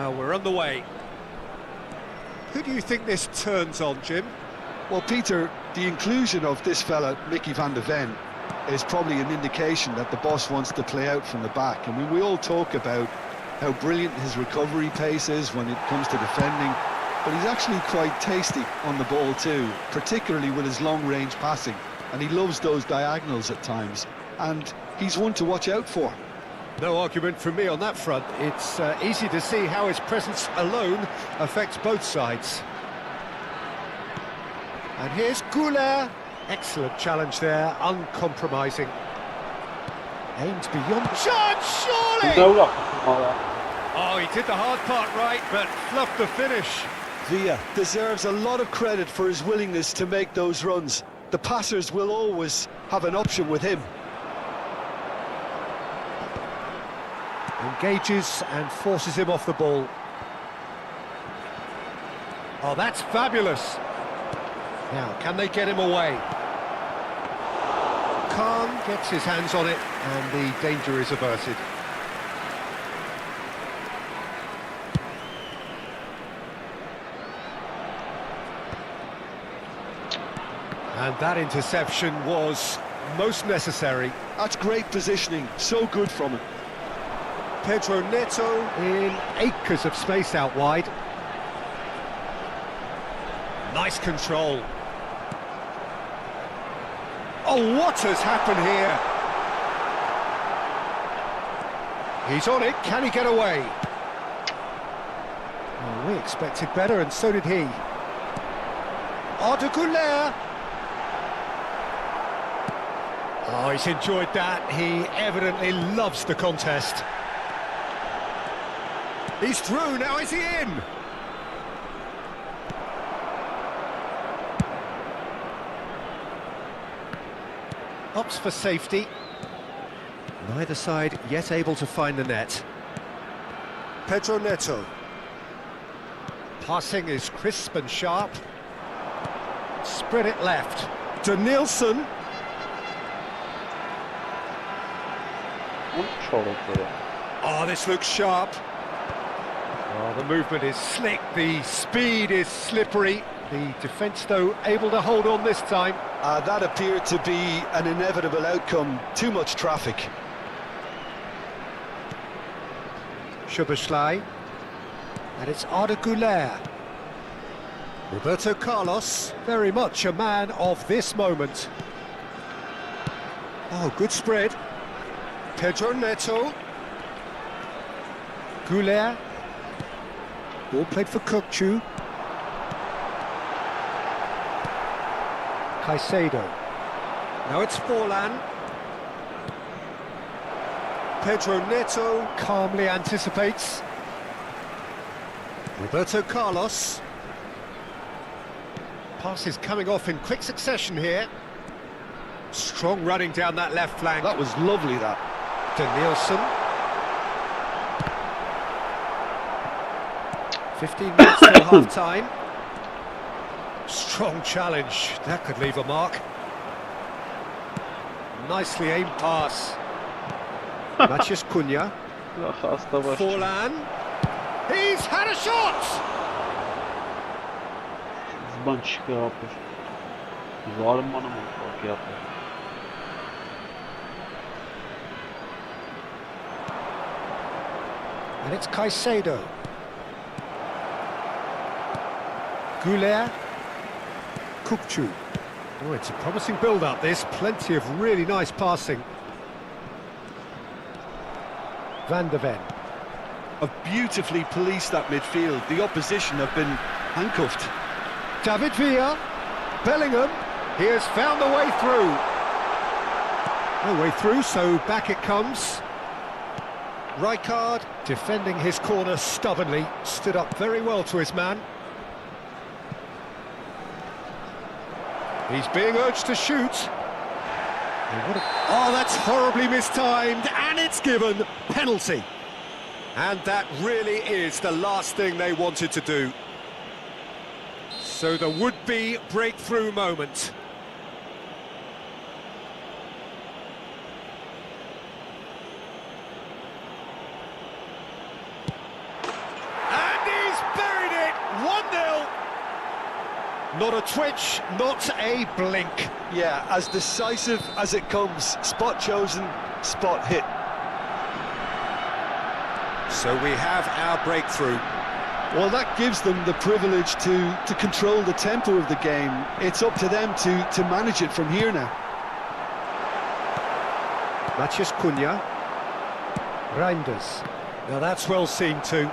Well, we're on the way. Who do you think this turns on, Jim? Well, Peter, the inclusion of this fella, Mickey van de Ven, is probably an indication that the boss wants to play out from the back. I mean, we all talk about how brilliant his recovery pace is when it comes to defending, but he's actually quite tasty on the ball too, particularly with his long-range passing, and he loves those diagonals at times, and he's one to watch out for. No argument from me on that front. It's easy to see how his presence alone affects both sides. And here's 𝐄𝐅𝐎𝐎𝐻𝐿. Excellent challenge there, uncompromising. Aimed beyond... Shot, surely! Oh, he did the hard part right, but fluffed the finish. Villa deserves a lot of credit for his willingness to make those runs. The passers will always have an option with him. Engages and forces him off the ball. Oh, that's fabulous. Now, can they get him away? Khan gets his hands on it, and the danger is averted. And that interception was most necessary. That's great positioning, so good from him. Pedro Neto in acres of space out wide. Nice control. Oh, what has happened here? He's on it, can he get away? Well, we expected better, and so did he. 𝐄𝐅𝐻𝐿. Oh, he's enjoyed that. He evidently loves the contest. He's through, now is he in? Opts for safety. Neither side yet able to find the net. Pedro Neto. Passing is crisp and sharp. Spread it left. Danielson. Oh, this looks sharp. Oh, the movement is slick, the speed is slippery. The defence, though, able to hold on this time. That appeared to be an inevitable outcome. Too much traffic. Szoboszlai. And it's 𝐄𝐅𝐻𝐿. Roberto Carlos, very much a man of this moment. Oh, good spread. Pedro Neto. 𝐄𝐅𝐻𝐿. Ball played for 𝐶𝐂. Caicedo. Now it's Forlan. Pedro Neto calmly anticipates. Roberto Carlos. Pass is coming off in quick succession here. Strong running down that left flank. That was lovely, that. Danielson. 15 minutes till half-time. Strong challenge, that could leave a mark. Nicely aimed pass. Maciej Cunha. Forlan. He's had a shot! And it's Caicedo. 𝐄𝐅𝐻𝐿. 𝐶𝐂. Oh, it's a promising build-up, this. Plenty of really nice passing. Van de Ven. Have beautifully policed that midfield. The opposition have been handcuffed. David Villa. Bellingham. He has found the way through. No way through, so back it comes. Rijkaard defending his corner stubbornly. Stood up very well to his man. He's being urged to shoot. Oh, that's horribly mistimed, and it's given. Penalty. And that really is the last thing they wanted to do. So the would-be breakthrough moment. Not a twitch, not a blink. Yeah, as decisive as it comes. Spot chosen, spot hit. So we have our breakthrough. Well, that gives them the privilege to control the tempo of the game. It's up to them to manage it from here now. 𝐄𝐅𝐎𝐻𝐿. Reinders. Now that's well seen too.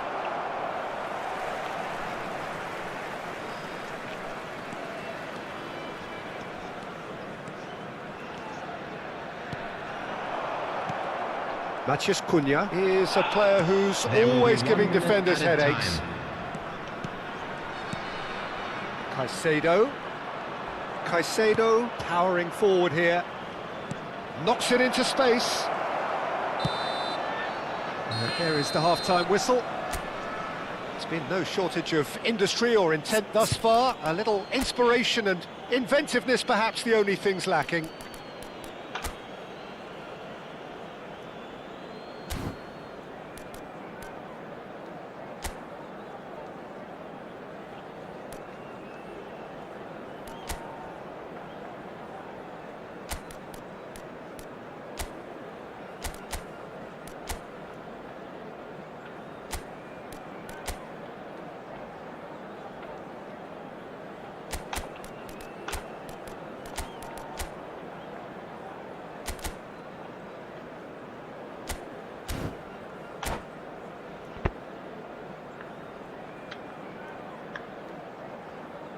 𝐄𝐅𝐻𝐿 is a player who's always giving defenders headaches. Caicedo powering forward here. Knocks it into space. And there is the half-time whistle. There's been no shortage of industry or intent thus far. A little inspiration and inventiveness perhaps the only things lacking.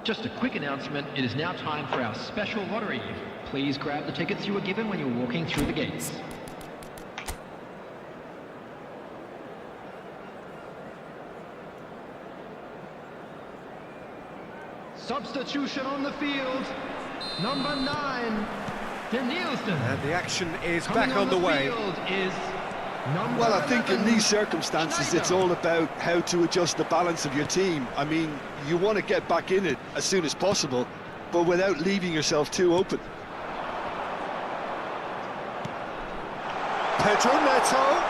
Just a quick announcement, it is now time for our special lottery. Please grab the tickets you were given when you were walking through the gates. Substitution on the field, number 9, Danielson. And the action is back on the way. Well, I think in these circumstances, it's all about how to adjust the balance of your team. I mean, you want to get back in it as soon as possible, but without leaving yourself too open. Pedro Neto.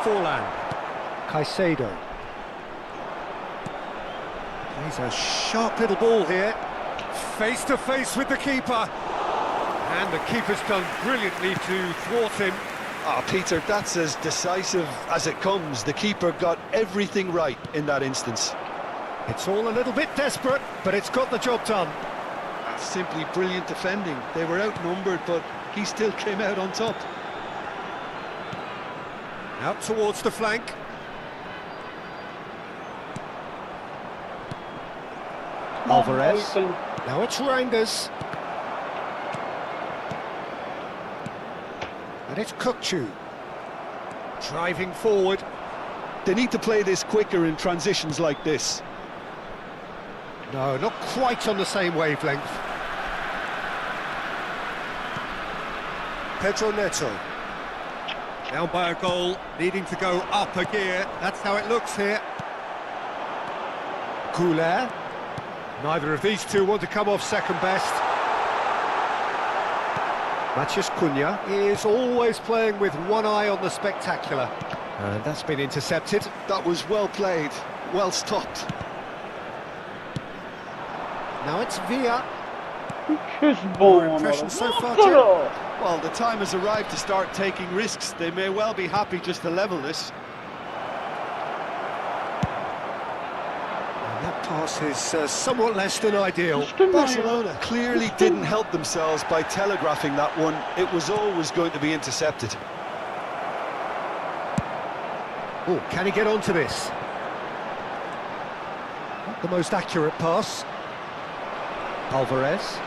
Forlan. Caicedo. Plays a sharp little ball here. Face to face with the keeper. And the keeper's done brilliantly to thwart him. Ah, Peter, that's as decisive as it comes. The keeper got everything right in that instance. It's all a little bit desperate, but it's got the job done. That's simply brilliant defending. They were outnumbered, but he still came out on top. Out towards the flank. Alvarez. Now it's Reinders. And it's 𝐿𝐿. Driving forward. They need to play this quicker in transitions like this. No, not quite on the same wavelength. Pedro Neto. Down by a goal, needing to go up a gear. That's how it looks here. 𝐿𝐿. Neither of these two want to come off second best. 𝐄𝐅𝐻𝐿 is always playing with one eye on the spectacular. And that's been intercepted. That was well played, well stopped. Now it's Villa. More impressions so far, Jim? Well, the time has arrived to start taking risks. They may well be happy just to level this. And that pass is somewhat less than ideal. Barcelona clearly didn't help themselves by telegraphing that one. It was always going to be intercepted. Oh, can he get onto this? Not the most accurate pass. Alvarez.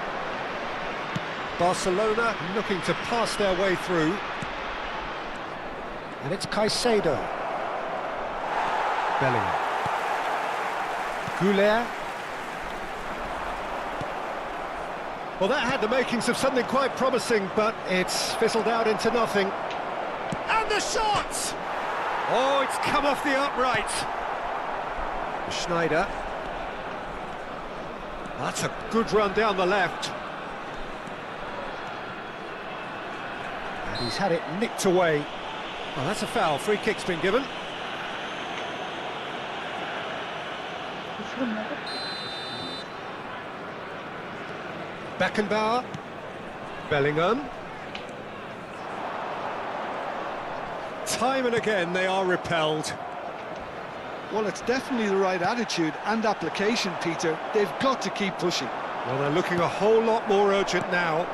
Barcelona looking to pass their way through. And it's Caicedo. Bellingham. 𝐿𝐿. Well, that had the makings of something quite promising, but it's fizzled out into nothing. And the shot! Oh, it's come off the upright. Schneider. That's a good run down the left. And he's had it nicked away. Well, that's a foul. Free kick's been given. Beckenbauer. Bellingham. Time and again they are repelled. Well, it's definitely the right attitude and application, Peter. They've got to keep pushing. Well, they're looking a whole lot more urgent now.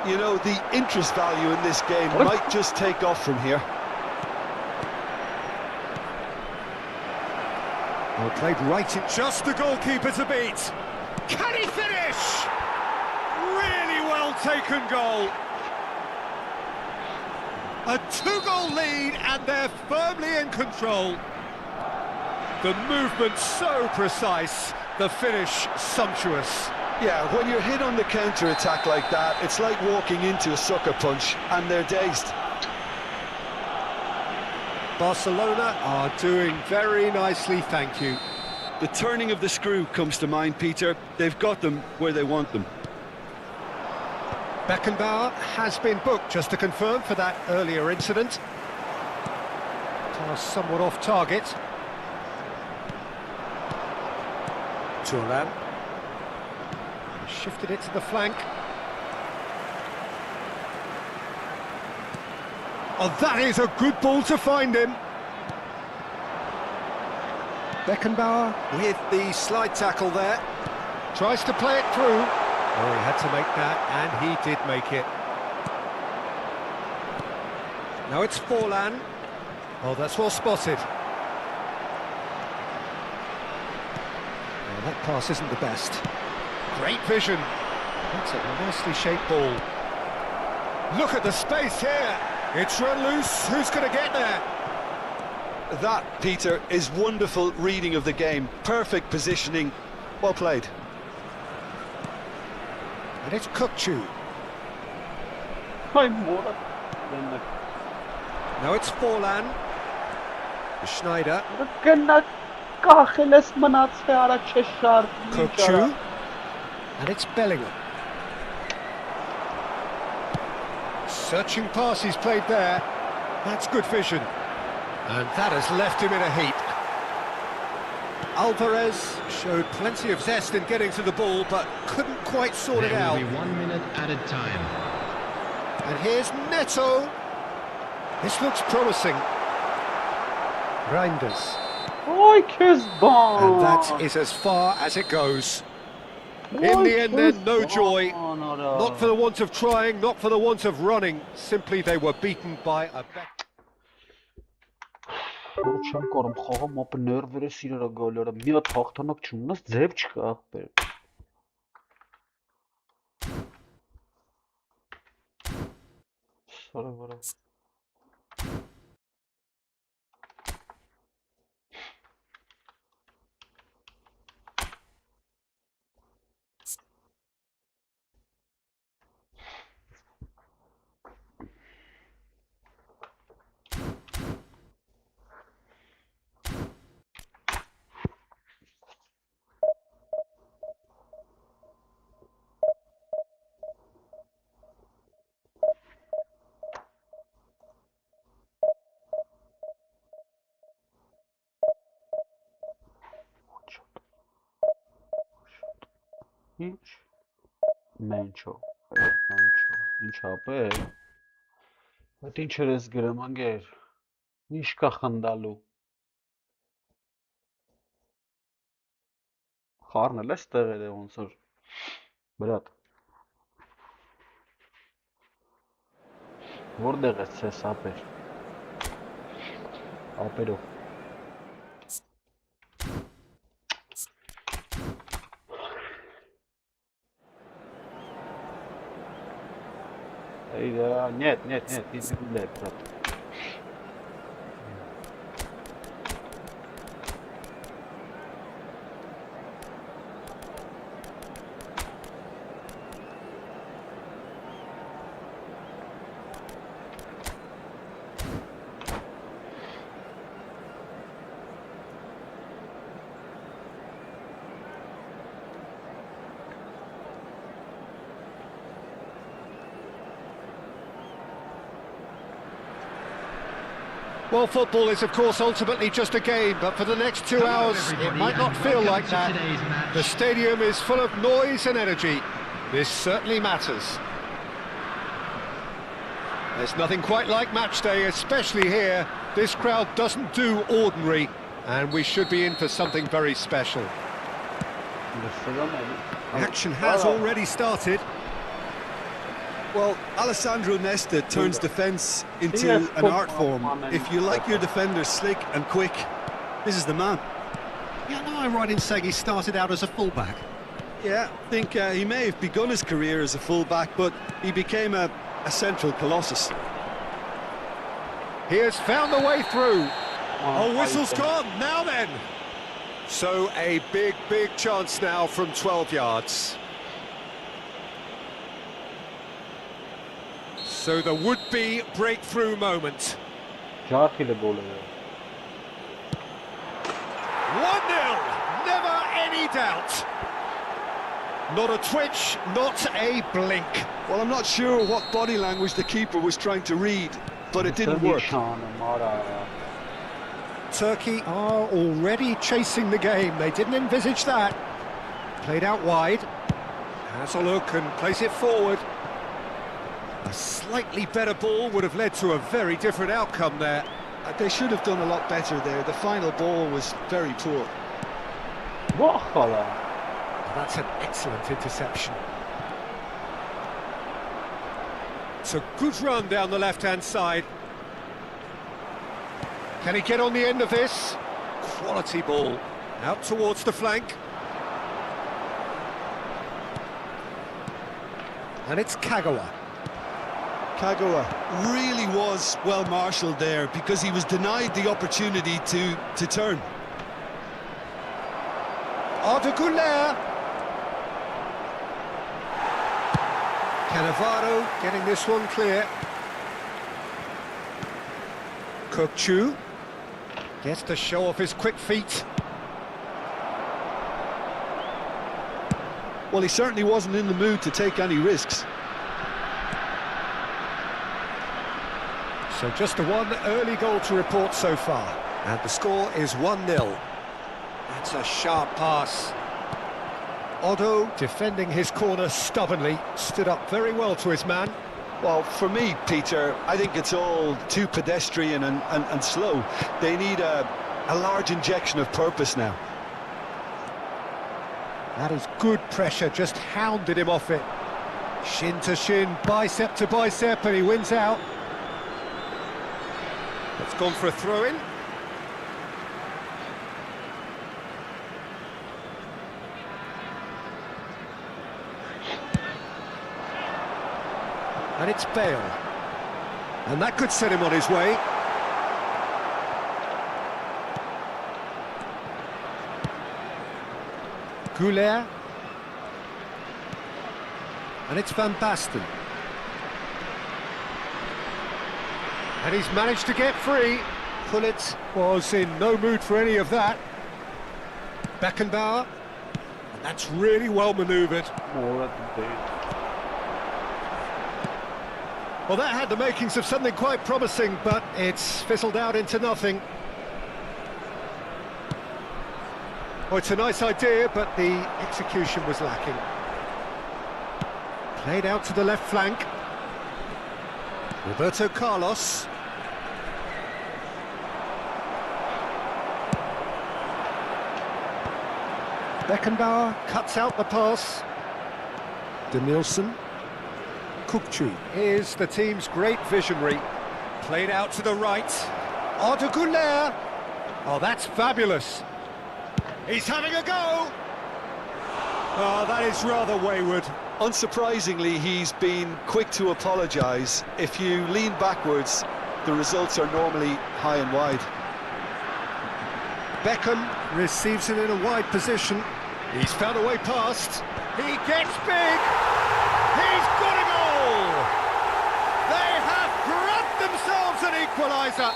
You know, the interest value in this game might just take off from here. Well, played right in just the goalkeeper to beat. Can he finish? Really well taken goal. A 2-goal lead and they're firmly in control. The movement so precise, the finish sumptuous. Yeah, when you're hit on the counter-attack like that, it's like walking into a sucker punch and they're dazed. Barcelona are doing very nicely, thank you. The turning of the screw comes to mind, Peter. They've got them where they want them. Beckenbauer has been booked, just to confirm, for that earlier incident. Pass somewhat off target. Thuram. Shifted it to the flank. Oh, that is a good ball to find him. Beckenbauer with the slide tackle there. Tries to play it through. Oh, he had to make that, and he did make it. Now it's Forlan. Oh, that's well spotted. Oh, that pass isn't the best. Great vision. That's a nicely shaped ball. Look at the space here. It's run loose. Who's going to get there? That, Peter, is wonderful reading of the game. Perfect positioning. Well played. And it's 𝐄𝐅𝐎𝐻𝐿. Now it's Forlan. Schneider. 𝐄𝐿𝐻𝐿. And it's Bellingham. Searching pass he's played there. That's good vision. And that has left him in a heap. Alvarez showed plenty of zest in getting to the ball, but couldn't quite sort it out. There will be 1 minute added time. And here's Neto. This looks promising. Reinders. And that is as far as it goes. In the end then, no joy. Not for the want of trying, not for the want of running. Simply they were beaten by a better... Չեմ կորում խաղում ապա ներվերը սիրելը գոլերը մի հատ հաղթանակ չունես ձև չկա ախպեր Սարը վրա Ինչ մենչո ինչ ապեր Այդ ինչ ես գրեմ անգեր Ինչ կա խնդալու Խառնել ես տեղեր է ոնց որ Բրատ Որտեղ ես ես ապեր Ապերով Нет, иди гуляй, брат. Well, football is, of course, ultimately just a game, but for the next 2 hours, it might not feel like that. The stadium is full of noise and energy. This certainly matters. There's nothing quite like match day, especially here. This crowd doesn't do ordinary, and we should be in for something very special. Action has already started. Well, Alessandro Nesta turns defence into an art form. If you like your defenders slick and quick, this is the man. Yeah, am I right in saying he started out as a fullback? Yeah, I think he may have begun his career as a fullback, but he became a central colossus. He has found the way through. Oh, whistle's gone. Now then. So a big chance now from 12 yards. So the would-be breakthrough moment. 4 goal. 1-0. Never any doubt. Not a twitch, not a blink. Well, I'm not sure what body language the keeper was trying to read, but it didn't work. Turkey are already chasing the game. They didn't envisage that. Played out wide. Has a look and plays it forward. A slightly better ball would have led to a very different outcome there. They should have done a lot better there. The final ball was very poor. That's an excellent interception. It's a good run down the left-hand side. Can he get on the end of this? Quality ball. Out towards the flank. And it's Kagawa. Kagawa really was well marshalled there because he was denied the opportunity to turn. 𝐄𝐅𝐎𝐓𝐁𝐀𝐋. Cannavaro getting this one clear. 𝐄𝐅𝐎𝐓𝐁𝐀𝐋 gets to show off his quick feet. Well, he certainly wasn't in the mood to take any risks. So just the one early goal to report so far. And the score is 1-0. That's a sharp pass. Odo, defending his corner stubbornly, stood up very well to his man. Well, for me, Peter, I think it's all too pedestrian and slow. They need a large injection of purpose now. That is good pressure, just hounded him off it. Shin to shin, bicep to bicep, and he wins out. It's gone for a throw-in. And it's Bale. And that could set him on his way. 𝐄𝐅𝐎𝐓𝐁𝐾𝐋. And it's Van Basten. And he's managed to get free. Gullit was in no mood for any of that. Beckenbauer. And that's really well manoeuvred. Well, that had the makings of something quite promising, but it's fizzled out into nothing. Oh, it's a nice idea, but the execution was lacking. Played out to the left flank. Roberto Carlos. Beckenbauer cuts out the pass. Denilson. 𝐄𝐅𝐎𝐓𝐁𝐾 is the team's great visionary. Played out to the right. 𝐄𝐅𝐎𝐓𝐁𝐾. Oh, that's fabulous. He's having a go. Oh, that is rather wayward. Unsurprisingly, he's been quick to apologise. If you lean backwards, the results are normally high and wide. Beckham receives it in a wide position. He's found a way past. He gets big. He's got a goal. They have grabbed themselves an equaliser.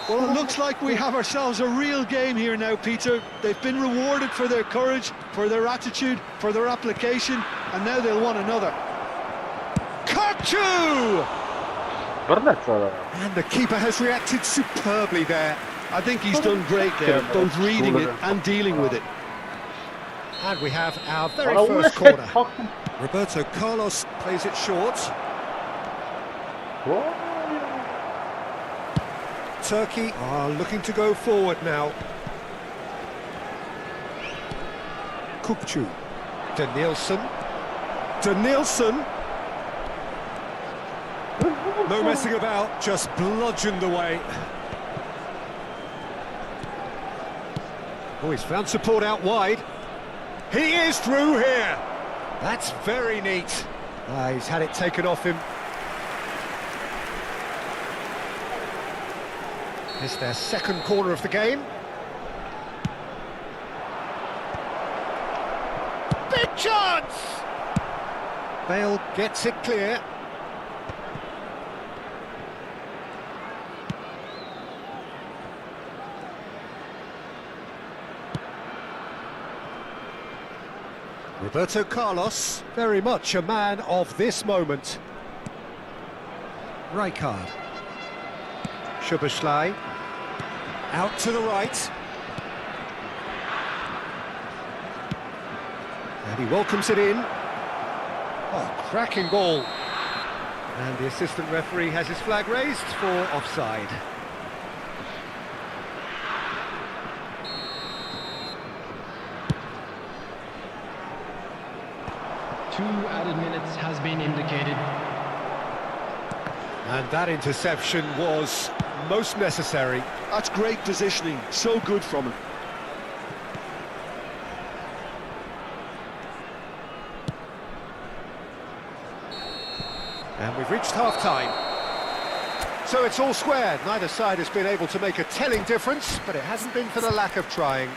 Well, it looks like we have ourselves a real game here now, Peter. They've been rewarded for their courage, for their attitude, for their application, and now they'll want another. 𝐄𝐅𝐎𝐓𝐁𝐾! And the keeper has reacted superbly there. I think he's done great there, both reading it and dealing with it. And we have our very Bana first vurma corner. taktım. Roberto Carlos plays it short. Turkey are looking to go forward now. Kukçu. Denilson. No messing about, just bludgeoned away. Oh, he's found support out wide. He is through here. That's very neat. He's had it taken off him. It's their second corner of the game. Big chance! Bale gets it clear. Roberto Carlos, very much a man of this moment. Rijkaard. Szoboszlai. Out to the right. And he welcomes it in. Oh, cracking ball. And the assistant referee has his flag raised for offside. Two added minutes has been indicated. And that interception was most necessary. That's great positioning, so good from him. And we've reached half-time. So it's all square. Neither side has been able to make a telling difference, but it hasn't been for the lack of trying.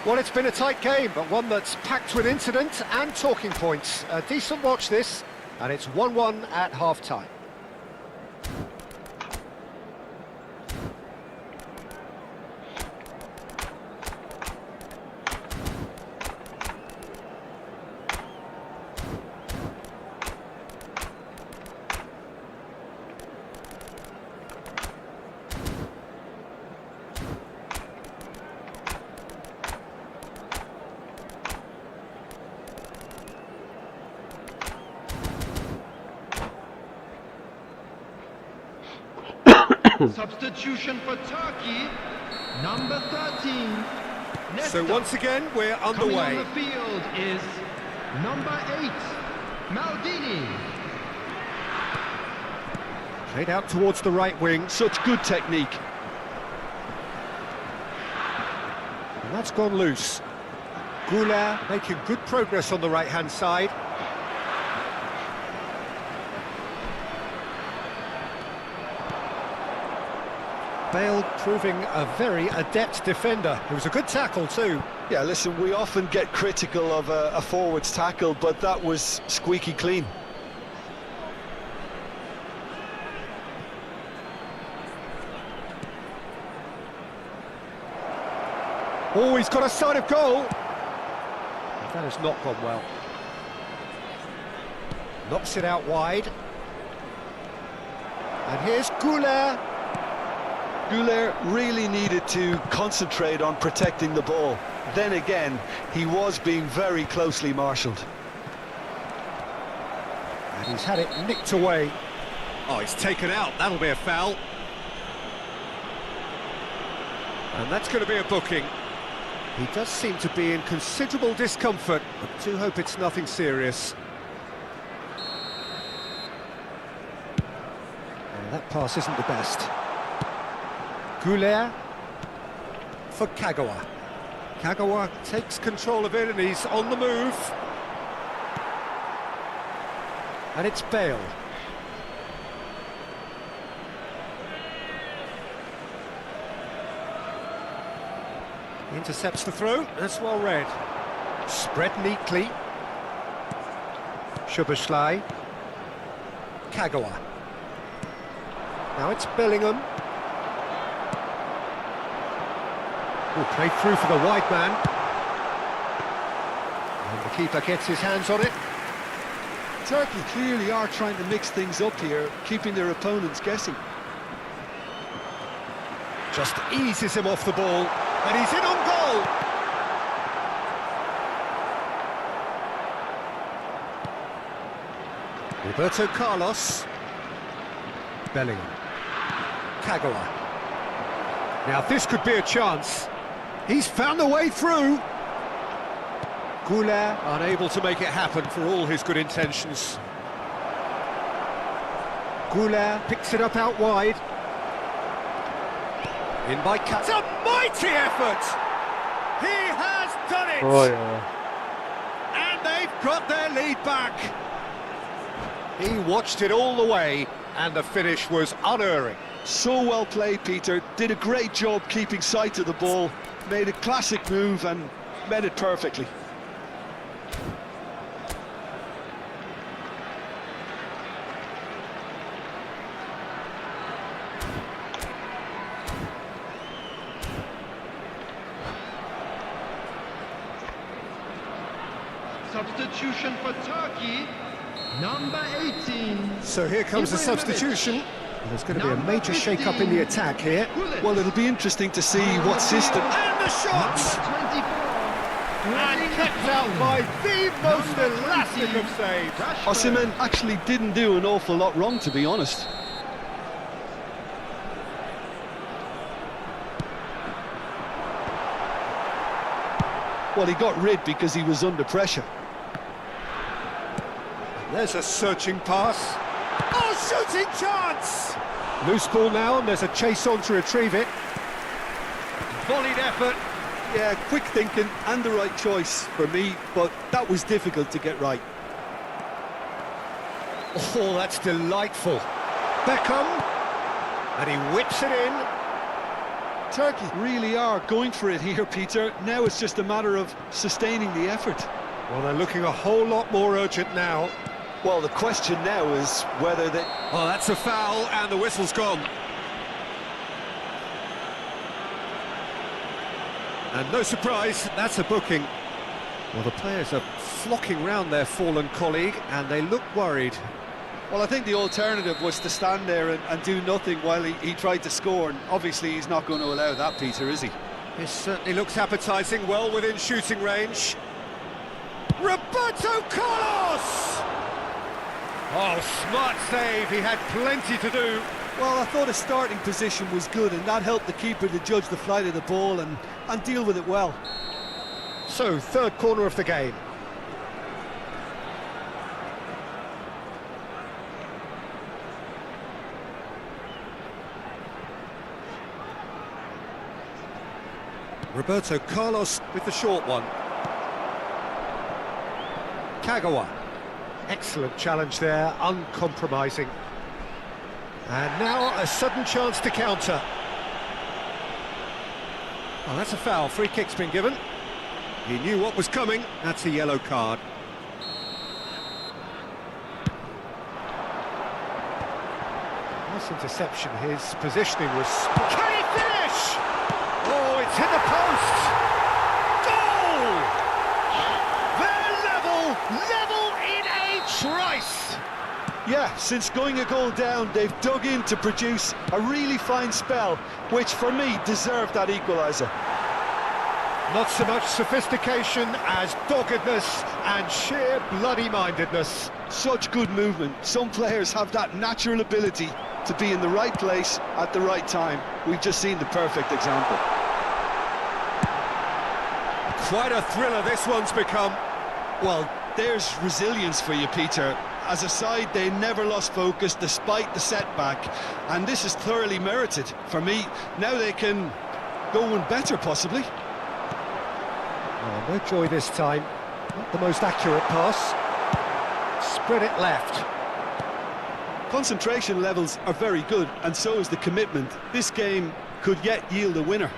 Well, it's been a tight game, but one that's packed with incident and talking points. A decent watch this, and it's 1-1 at half-time. Substitution for Turkey, number 13. So once again, we're Coming on underway. the field is number 8, Maldini. Played out towards the right wing, Such good technique. and that's gone loose. 𝐄𝐅𝐎𝐓 making good progress on the right-hand side. Bale proving a very adept defender. It was a good tackle too. Yeah, listen, we often get critical of a forward's tackle, but that was squeaky clean. Oh, he's got a sight of goal. That has not gone well. Knocks it out wide. And here's 𝐄𝐅𝐎𝐓. 𝐄𝐅𝐎𝐓 really needed to concentrate on protecting the ball. Then again, he was being very closely marshalled. And he's had it nicked away. Oh, he's taken out. That'll be a foul. And that's going to be a booking. He does seem to be in considerable discomfort, but do hope it's nothing serious. And that pass isn't the best. 𝐄𝐅𝐎𝐓 for Kagawa. Kagawa takes control of it and he's on the move. And it's Bale. Intercepts the throw, that's well read. Spread neatly. Szoboszlai. Kagawa. Now it's Bellingham. Will play through for the wide man. And the keeper gets his hands on it. Turkey clearly are trying to mix things up here, keeping their opponents guessing. Just eases him off the ball, and he's in on goal! Roberto Carlos. Bellingham. 𝐄𝐅𝐎𝐎𝐓𝐁𝐀𝐋. Now this could be a chance. He's found a way through. 𝐄𝐅𝐎𝐎𝐶 unable to make it happen for all his good intentions. 𝐄𝐅𝐎𝐴 picks it up out wide. In by Cut. It's a mighty effort! He has done it! Oh yeah. And they've got their lead back. He watched it all the way, and the finish was unerring. So well played, Peter. Did a great job keeping sight of the ball. Made a classic move and met it perfectly. Substitution for Turkey, number 18. So here comes the substitution. There's going to be a major shake-up in the attack here. Well, it'll be interesting to see what system. And the shot! And kept out by the most elastic of saves. Osimhen actually didn't do an awful lot wrong, to be honest. Well, he got rid because he was under pressure. There's a searching pass. Oh, shooting chance! Loose ball now, and there's a chase on to retrieve it. Volleyed effort. Yeah, quick thinking and the right choice for me, but that was difficult to get right. Oh, that's delightful. Beckham, and he whips it in. Turkey really are going for it here, Peter. Now it's just a matter of sustaining the effort. Well, they're looking a whole lot more urgent now. Well, the question now is whether they... Oh, that's a foul, and the whistle's gone. And no surprise, that's a booking. Well, the players are flocking round their fallen colleague, and they look worried. Well, I think the alternative was to stand there and do nothing while he tried to score, and obviously he's not going to allow that, Peter, is he? This certainly looks appetising, well within shooting range. Roberto Carlos! Oh, smart save, he had plenty to do. Well, I thought his starting position was good, and that helped the keeper to judge the flight of the ball and deal with it well. So, third corner of the game. Roberto Carlos with the short one. 𝐄𝐅𝐎𝐴. Excellent challenge there, uncompromising. And now a sudden chance to counter. Oh, that's a foul. Free kick's been given. He knew what was coming. That's a yellow card. Nice interception. His positioning was... Can he finish? Oh, it's hit the post! Goal! They're level in a trice! Yeah, since going a goal down, they've dug in to produce a really fine spell, which for me deserved that equaliser. Not so much sophistication as doggedness and sheer bloody-mindedness. Such good movement. Some players have that natural ability to be in the right place at the right time. We've just seen the perfect example. Quite a thriller this one's become. Well, there's resilience for you, Peter. As a side, they never lost focus despite the setback, and this is thoroughly merited. For me, now they can go one better, possibly. Oh, no joy this time. Not the most accurate pass. Spread it left. Concentration levels are very good, and so is the commitment. This game could yet yield a winner.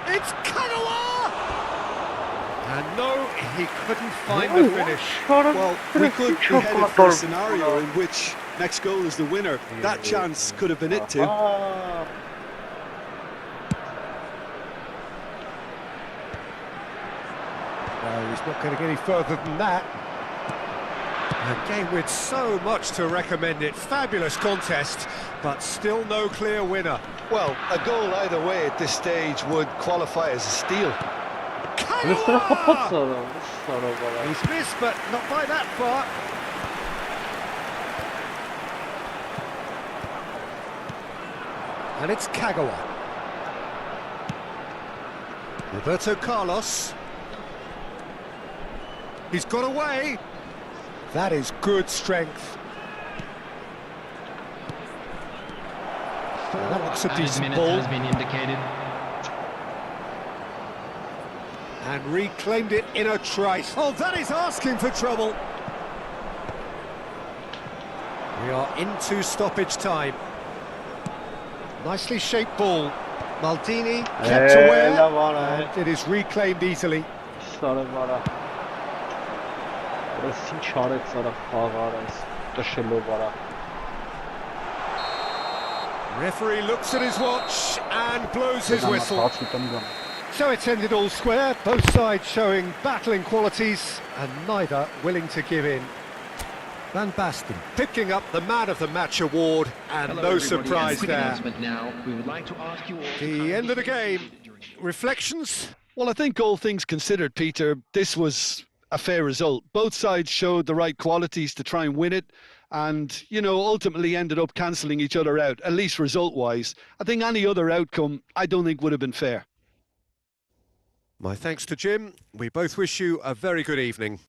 It's 𝐄𝐅𝐴! And no, he couldn't find the finish. Well, we could be headed for a scenario in which next goal is the winner. That chance could have been it too. No, he's not going to get any further than that. A game with so much to recommend it. Fabulous contest, but still no clear winner. Well, a goal either way at this stage would qualify as a steal. Üstüne kapat Kagawa! sonra. Sonra bana. He's missed, but not by that far. And it's Kagawa. Roberto Carlos. He's got away. That is good strength. That looks a decent minute ball. has been indicated. And reclaimed it in a trice. Oh, that is asking for trouble. We are into stoppage time. Nicely shaped ball. Maldini kept aware. And it is reclaimed easily. Sonra bana. Burası çarek sana fağarız. Taşılı bana. Referee looks at his watch and blows his whistle. So it's ended all square, both sides showing battling qualities and neither willing to give in. Van Basten picking up the Man of the Match award, and Hello, no everybody, surprise and quick there. announcement now. We would like to ask you all to The kindly end of the stay game. seated during the- Reflections? Well, I think all things considered, Peter, this was a fair result. Both sides showed the right qualities to try and win it and, you know, ultimately ended up cancelling each other out, at least result-wise. I think any other outcome, I don't think would have been fair. My thanks to Jim. We both wish you a very good evening.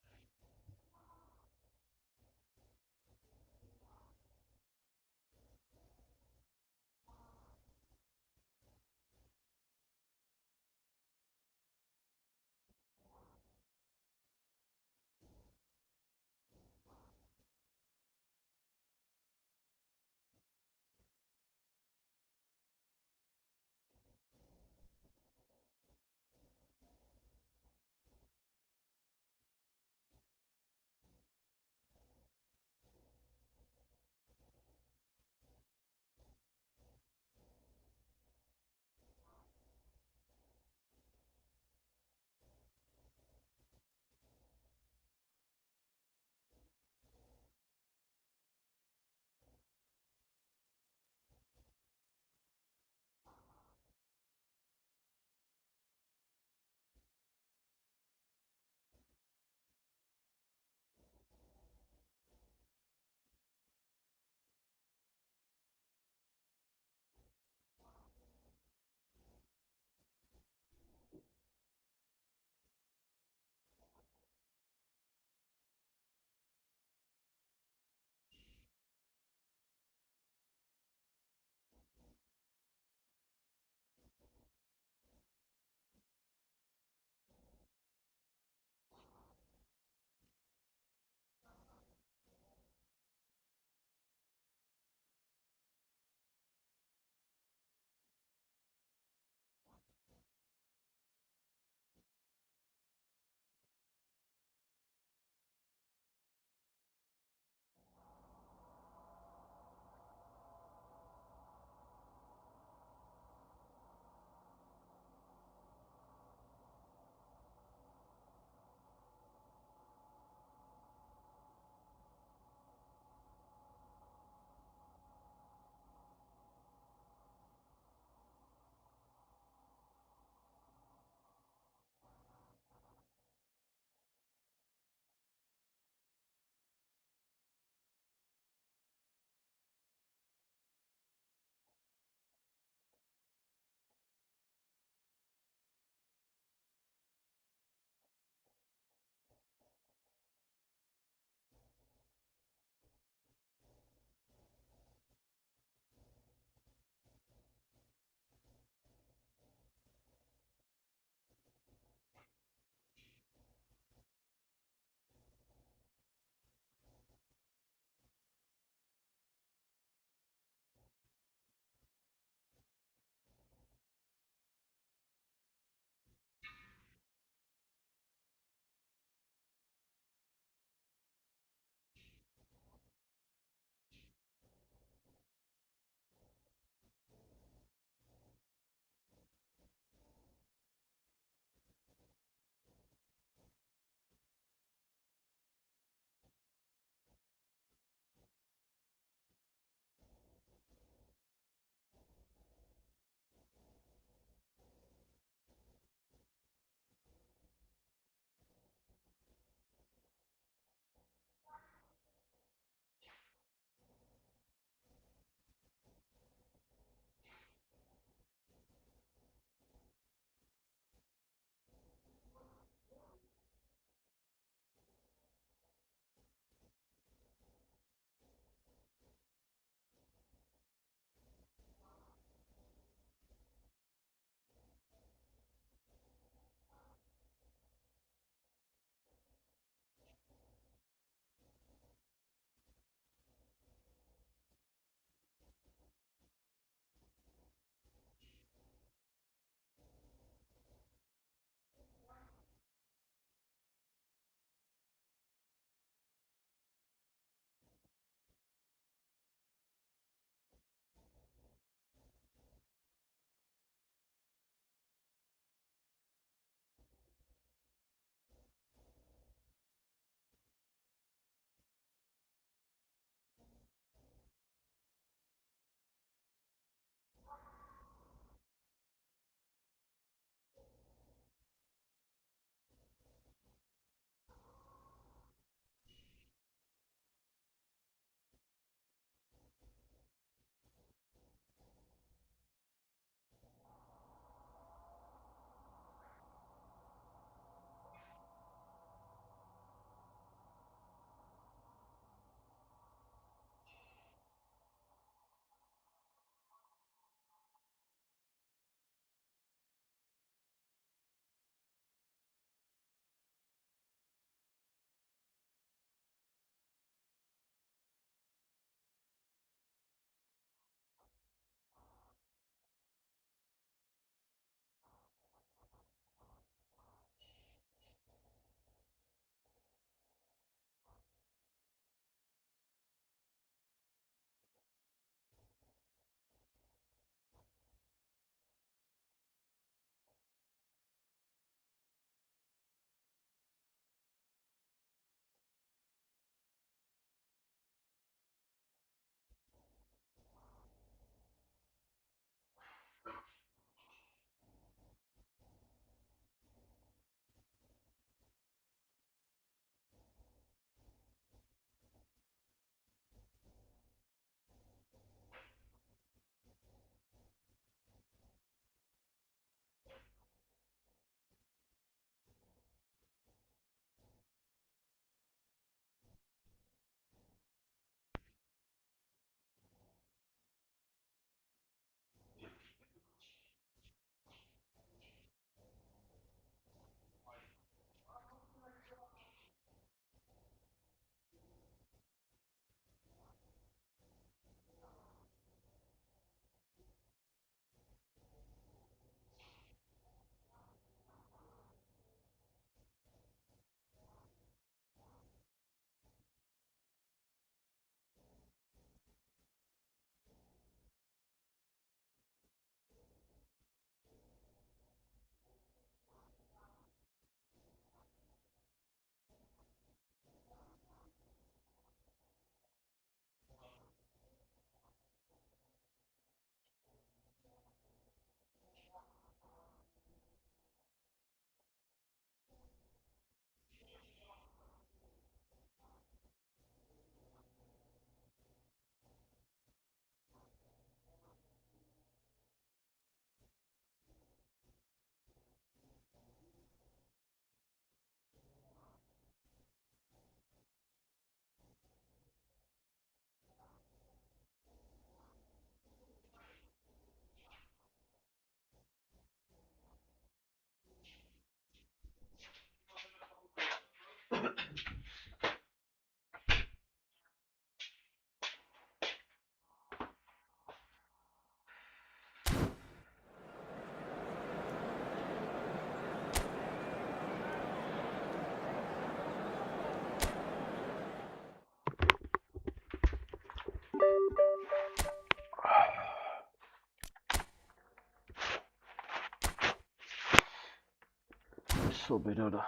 Sobera da.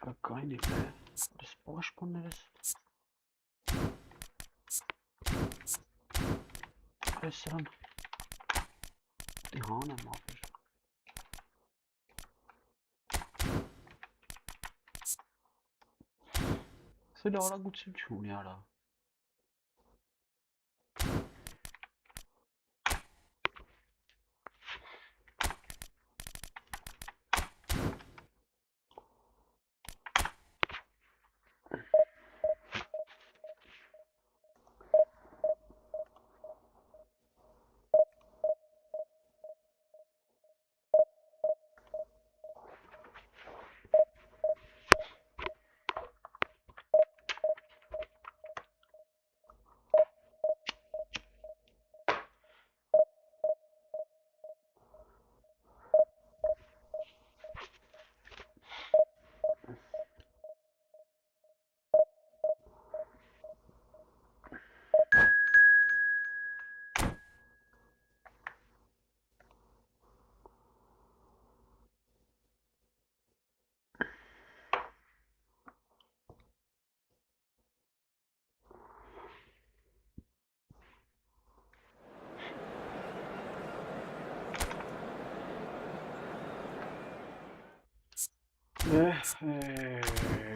Какая-нибудь. Спаш понерес. Restaurant. Dihane mafir. Sen ara gutsun chuni ara.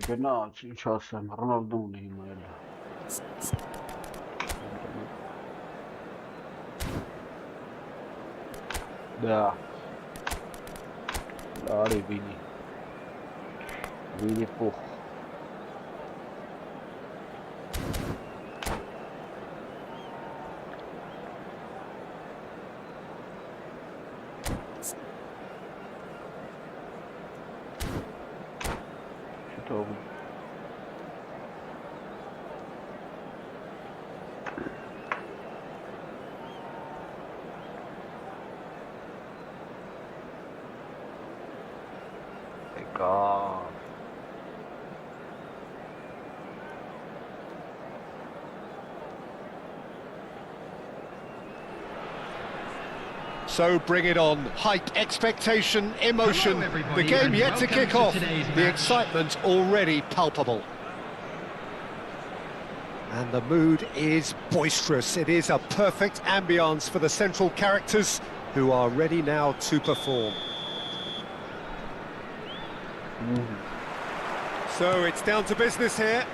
Genau, şahsen Ronaldo'nuyum öyle. Da. Lari Vini. Vini Puch. Şutovu. God. So bring it on. Hype, expectation, emotion. Hello, The game and yet to welcome kick to off. today's The match. excitement already palpable. And the mood is boisterous. It is a perfect ambience for the central characters who are ready now to perform. So it's down to business here.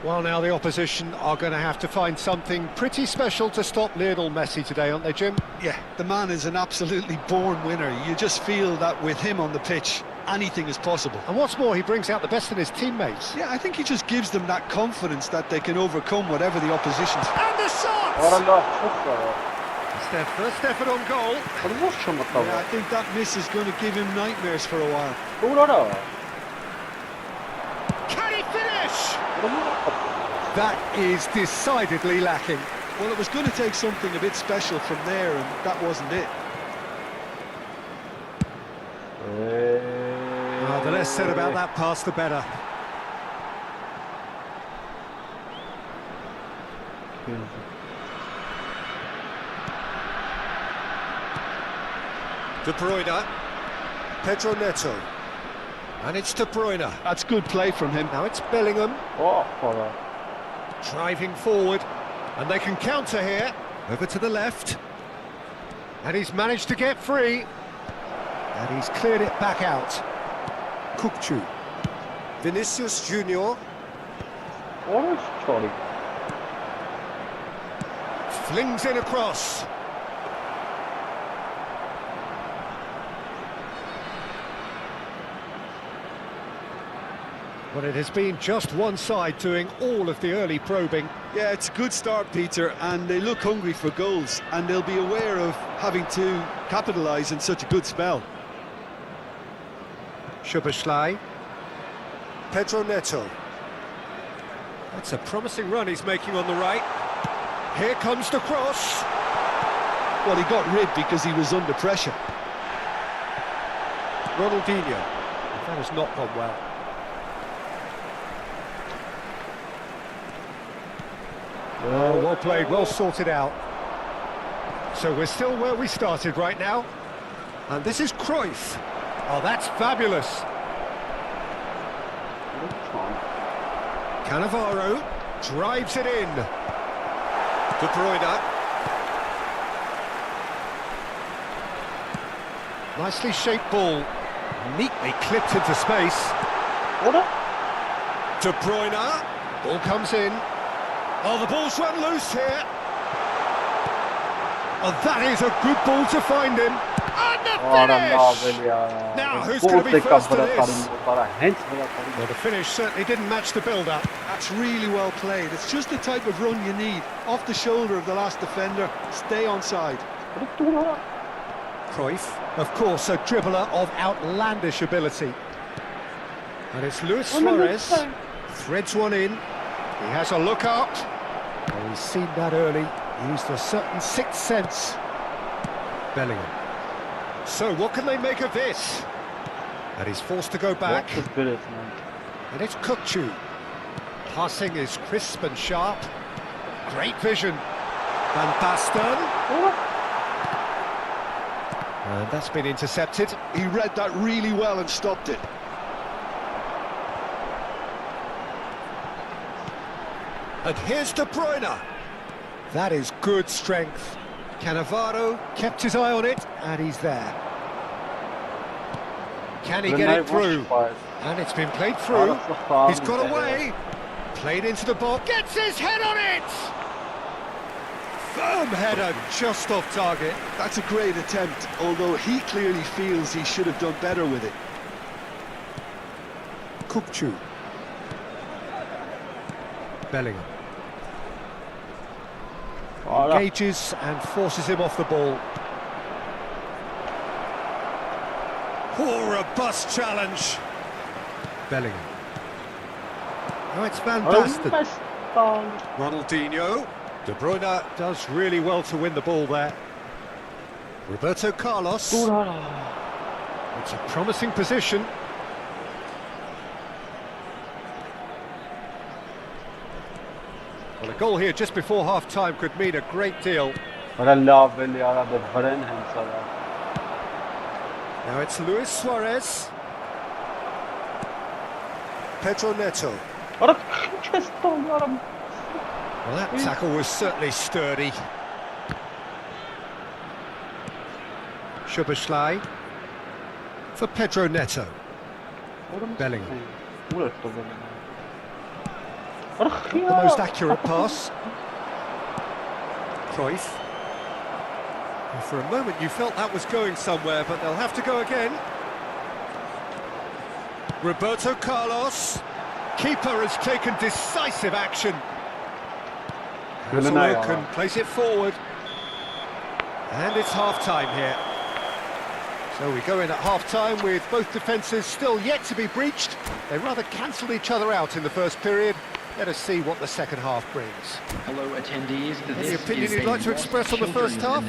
Well, now the opposition are going to have to find something pretty special to stop Lionel Messi today, aren't they, Jim? Yeah, the man is an absolutely born winner. You just feel that with him on the pitch, anything is possible. And what's more, he brings out the best in his teammates. Yeah, I think he just gives them that confidence that they can overcome whatever the opposition's. And the shot! Orada çok var. First effort on goal. Kırmızı çamata Yeah, I var. think that miss is going to give him nightmares for a while. Orada. Can he finish? Kırmızı kapı. That is decidedly lacking. Well, it was going to take something a bit special from there, and that wasn't it. The less said about that pass, the better. De Bruyne. Pedro Neto. And it's De Bruyne. That's good play from him. Now it's Bellingham. Oh falan. Driving forward. And they can counter here. Over to the left. And he's managed to get free. And he's cleared it back out. Kukçu. Vinicius Junior. Orange Charlie. Flings in across. Well, it has been just one side doing all of the early probing. Yeah, it's a good start, Peter, and they look hungry for goals, and they'll be aware of having to capitalise in such a good spell. Szoboszlai. Pedro Neto. That's a promising run he's making on the right. Here comes the cross. Well, he got rid because he was under pressure. Ronaldinho. That has not gone well. Oh, well played, well sorted out. So we're still where we started right now. And this is Cruyff. Oh, that's fabulous. Cannavaro drives it in. De Bruyne. Nicely shaped ball. Neatly clipped into space. De Bruyne. Ball comes in. Oh, the ball's run loose here. Oh, that is a good ball to find him. And the finish! Now, who's going to be first to this? Well, the finish certainly didn't match the build-up. That's really well played. It's just the type of run you need. Off the shoulder of the last defender. Stay onside. Cruyff, of course, a dribbler of outlandish ability. And it's Luis Suarez. Threads one in. He has a look up. Oh, he's seen that early. Used a certain sixth sense. Bellingham. So, what can they make of this? And he's forced to go back. And it's 𝐄𝐅𝐎𝐓𝐁𝐀𝐋. Passing is crisp and sharp. Great vision. Van Basten. And that's been intercepted. He read that really well and stopped it. And here's De Bruyne. That is good strength. Cannavaro kept his eye on it, and he's there. Can he get it through? And it's been played through. He's got away. Played into the ball. Gets his head on it! Firm header, just off target. That's a great attempt, although he clearly feels he should have done better with it. 𝐄𝐅𝐎𝐓𝐁𝐀𝐋. Bellingham. Engages and forces him off the ball. Oh, robust challenge. Bellingham. Oh, it's Van Basten. Ronaldinho. De Bruyne does really well to win the ball there. Roberto Carlos. It's a promising position. Well, a goal here just before half-time could mean a great deal. Now it's Luis Suarez. Pedro Neto. Well, that tackle was certainly sturdy. Szoboszlai for Pedro Neto. Bellingham. Not the most accurate pass. Cruyff. And for a moment you felt that was going somewhere, but they'll have to go again. Roberto Carlos. Keeper has taken decisive action. Hazard can place it forward. And it's half-time here. So we go in at half-time with both defences still yet to be breached. They rather cancelled each other out in the first period. Let us see what the second half brings. Hello, attendees. Any opinion you'd like to express on the first half?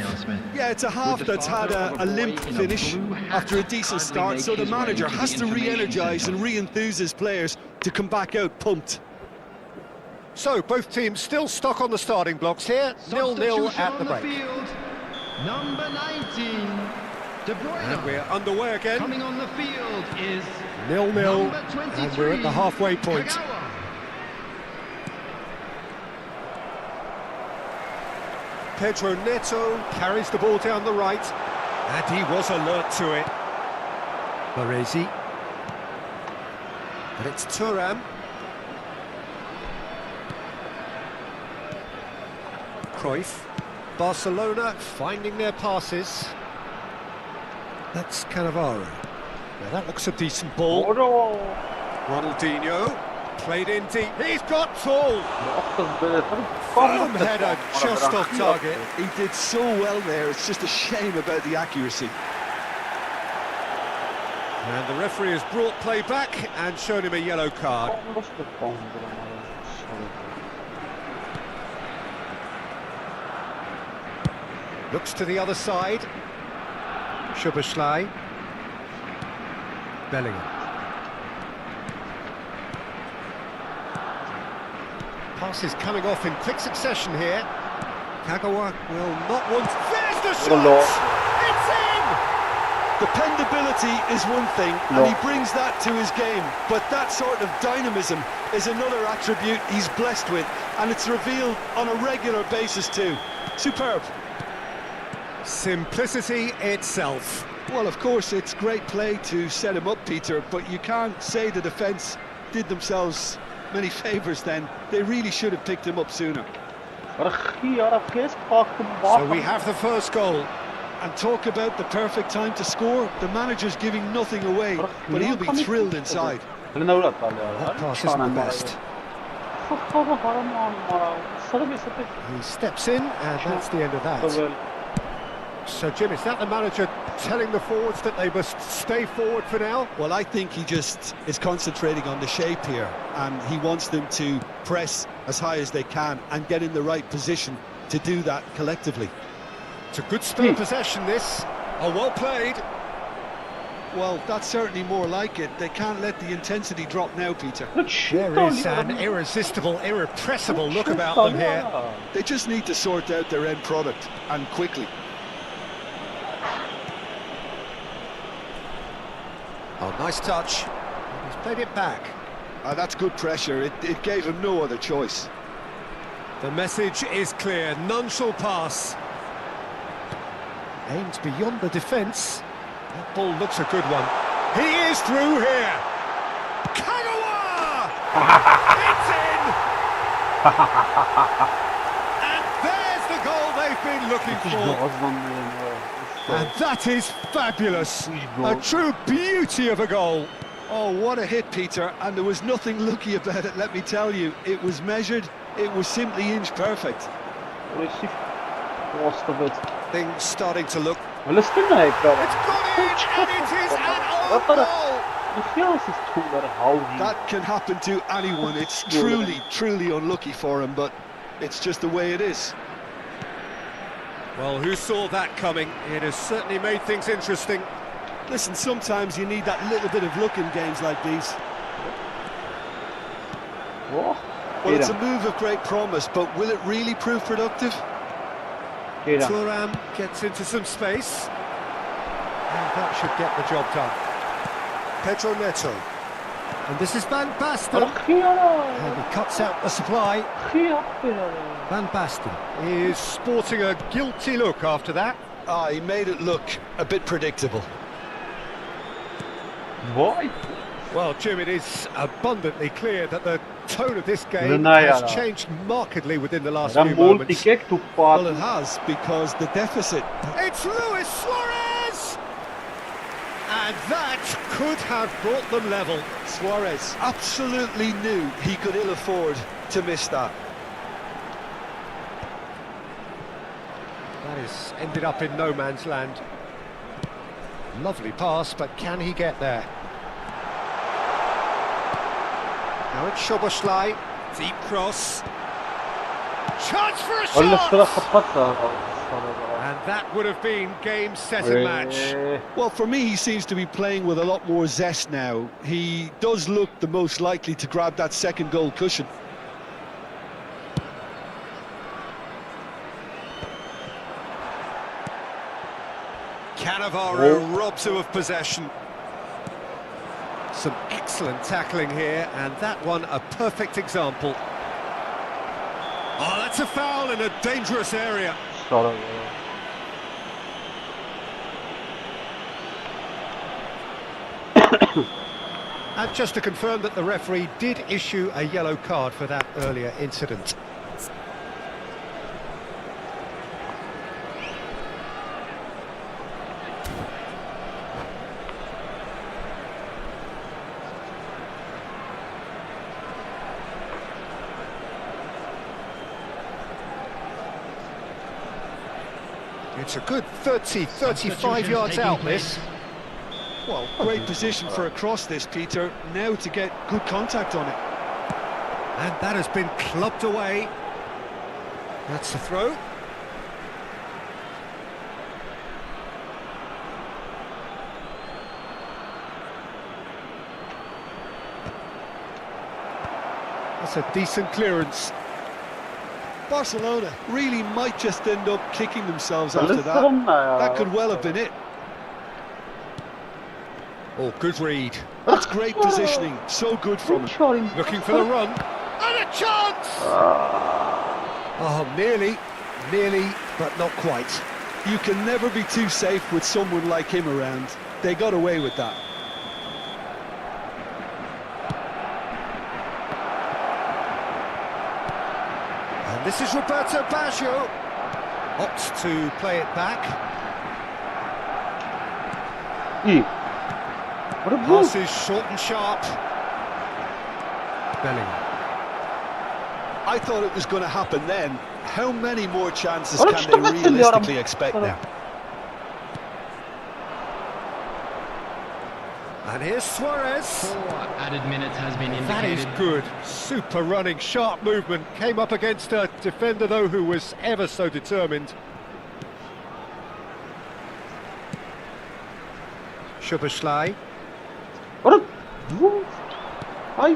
Yeah, it's a half that's had a limp finish after a decent start, so the manager has to re-energise and re-enthuse his players to come back out pumped. So, both teams still stuck on the starting blocks here, 0-0 at the break. Number 19, De Bruyne. And we're underway again. Coming on the field is 0-0, and we're at the halfway point. 𝐄𝐅𝐎𝐓𝐁𝐾𝐋. Pedro Neto carries the ball down the right, and he was alert to it. Baresi. And it's Thuram. Cruyff. Barcelona finding their passes. That's Cannavaro. Now that looks a decent ball. Ronaldinho. Played in deep. He's got tall. Firm header just off target. He did so well there, it's just a shame about the accuracy. And the referee has brought play back and shown him a yellow card. Looks to the other side. Szoboszlai. Bellingham. Passes coming off in quick succession here. Kagawa will not want... There's the shot! It's in! Dependability is one thing, and he brings that to his game, but that sort of dynamism is another attribute he's blessed with, and it's revealed on a regular basis too. Superb. Simplicity itself. Well, of course, it's great play to set him up, Peter, but you can't say the defence did themselves many favours then. They really should have picked him up sooner. So we have the first goal. And talk about the perfect time to score. The manager's giving nothing away, but he'll be thrilled inside. That pass isn't the best. He steps in, and that's the end of that. So, Jim, is that the manager telling the forwards that they must stay forward for now? Well, I think he just is concentrating on the shape here, and he wants them to press as high as they can and get in the right position to do that collectively. It's a good spell of possession, this. Oh, well played. Well, that's certainly more like it. They can't let the intensity drop now, Peter. There is an irresistible, irrepressible look about them here. They just need to sort out their end product, and quickly. Oh, nice touch. He's played it back. That's good pressure. It gave him no other choice. The message is clear. None shall pass. Aimed beyond the defence. That ball looks a good one. He is through here. 𝐄𝐅𝐎𝐎𝐻! It's in! And there's the goal they've been looking for. And that is fabulous. A true beauty of a goal. Oh, what a hit, Peter. And there was nothing lucky about it, let me tell you. It was measured. It was simply inch perfect. Things starting to look... It's gone in, It's gone in, and it is an own goal! That can happen to anyone. It's truly unlucky for him, but it's just the way it is. Well, who saw that coming? It has certainly made things interesting. Listen, sometimes you need that little bit of luck in games like these. Well, it's a move of great promise, but will it really prove productive? Thuram gets into some space. And that should get the job done. Pedro Neto. And this is Van Basten. And he cuts out the supply. Van Basten is sporting a guilty look after that. He made it look a bit predictable. Why? Well, Jim, it is abundantly clear that the tone of this game has changed markedly within the last few moments. Well, it has, because the deficit... It's Luis Suarez! And that could have brought them level. Suarez absolutely knew he could ill afford to miss that. That has ended up in no man's land. Lovely pass, but can he get there? Now it's Szoboszlai, deep cross. Chance for a shot! And that would have been game, set and match. Well, for me, he seems to be playing with a lot more zest now. He does look the most likely to grab that second goal cushion. Cannavaro robs him of possession. Some excellent tackling here, and that one a perfect example. Oh, that's a foul in a dangerous area. And just to confirm that the referee did issue a yellow card for that earlier incident. It's a good 35 yards out, this. Well, great position for a cross this, Peter. Now to get good contact on it. And that has been clubbed away. That's the throw. That's a decent clearance. Barcelona really might just end up kicking themselves after that. That could well have been it. Oh, good read. That's great positioning. So good from him. Looking for the run. And a chance! Oh, nearly, but not quite. You can never be too safe with someone like him around. They got away with that. And this is Roberto Baggio. Opts to play it back. What a ball. Passes short and sharp. Bellingham. I thought it was going to happen then. How many more chances can they realistically expect now? And here's Suarez. 4 added minutes has been indicated. That is good. Super running, sharp movement. Came up against a defender, though, who was ever so determined. Szoboszlai. What a... Hi.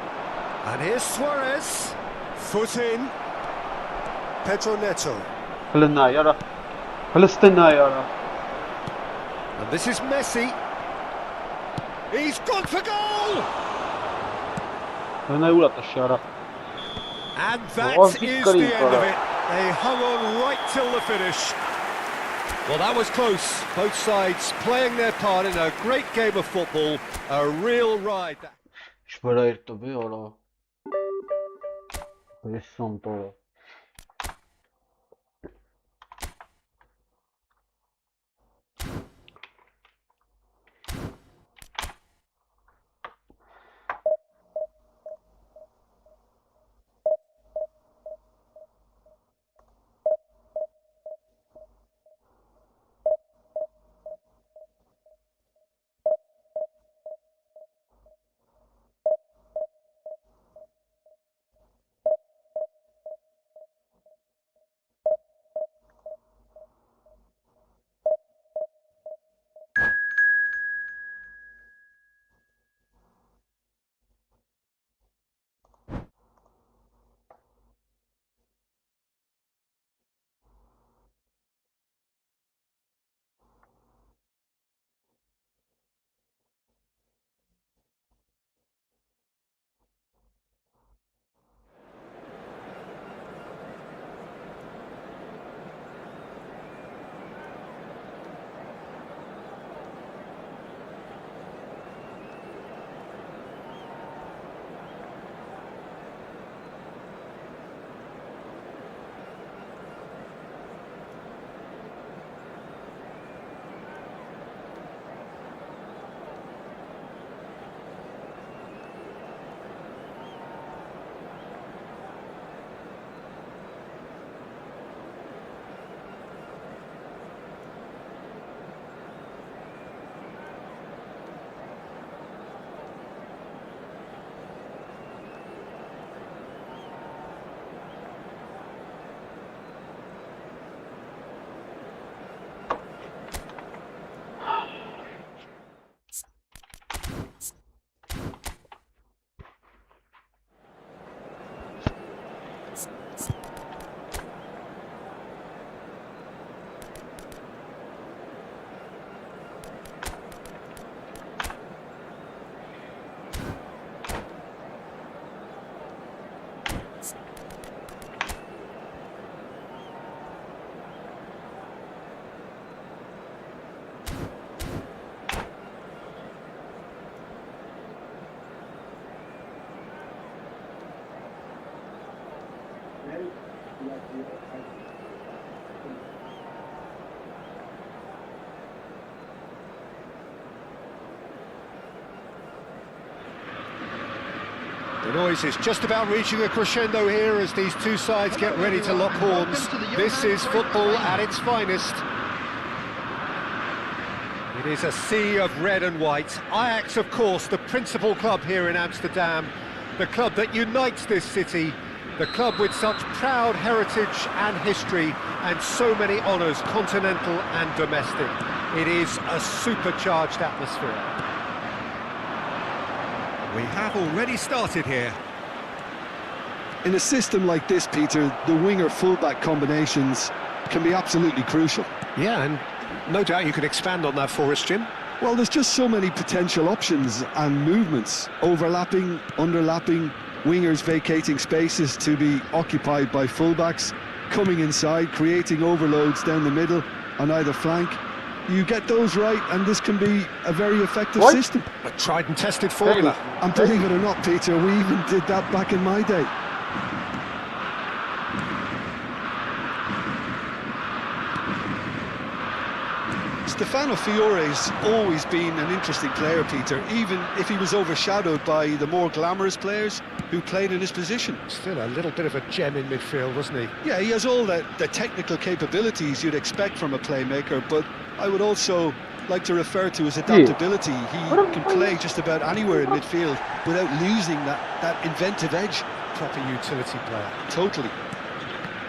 And here's Suarez. Foot in. Pedro Neto. And this is Messi. He's gone for goal! And that is the end of it. They hung on right till the finish. Well, that was close. Both sides playing their part in a great game of football. A real ride. The noise is just about reaching a crescendo here as these two sides get ready to lock horns. This is football at its finest. It is a sea of red and white. Ajax, of course, the principal club here in Amsterdam, the club that unites this city, the club with such proud heritage and history and so many honours, continental and domestic. It is a supercharged atmosphere. We have already started here. In a system like this, Peter, the winger-fullback combinations can be absolutely crucial. Yeah, and no doubt you can expand on that for us, Jim. Well, there's just so many potential options and movements, overlapping, underlapping, wingers vacating spaces to be occupied by fullbacks, coming inside, creating overloads down the middle on either flank. You get those right and this can be a very effective system. A tried and tested formula. And believe it or not, Peter, we even did that back in my day. Stefano Fiore's always been an interesting player, Peter, even if he was overshadowed by the more glamorous players who played in his position. Still a little bit of a gem in midfield, wasn't he? Yeah, he has all the technical capabilities you'd expect from a playmaker, but I would also like to refer to his adaptability. He can play just about anywhere in midfield without losing that inventive edge. Proper utility player. Totally.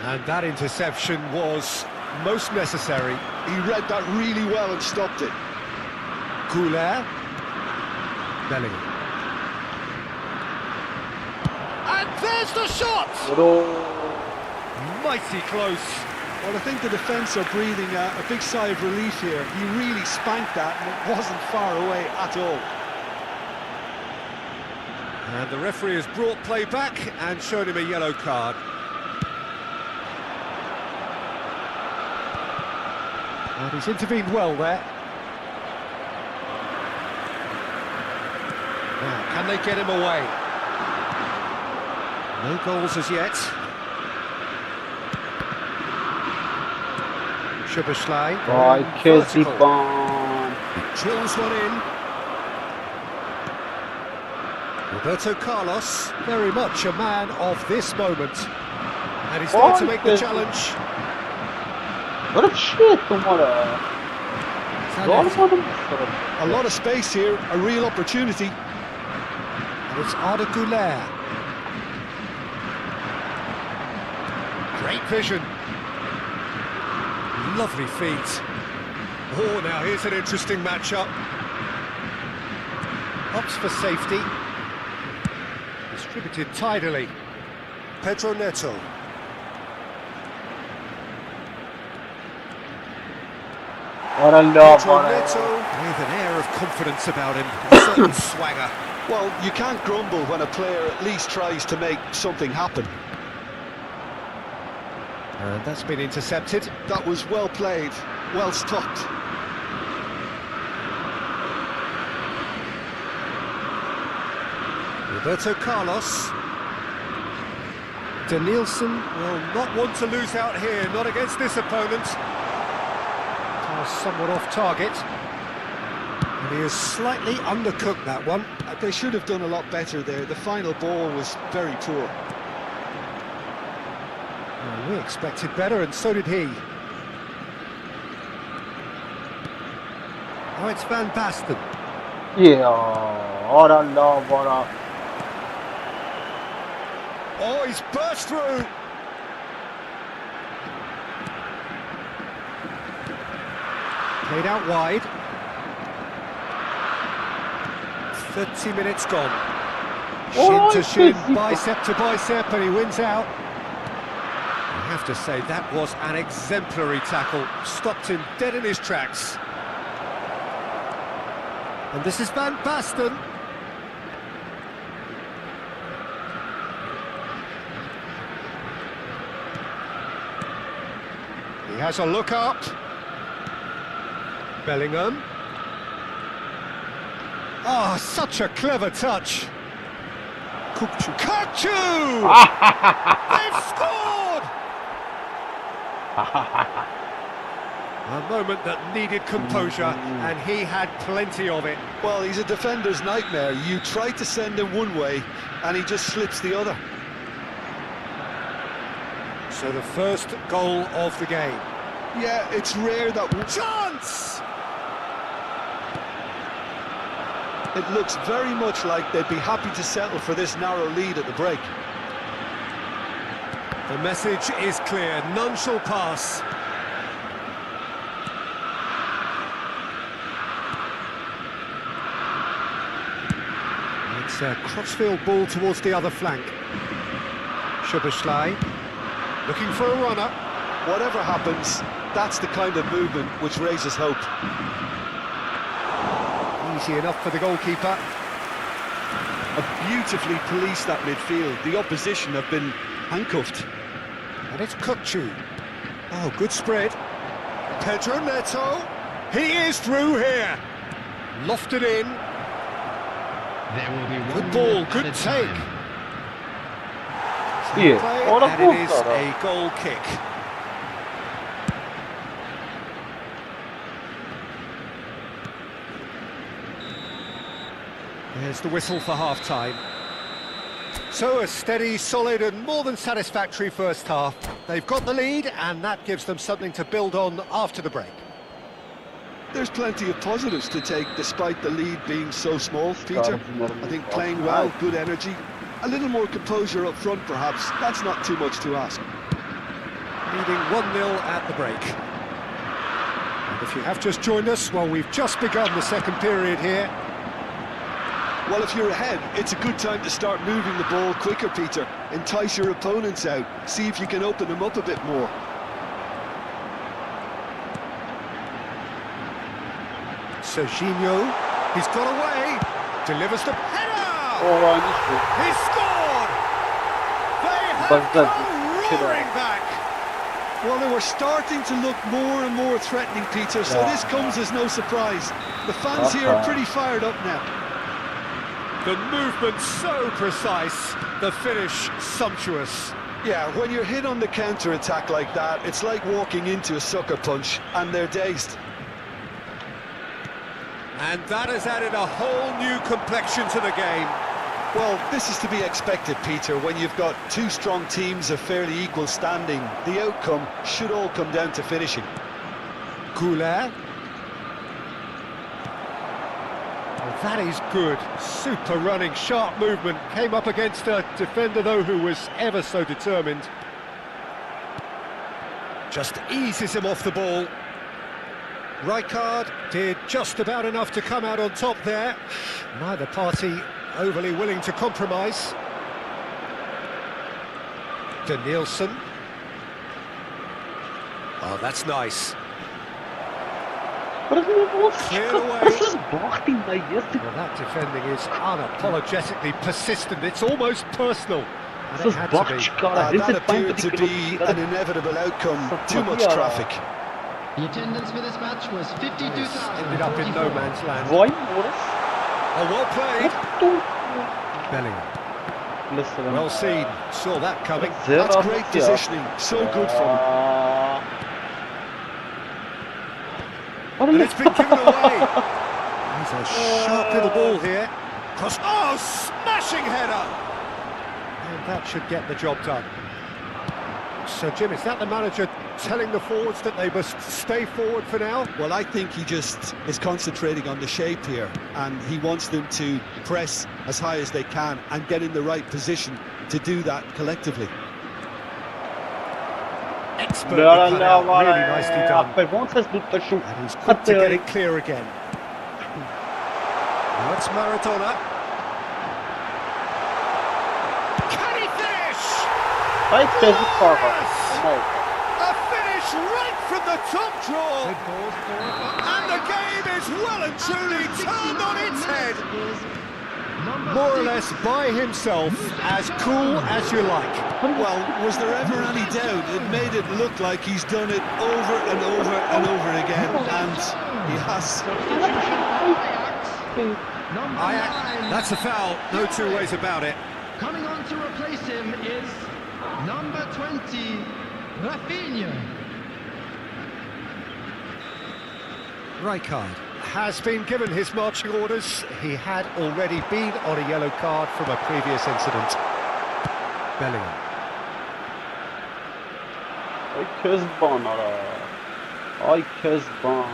And that interception was most necessary. He read that really well and stopped it. 𝐄𝐅𝐎𝐎𝐿. Bellingham. And there's the shot! Mighty close. Well, I think the defence are breathing a big sigh of relief here. He really spanked that and it wasn't far away at all. And the referee has brought play back and shown him a yellow card. And he's intervened well there. Now, can they get him away? No goals as yet. 𝐄𝐅𝐎𝐻𝐿. Drills one in. Roberto Carlos, very much a man of this moment. And he's there to make the challenge. What a shit, tomorrow. A lot of space here, a real opportunity. And it's 𝐿ic-GAMING. Great vision. Lovely feet. Oh, now here's an interesting matchup. Opts for safety. Distributed tidily. Pedro Neto. Pedro Neto with an air of confidence about him, a certain swagger. Well, you can't grumble when a player at least tries to make something happen. And that's been intercepted. That was well played, well stopped. Roberto Carlos. Danielson will not want to lose out here, not against this opponent. Somewhat off target. And he has slightly undercooked that one. They should have done a lot better there. The final ball was very poor. Well, we expected better, and so did he. Oh, it's Van Basten. Yeah, Oh, he's burst through. Played out wide. 30 minutes gone. Shin to shin, bicep to bicep, and he wins out. I have to say, that was an exemplary tackle. Stopped him dead in his tracks. And this is Van Basten. He has a look up. Bellingham. Oh, such a clever touch. 𝐿ic-GAMING! They've scored! A moment that needed composure, and he had plenty of it. Well, he's a defender's nightmare. You try to send him one way, and he just slips the other. So the first goal of the game. Yeah, it's rare that... Chance! It looks very much like they'd be happy to settle for this narrow lead at the break. The message is clear, none shall pass. It's a crossfield ball towards the other flank. 𝐄𝐅𝐎𝐻𝐿 looking for a runner. Whatever happens, that's the kind of movement which raises hope. Easy enough for the goalkeeper. Beautifully policed that midfield. The opposition have been handcuffed. And it's 𝐄𝐅𝐎𝐻𝐿. Oh, good spread. Pedro Neto. He is through here. Lofted in. There will be one Good ball, minute good added take. time. İyi. Play, Orada and it is buldular. a goal kick. There's the whistle for half-time. So a steady, solid and more than satisfactory first half. They've got the lead and that gives them something to build on after the break. There's plenty of positives to take despite the lead being so small, Peter. I think playing well, good energy, a little more composure up front perhaps. That's not too much to ask. Leading 1-0 at the break. And if you have just joined us, well, we've just begun the second period here. Well, if you're ahead, it's a good time to start moving the ball quicker, Peter. Entice your opponents out. See if you can open them up a bit more. Serginho, he's got away, delivers the header! Orange. He scored! They have But that- come roaring back! Well, they were starting to look more and more threatening, Peter, so this comes as no surprise. The fans here are pretty fired up now. The movement so precise, the finish sumptuous. Yeah, when you're hit on the counter-attack like that, it's like walking into a sucker punch, and they're dazed. And that has added a whole new complexion to the game. Well, this is to be expected, Peter, when you've got two strong teams of fairly equal standing. The outcome should all come down to finishing. 𝐄𝐅𝐎𝐻𝐿. Oh, that is good. Super running, sharp movement. Came up against a defender, though, who was ever so determined. Just eases him off the ball. Rijkaard did just about enough to come out on top there. Neither party overly willing to compromise. Danielson. Oh, that's nice. Cleared away. Well, that defending is unapologetically persistent. It's almost personal. And it had to be. That appeared to be an inevitable outcome. Too much traffic. The attendance for this match was 52,000. Ended up in no man's land. Vay Oh, well played. Bellingham. Well seen. Saw that coming. That's great positioning. So good from him. And it's been given away. He's a sharp little ball here. Cross. Oh, smashing header. And that should get the job done. So, Jim, is that the manager telling the forwards that they must stay forward for now? Well, I think he just is concentrating on the shape here, and he wants them to press as high as they can and get in the right position to do that collectively. Expertly cut out, really nicely done. done. And he's quick to get it clear again. Now it's Maradona. Can he finish? Ay, tezlik var. A finish right from the top draw. And the game is well and truly turned on its head. More or less by himself, as cool as you like. Well, was there ever any doubt? It made it look like he's done it over and over and over again, and he has. Ajax, that's a foul, no two ways about it. Coming on to replace him is number 20, Rafinha. Rijkaard has been given his marching orders. He had already been on a yellow card from a previous incident. Bellingham. Ay Közban ara. Ay Közban.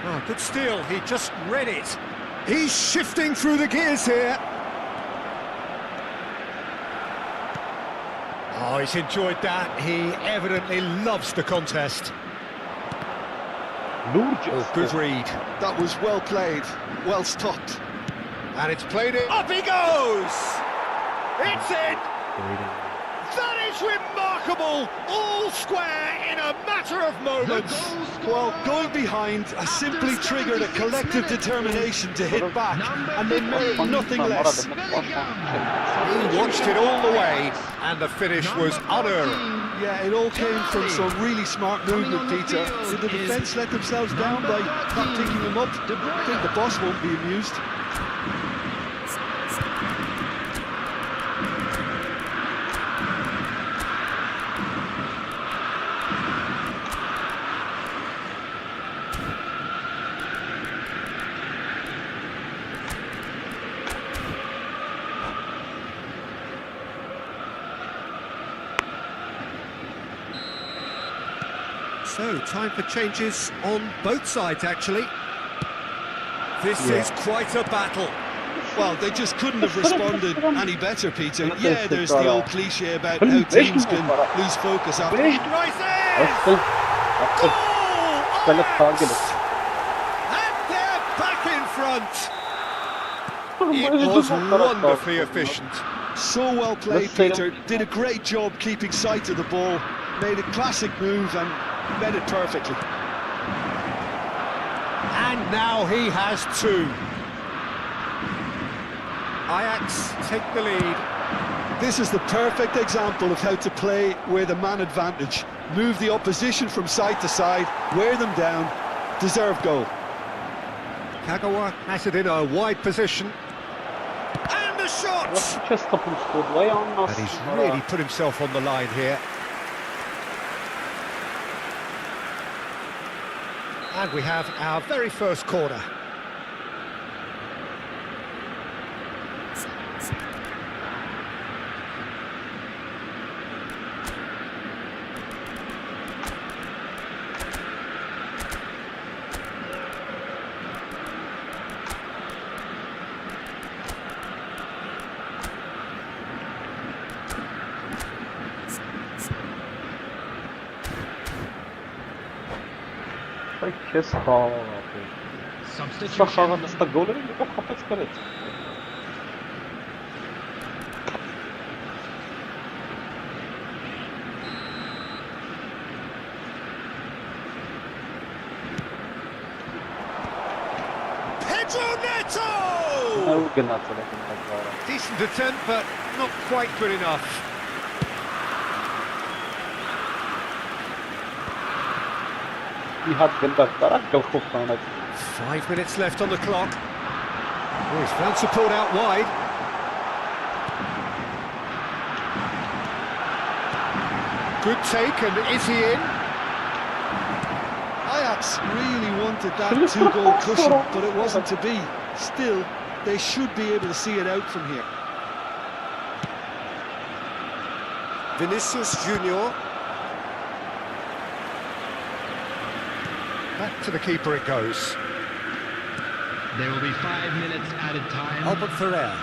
Oh, good steal, he just read it. He's shifting through the gears here. Oh, he's enjoyed that. He evidently loves the contest. Oh, good read. That was well played, well stopped. And it's played it. Up he goes! It's in! That is was remarkable, all square in a matter of moments. Well, going behind has simply triggered a collective determination to hit back, and they merit nothing less. He watched it all the way, and the finish was unerring. Yeah, it all came from some really smart movement, Peter. Did the defence let themselves down by not picking him up? I think the boss won't be amused. So, time for changes on both sides, actually. This is quite a battle. Well, they just couldn't have responded any better, Peter. Yeah, there's the old cliche about how teams can lose focus after... Rises! Goal! And they're back in front. It was wonderfully efficient. So well played, Peter. Did a great job keeping sight of the ball. Made a classic move and met it perfectly. And now he has two. Ajax take the lead. This is the perfect example of how to play with a man advantage. Move the opposition from side to side, wear them down, deserve goal. Kagawa has it in a wide position. And the shot! And he's really put himself on the line here. And we have our very first corner. Substitution. 'Neto! Decent attempt, but not quite good enough. He 5 minutes left on the clock. Oh, he's found support out wide. Good take, and is he in? Ajax really wanted that two-goal cushion, but it wasn't to be. Still, they should be able to see it out from here. Vinicius Junior. Back to the keeper it goes. There will be 5 minutes added time. Albert Ferrer.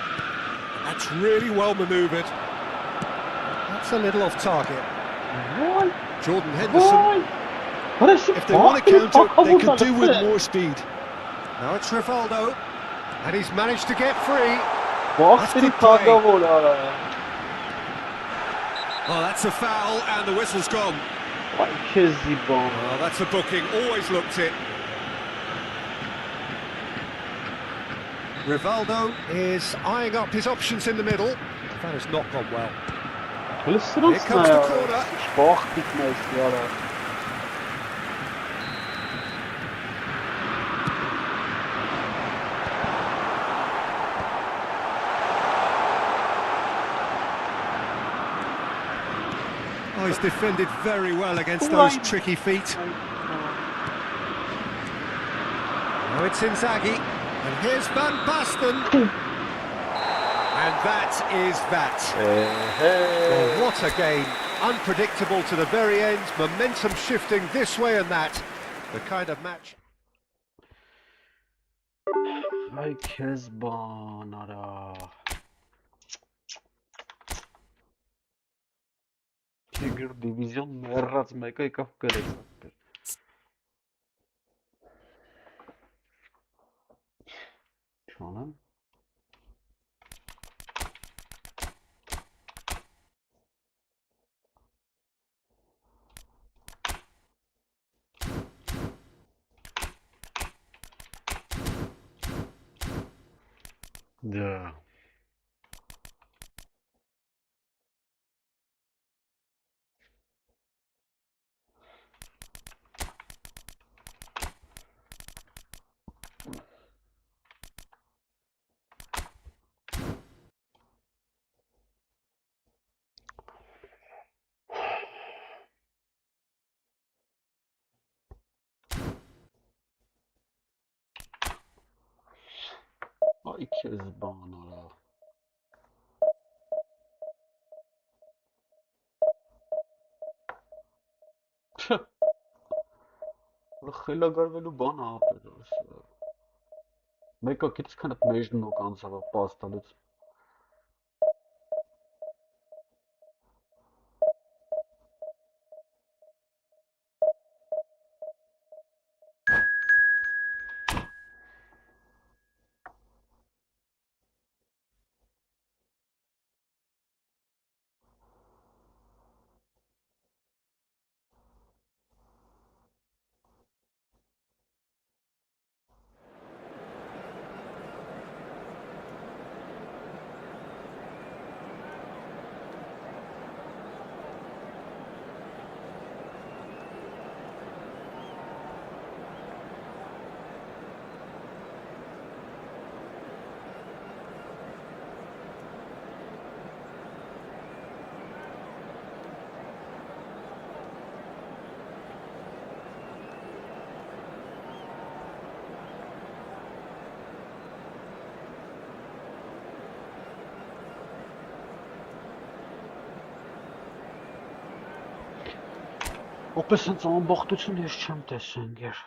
That's really well manoeuvred. That's a little off target. Jordan Henderson. If they want to counter, they could do with more speed. Now it's Rivaldo. And he's managed to get free. That's good play. Oh, that's a foul, and the whistle's gone. Oh, that's a booking. Always looked it. Rivaldo is eyeing up his options in the middle. That has not gone well. Here comes the corner. Oh, he's defended very well against those tricky feet. Now it's Inzaghi, and here's Van Basten. And that is that. Well, what a game. Unpredictable to the very end, momentum shifting this way and that. The kind of match... Դիվիզիոն մեռած մեկը եկավ գրեց Չանեմ Yeah. Ay Kezban ara. Խելագարվելու բան ապեր ասա։ Մեկը քիչ քանդ մեջն ու կանցավ պաստալից։ Ոպես հենց ամբողջություն ես չեմ տեսել գեր։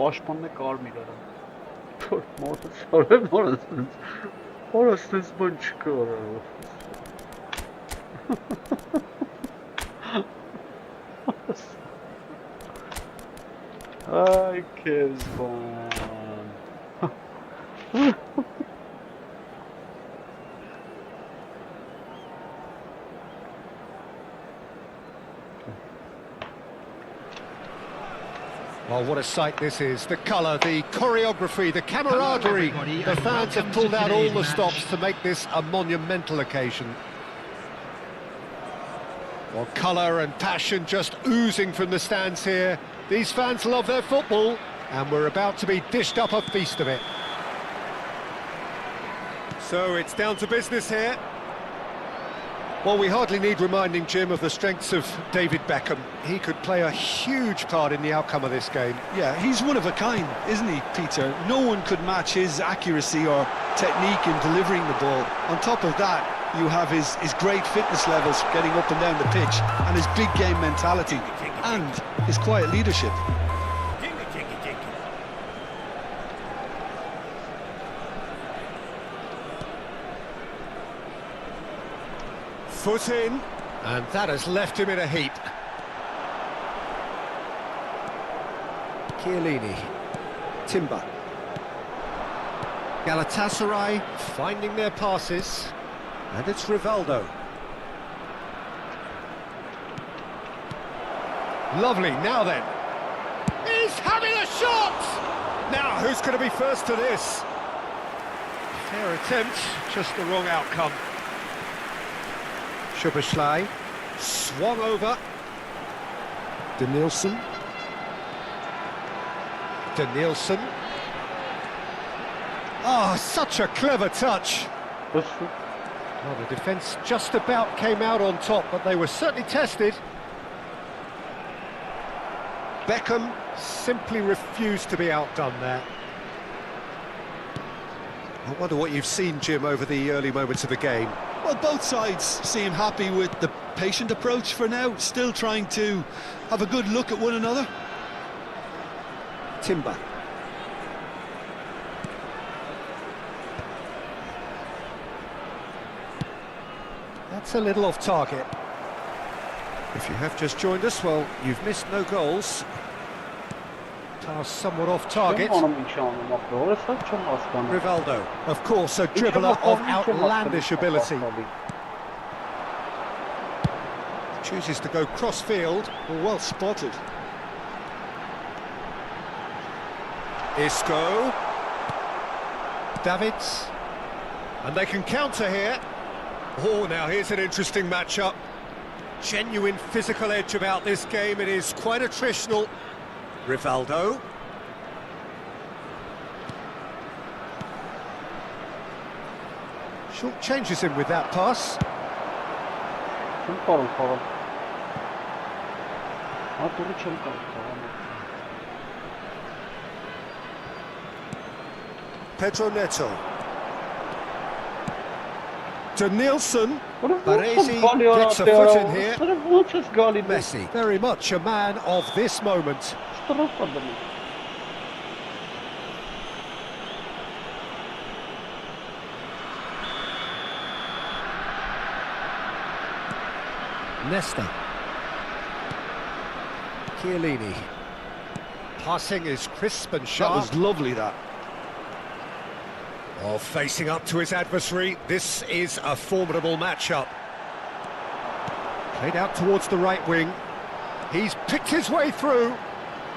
Պաշտպանն է կարմիր արա։ Որ մոտը շարել որը ստես բան չկա արա։ Ay Kezban. Well, what a sight this is. The colour, the choreography, the camaraderie. The fans have pulled out all the stops to make this a monumental occasion. Well, colour and passion just oozing from the stands here. These fans love their football, and we're about to be dished up a feast of it. So it's down to business here. Well, we hardly need reminding, Jim, of the strengths of David Beckham. He could play a huge part in the outcome of this game. Yeah, he's one of a kind, isn't he, Peter? No one could match his accuracy or technique in delivering the ball. On top of that, you have his great fitness levels getting up and down the pitch, and his big game mentality, and his quiet leadership. Foot in, and that has left him in a heap. Chiellini, Timber. Galatasaray finding their passes, and it's Rivaldo. Lovely, now then. He's having a shot! Now, who's going to be first to this? Fair attempt, just the wrong outcome. Szoboszlai, swung over. Danielson. Oh, such a clever touch. Well, the defence just about came out on top, but they were certainly tested. Beckham simply refused to be outdone there. I wonder what you've seen, Jim, over the early moments of the game. Well, both sides seem happy with the patient approach for now, still trying to have a good look at one another. Timber. That's a little off target. If you have just joined us, well, you've missed no goals. Pass somewhat off target. Rivaldo, of course, a dribbler of outlandish ability. Chooses to go cross-field. Well spotted. Isco. Davids. And they can counter here. Oh, now here's an interesting matchup. Genuine physical edge about this game. It is quite attritional. Rivaldo. Short changes him with that pass. Sorun. Duru çabuk al. Pedro Neto. To Nielsen. Baresi gets a foot in here. Messi. Messi, very much a man of this moment. Nesta. Chiellini. Passing is crisp and sharp. That was lovely, that. Oh, facing up to his adversary, this is a formidable matchup. Played out towards the right wing. He's picked his way through.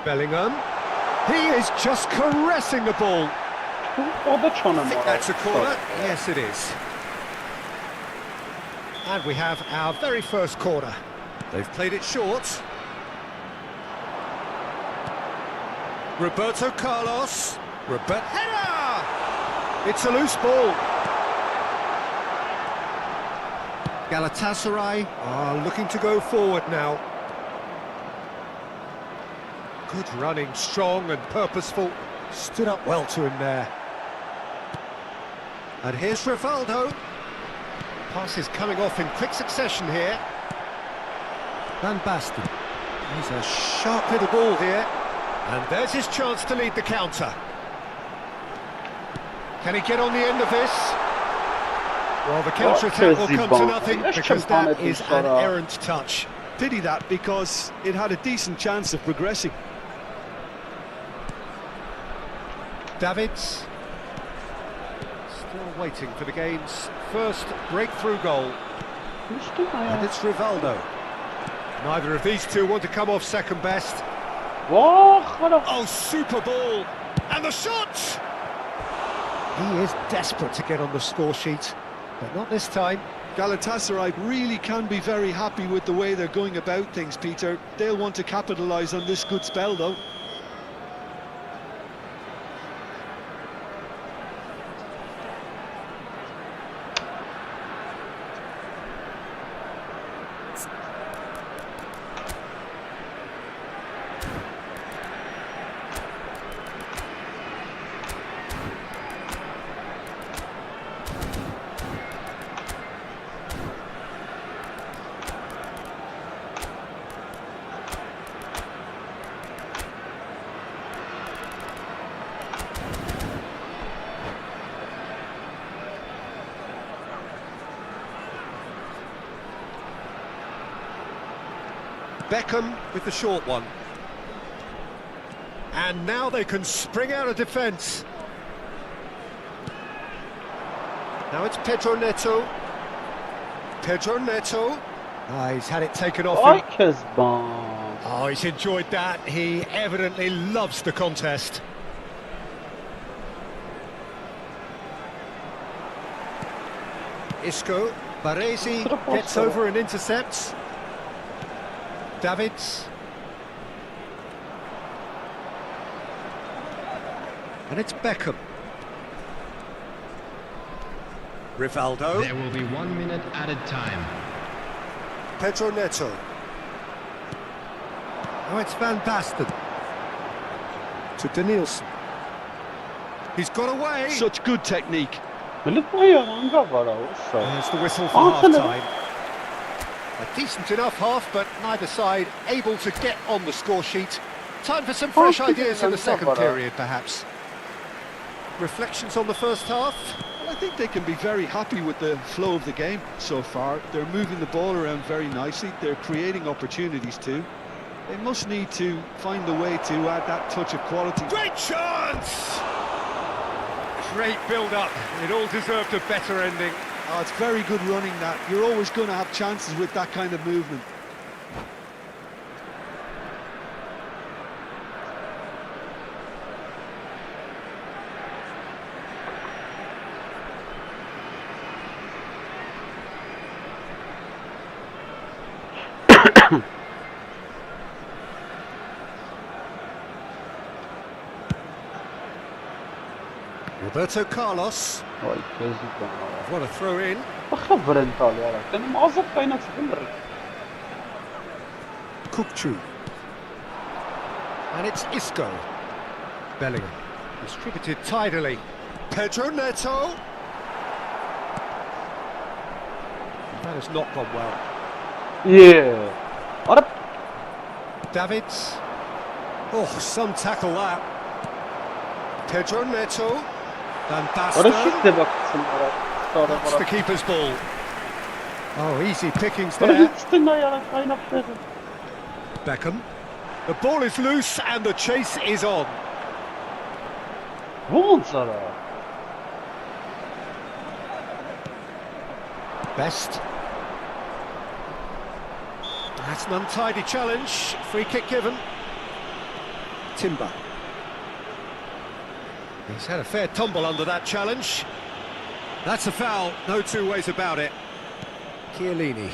Bellingham. He is just caressing the ball. I think that's a corner. Yes, it is. And we have our very first corner. They've played it short. Roberto Carlos. Header! It's a loose ball. Galatasaray are looking to go forward now. Good running, strong and purposeful. Stood up well to him there. And here's Rivaldo. Pass is coming off in quick succession here. Van Basten. He's a sharp little ball here. And there's his chance to lead the counter. Can he get on the end of this? Well, the counter-attack will come to nothing because that is an errant touch. Pity that, because it had a decent chance of progressing. Davids. Still waiting for the game's first breakthrough goal. And it's Rivaldo. Neither of these two want to come off second best. Oh, super ball! And the shot! He is desperate to get on the score sheet, but not this time. Galatasaray really can be very happy with the way they're going about things, Peter. They'll want to capitalise on this good spell, though. Beckham with the short one. And now they can spring out of defence. Now it's Pedro Neto. Pedro Neto. Ah, he's had it taken off him. Oh, he's enjoyed that. He evidently loves the contest. Isco. Baresi gets over and intercepts. Davids. And it's Beckham. Rivaldo. There will be 1 minute added time. Pedro Neto. Now it's Van Basten. To Danielson. He's got away. Such good technique. There's the whistle for half-time. A decent enough half, but neither side able to get on the score sheet. Time for some fresh ideas in the second period, perhaps. Reflections on the first half? Well, I think they can be very happy with the flow of the game so far. They're moving the ball around very nicely. They're creating opportunities too. They must need to find a way to add that touch of quality. Great chance! Great build-up. It all deserved a better ending. Oh, it's very good running, that. You're always going to have chances with that kind of movement. Roberto Carlos. Vay gözlük bana. What a throw in. بخبر انت يا رجل انا معظم كاينات تمر. 𝐄𝐅𝐎𝐓𝐁. And it's Isco. Bellingham. Distributed tidily. Pedro Neto. That has not gone well. Yeah. Arap. Davids. Oh, some tackle that. Pedro Neto. Van Orada Basten. şimdi baksın Arap. Sonra That's the Arap. keeper's ball. Oh, easy pickings Orada there. gitsin ya kaynak verin. Beckham. The ball is loose and the chase is on. Vurun sana. Best. That's an untidy challenge. Free kick given. Timber. He's had a fair tumble under that challenge. That's a foul, no two ways about it. Chiellini.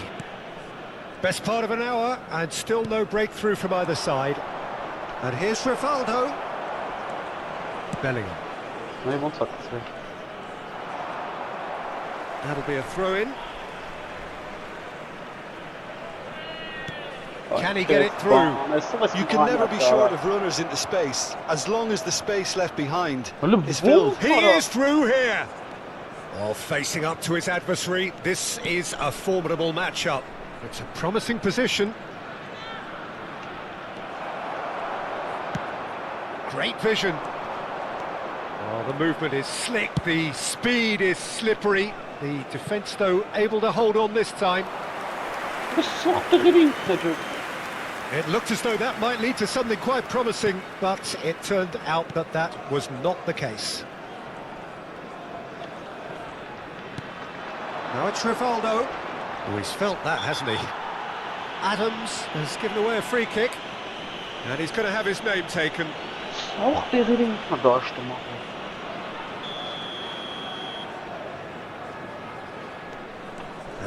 Best part of an hour and still no breakthrough from either side. And here's Rivaldo. Bellingham. No i won't talk to me. That'll be a throw-in. Can he get it through? You can never be short of runners into space, as long as the space left behind is filled. He is through here. Oh, facing up to his adversary, this is a formidable matchup. It's a promising position. Great vision. Oh, the movement is slick, the speed is slippery. The defence, though, able to hold on this time. It looked as though that might lead to something quite promising, but it turned out that that was not the case. Now it's Rivaldo. Oh, he's felt that, hasn't he? Adams has given away a free kick, and he's going to have his name taken.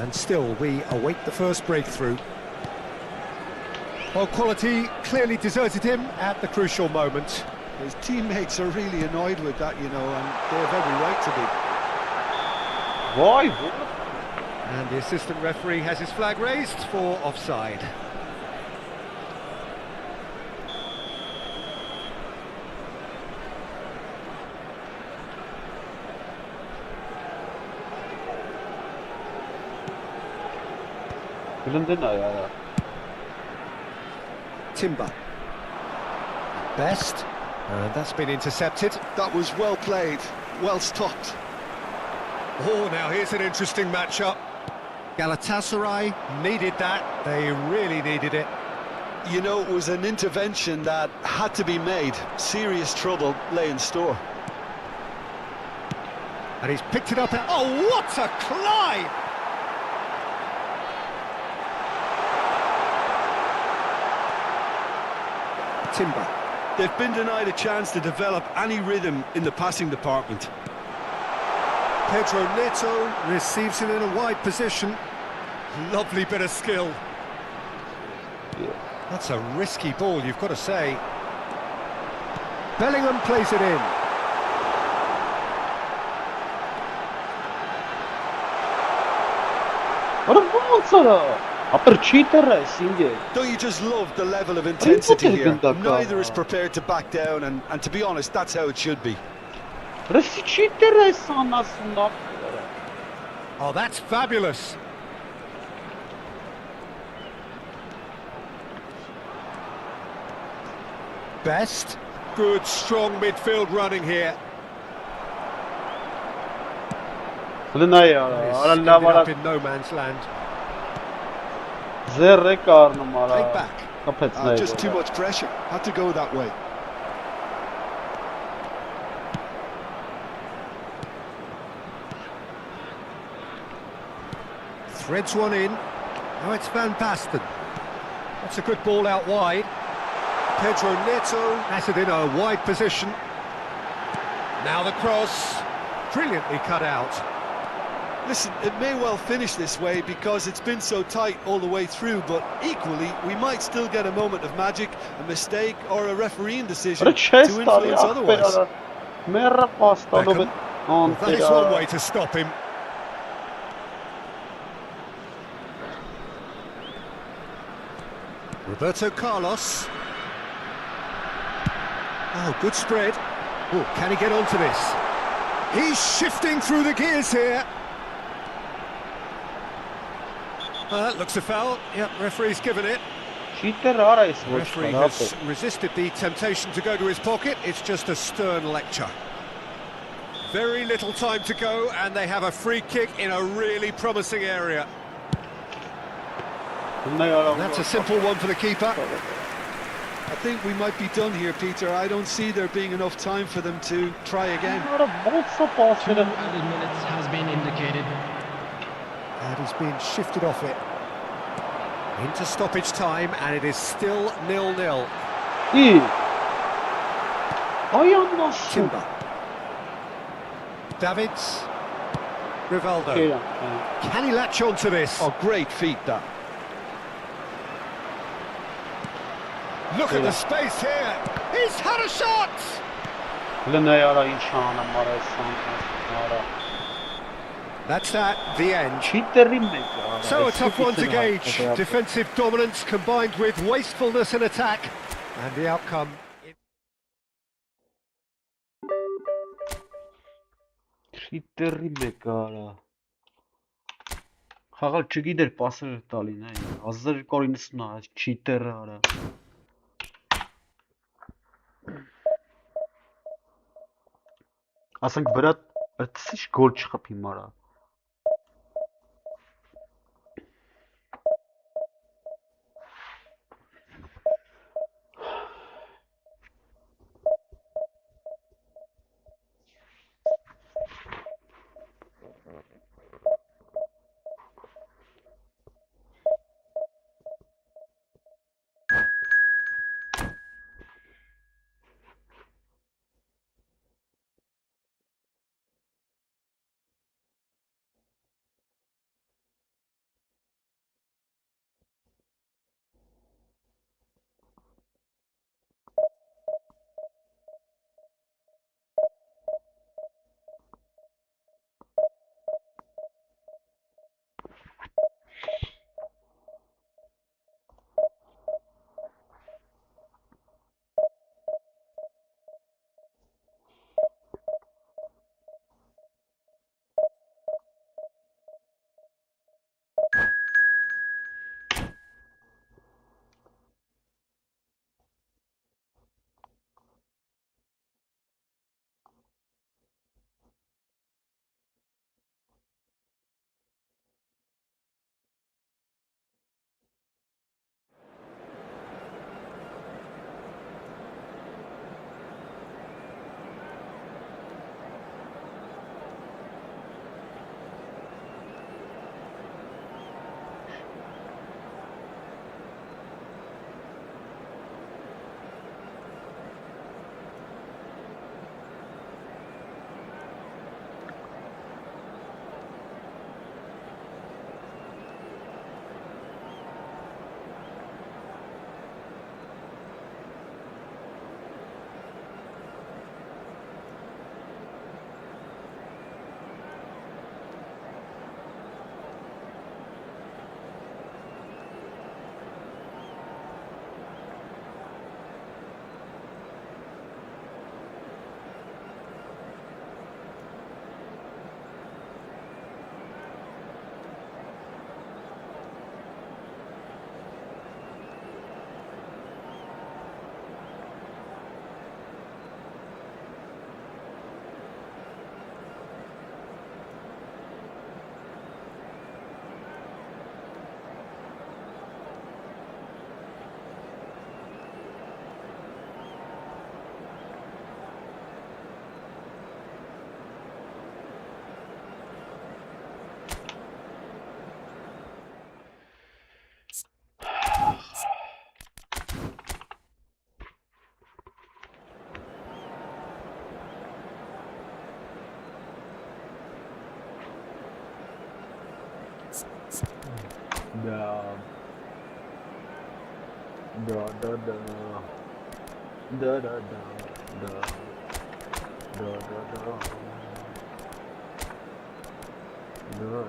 And still, we await the first breakthrough. Well, quality clearly deserted him at the crucial moment. His teammates are really annoyed with that, you know, and they have every right to be. Why? And the assistant referee has his flag raised for offside. Timber. Best. And that's been intercepted. That was well played, well stopped. Oh, now here's an interesting matchup. Galatasaray needed that. They really needed it. You know, it was an intervention that had to be made. Serious trouble lay in store. And he's picked it up. Oh, what a climb! Timber. They've been denied a chance to develop any rhythm in the passing department. Pedro Neto receives it in a wide position. Lovely bit of skill. Yeah. That's a risky ball, you've got to say. Bellingham plays it in. What a ball, Sara! Upper cheater racing. Don't you just love the level of intensity here? Neither is prepared to back down, and to be honest, that's how it should be. Oh, that's fabulous. Best. Good, strong midfield running here. He's ended up in no man's land. Take back. Just too much pressure. Had to go that way. Threads one in. Now it's Van Basten. That's a good ball out wide. Pedro Neto has it in a wide position. Now the cross. Brilliantly cut out. Listen, it may well finish this way because it's been so tight all the way through, but equally, we might still get a moment of magic, a mistake, or a refereeing decision to influence otherwise. Beckham. Well, that is one way to stop him. Roberto Carlos. Oh, good spread. Oh, can he get onto this? He's shifting through the gears here. That looks a foul. Yep, referee's given it. Referee has resisted the temptation to go to his pocket. It's just a stern lecture. Very little time to go, and they have a free kick in a really promising area. And that's a simple one for the keeper. I think we might be done here, Peter. I don't see there being enough time for them to try again. 2 added minutes has been indicated. And he's been shifted off it. Into stoppage time, and it is still 0-0. Timber. Davids. Rivaldo. Can he latch on to this? Oh, great feat, that. Look at the space here. He's had a shot! That's that, the end. So a tough one to gauge. Defensive dominance combined with wastefulness in attack. And the outcome... Խաղալ չգիտեր պասերը տալին, 1290 չիտերը արա։ Ասենք վրա այդպես գոլ չխփի մարա։ Da. Da da da. Da da da. Da. Da da da. Da da da. Da da da.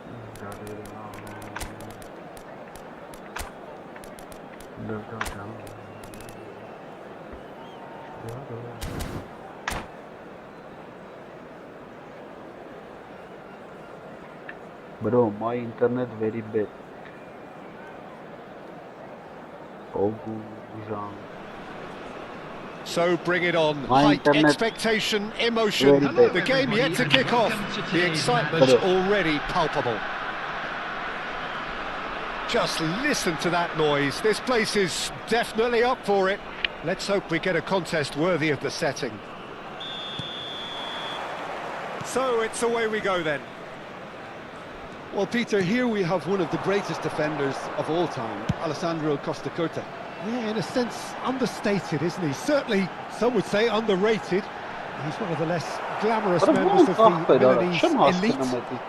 Da da da. Da da da. Bro, my internet very bad. Oh, Jean. So bring it on. My Height, internet expectation, emotion. very bad. The game yet to kick off. The excitement already palpable. Just listen to that noise. This place is definitely up for it. Let's hope we get a contest worthy of the setting. So it's away we go then. Well, Peter, here we have one of the greatest defenders of all time, Alessandro Costa Curta. Yeah, in a sense, understated, isn't he? Certainly, some would say underrated. He's one of the less glamorous members of the Milanese elite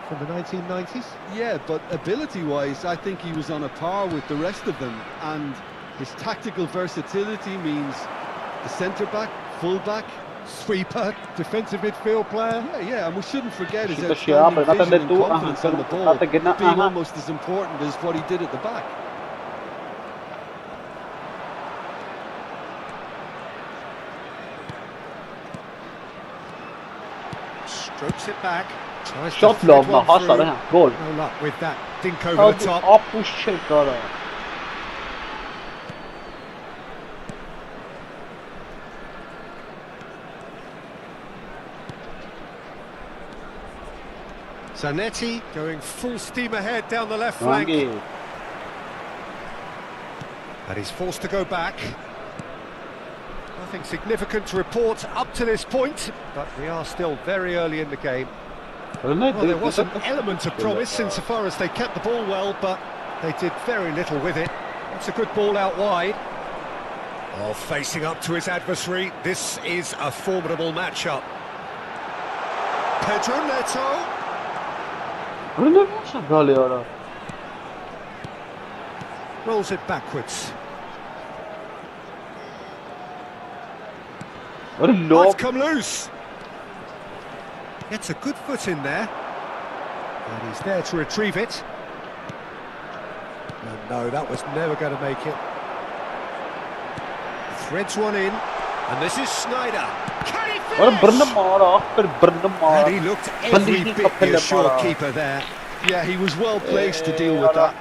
from the 1990s. Yeah, but ability-wise, I think he was on a par with the rest of them. And his tactical versatility means the centre-back, full-back, sweeper, defensive midfield player. Yeah, and we shouldn't forget his outstanding vision and confidence on the ball being almost as important as what he did at the back. Strokes it back. Shot love na hasar hai goal. No luck with that. Dink over the top. Up push kara. Zanetti going full steam ahead down the left flank. And he's forced to go back. Nothing significant to report up to this point, but we are still very early in the game. Well, there was an element of promise insofar as they kept the ball well, but they did very little with it. It's a good ball out wide. Oh, facing up to his adversary, this is a formidable matchup. Pedro Neto. Rolls it backwards. Might come loose. Gets a good foot in there. And he's there to retrieve it. And no, that was never going to make it. Threads one in. And this is Snyder. Can he finish? And he looked every bit the assured keeper there. Yeah, he was well placed to deal with that.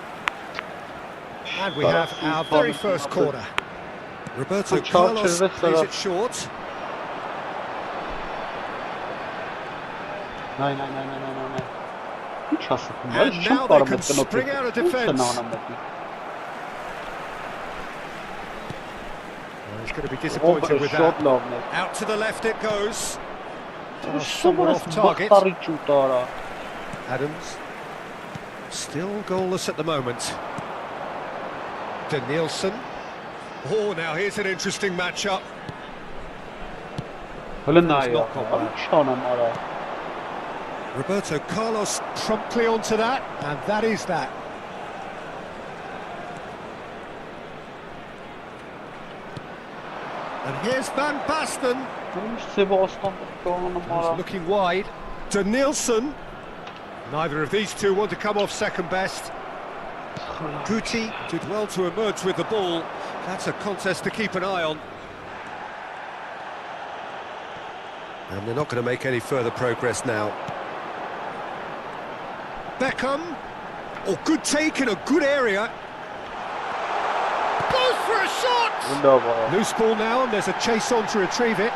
And we have our very first corner. Roberto Carlos plays it short. No. And now they can spring out of defence. Well, he's going to be disappointed with that. Out to the left it goes. Somewhere off target. Adams. Still goalless at the moment. Danielson. Oh, now here's an interesting matchup. Roberto Carlos promptly onto that, and that is that. And here's Van Basten. He's looking wide. Danielson. Neither of these two want to come off second best. Guti did well to emerge with the ball. That's a contest to keep an eye on. And they're not going to make any further progress now. Beckham. Oh, good take in a good area. Goes for a shot! Loose ball now, and there's a chase on to retrieve it.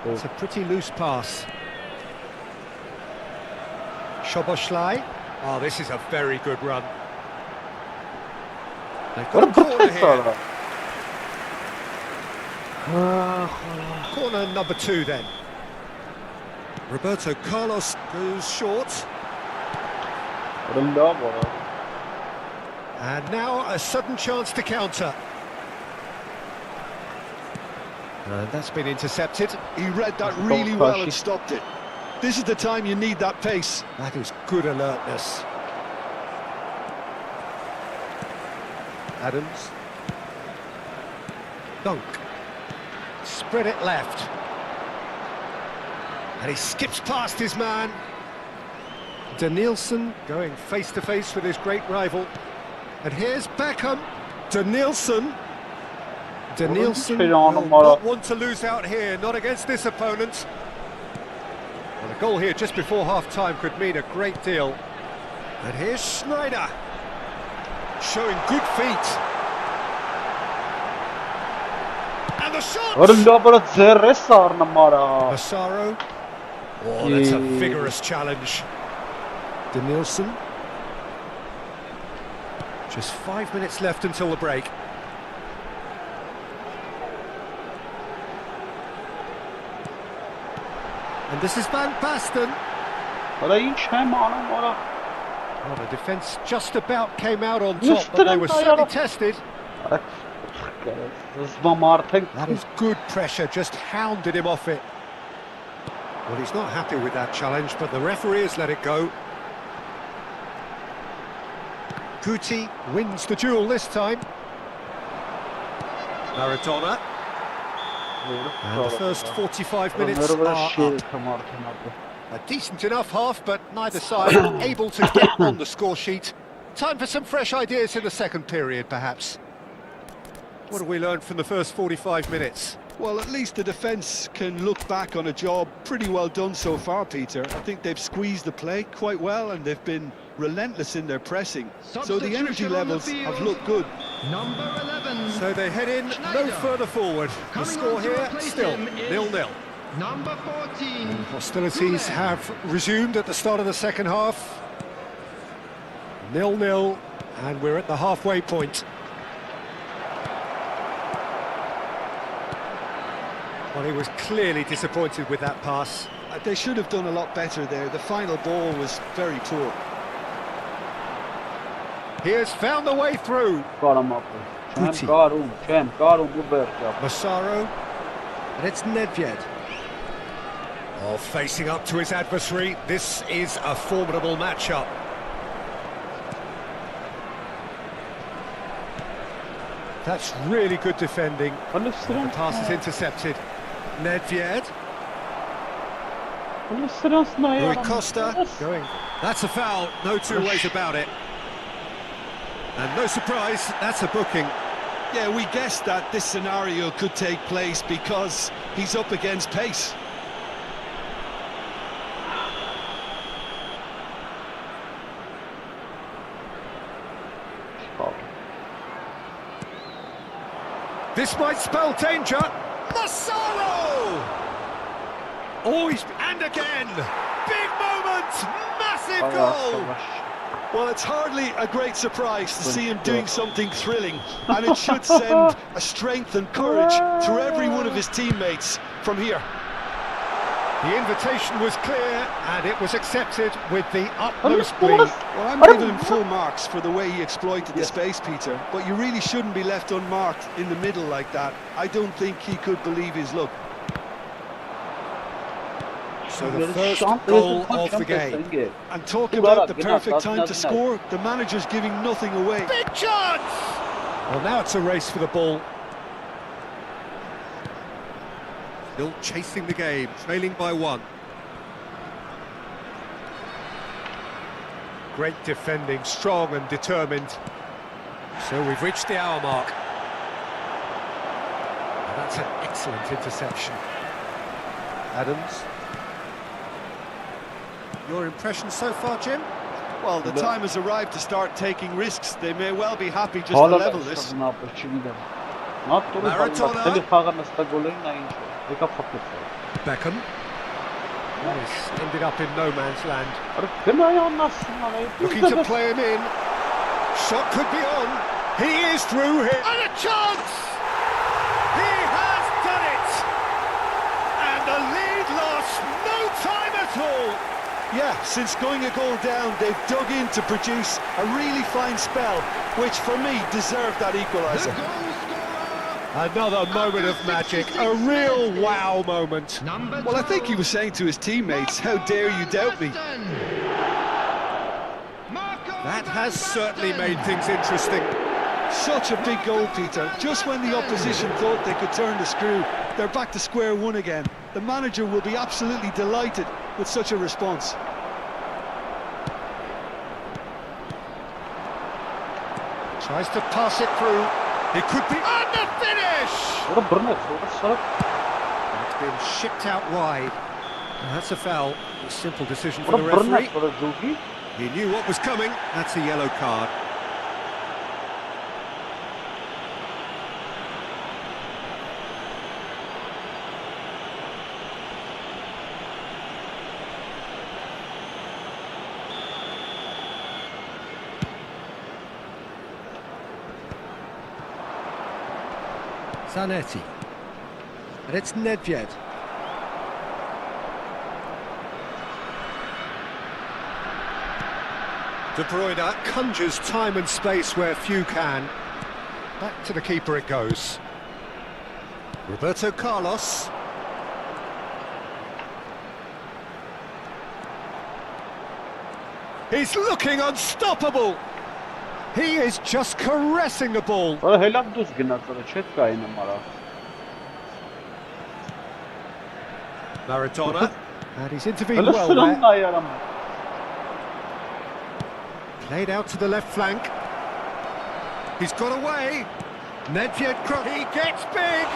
It's a pretty loose pass. Szoboszlai. Oh, this is a very good run. They've got a corner here. Corner number 2 then. Roberto Carlos goes short. And now a sudden chance to counter. And that's been intercepted. He read that really well and stopped it. This is the time you need that pace. That is good alertness. Adams. Dunk. Spread it left. And he skips past his man. Danielson going face to face with his great rival. And here's Beckham. Danielson will not want to lose out here, not against this opponent. Well, a goal here just before half-time could mean a great deal. And here's Schneider, showing good feet. And the shot! Massaro. Oh, that's a vigorous challenge. Danielson. Just 5 minutes left until the break. And this is Van Basten. Well, the defence just about came out on top, but they were certainly tested. That is good pressure, just hounded him off it. Well, he's not happy with that challenge, but the referee has let it go. Guti wins the duel this time. Maradona. And the first 45 minutes are up. A decent enough half, but neither side able to get on the score sheet. Time for some fresh ideas in the second period, perhaps. What have we learned from the first 45 minutes? Well, at least the defence can look back on a job pretty well done so far, Peter. I think they've squeezed the play quite well and they've been relentless in their pressing. So the energy levels have looked good. Number 11. So they head in no further forward. The score here still 0-0. Number 14. And hostilities have resumed at the start of the second half. 0-0, and we're at the halfway point. Well, he was clearly disappointed with that pass. They should have done a lot better there. The final ball was very poor. He has found the way through. Massaro, and it's Nedved. Oh, facing up to his adversary. This is a formidable matchup. That's really good defending. The pass is intercepted. Nedved. Rui Costa going. That's a foul, no two ways about it. And no surprise, that's a booking. Yeah, we guessed that this scenario could take place because he's up against pace. This might spell danger. Massaro! Oh, and again! Big moment! Massive goal! Well, it's hardly a great surprise to see him doing something thrilling, and it should send a strength and courage through every one of his teammates from here. The invitation was clear, and it was accepted with the utmost glee. Well, I'm giving him full marks for the way he exploited the space, Peter, but you really shouldn't be left unmarked in the middle like that. I don't think he could believe his luck. So the first goal of the game. And talk about the perfect time to score, the manager's giving nothing away. Big chance! Well, now it's a race for the ball. Still chasing the game, trailing by 1. Great defending, strong and determined. So we've reached the hour mark. And that's an excellent interception. Adams. Your impression so far, Jim? Well, the time has arrived to start taking risks. They may well be happy just to level this. Beckham. He's ended up in no man's land. Looking to play him in. Shot could be on. He is through here. And a chance! He has done it! And the lead lost no time at all. Yeah, since going a goal down, they've dug in to produce a really fine spell, which for me deserved that equaliser. The goal scorer Another moment of magic, a real wow moment. Well, I think he was saying to his teammates, how dare you doubt me? That has certainly made things interesting. Such a big goal, Peter. Just when the opposition thought they could turn the screw, they're back to square one again. The manager will be absolutely delighted with such a response. Tries to pass it through. It could be on the finish! It's been shipped out wide. And that's a foul. A simple decision for the referee. He knew what was coming. That's a yellow card. Zanetti. And it's Nedved. De Bruyne conjures time and space where few can. Back to the keeper it goes. Roberto Carlos. He's looking unstoppable. He is just caressing the ball. Maradona. And he's intervened well there. Played out to the left flank. He's got away. Nedved, he gets big.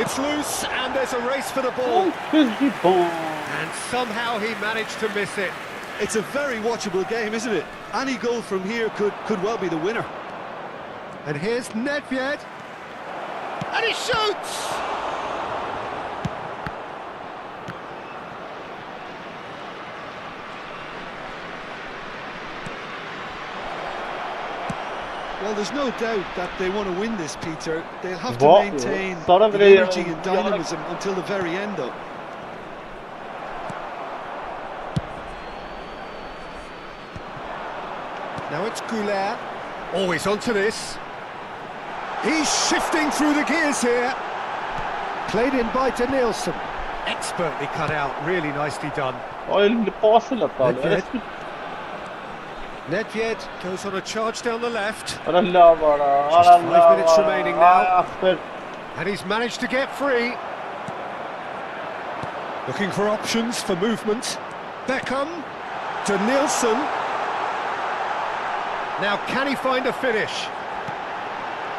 It's loose and there's a race for the ball. And somehow he managed to miss it. It's a very watchable game, isn't it? Any goal from here could well be the winner. And here's Nedved. And he shoots! Well, there's no doubt that they want to win this, Peter. They'll have to maintain the energy and dynamism until the very end, though. Now it's 𝐄𝐅𝐎𝐎𝐻. Oh, he's onto this. He's shifting through the gears here. Played in by Nielsen. Expertly cut out, really nicely done. Nedved goes on a charge down the left. Just 5 minutes remaining now. And he's managed to get free. Looking for options for movement. Beckham to Nielsen. Now can he find a finish?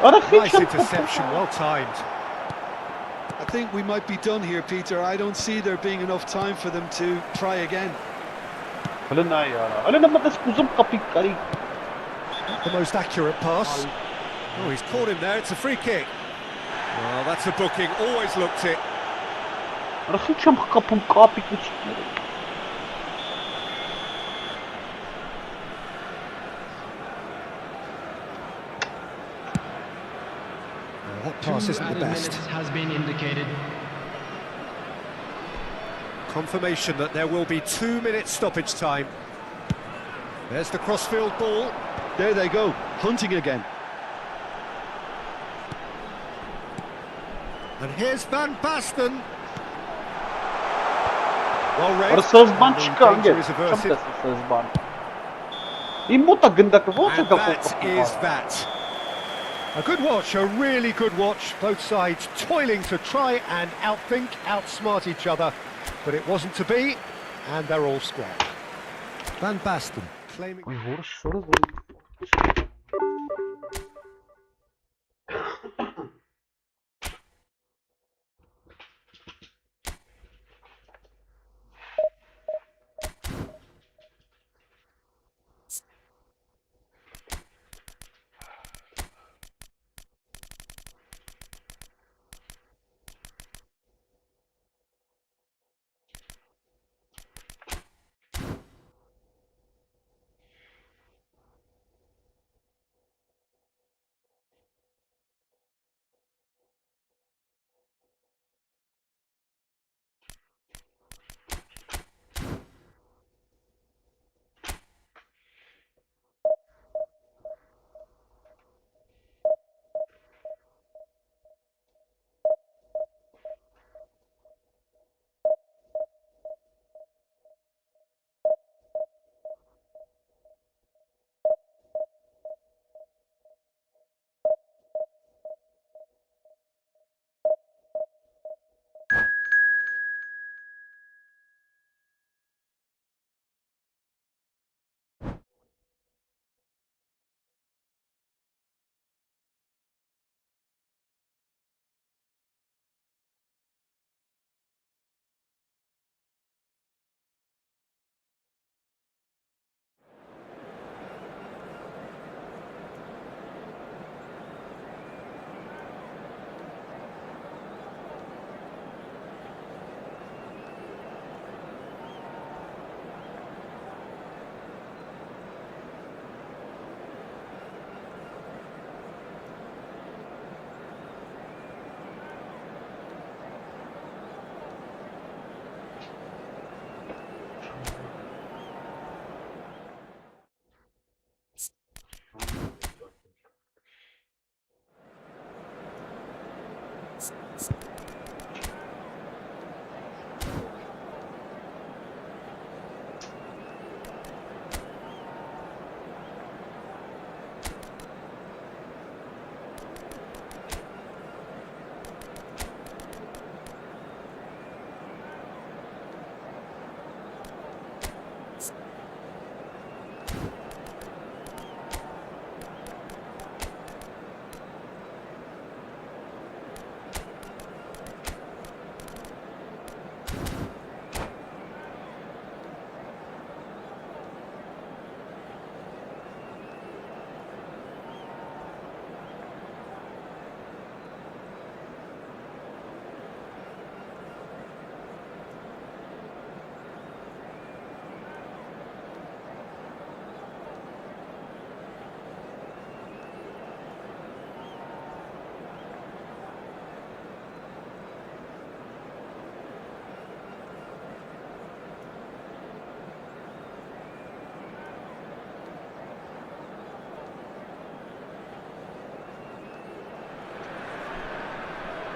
Nice interception, well timed. I think we might be done here, Peter. I don't see there being enough time for them to try again. Not the most accurate pass. Oh, he's caught him there, it's a free kick. Well, that's a booking, always looked it. That pass isn't the best. Has been indicated. Confirmation that there will be 2 minutes stoppage time. There's the crossfield ball. There they go, hunting again. And here's Van Basten. Well read. And danger is averted. And that is that. A good watch, a really good watch. Both sides toiling to try and outthink, outsmart each other. But it wasn't to be, and they're all square. Van Basten claiming...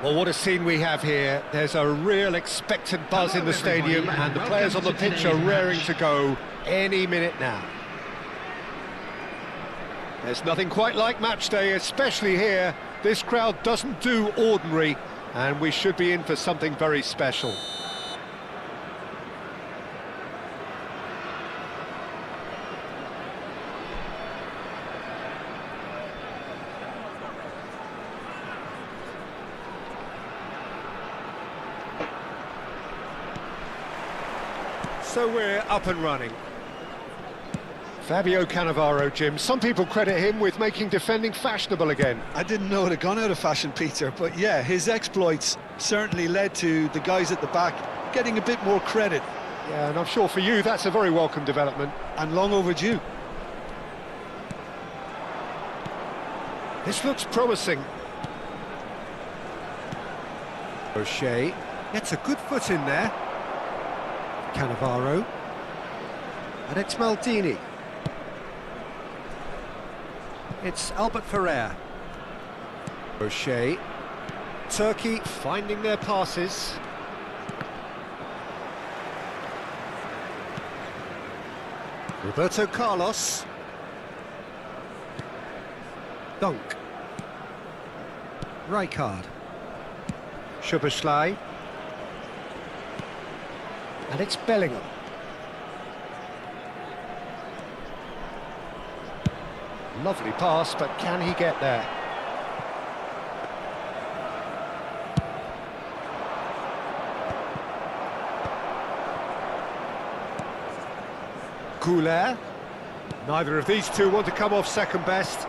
Well, what a scene we have here. There's a real expectant buzz in the stadium, and the players on the pitch are raring to go any minute now. There's nothing quite like match day, especially here. This crowd doesn't do ordinary, and we should be in for something very special. So we're up and running. Fabio Cannavaro, Jim. Some people credit him with making defending fashionable again. I didn't know it had gone out of fashion, Peter, but yeah, his exploits certainly led to the guys at the back getting a bit more credit. Yeah, and I'm sure for you that's a very welcome development. And long overdue. This looks promising. O'Shea gets a good foot in there. Cannavaro. And it's Maldini. It's Albert Ferrer. O'Shea. Turkey finding their passes. Roberto Carlos. Dunk. Rijkaard. Szoboszlai. And it's Bellingham. Lovely pass, but can he get there? 𝐄𝐅𝐎𝐎𝐿. Neither of these two want to come off second best.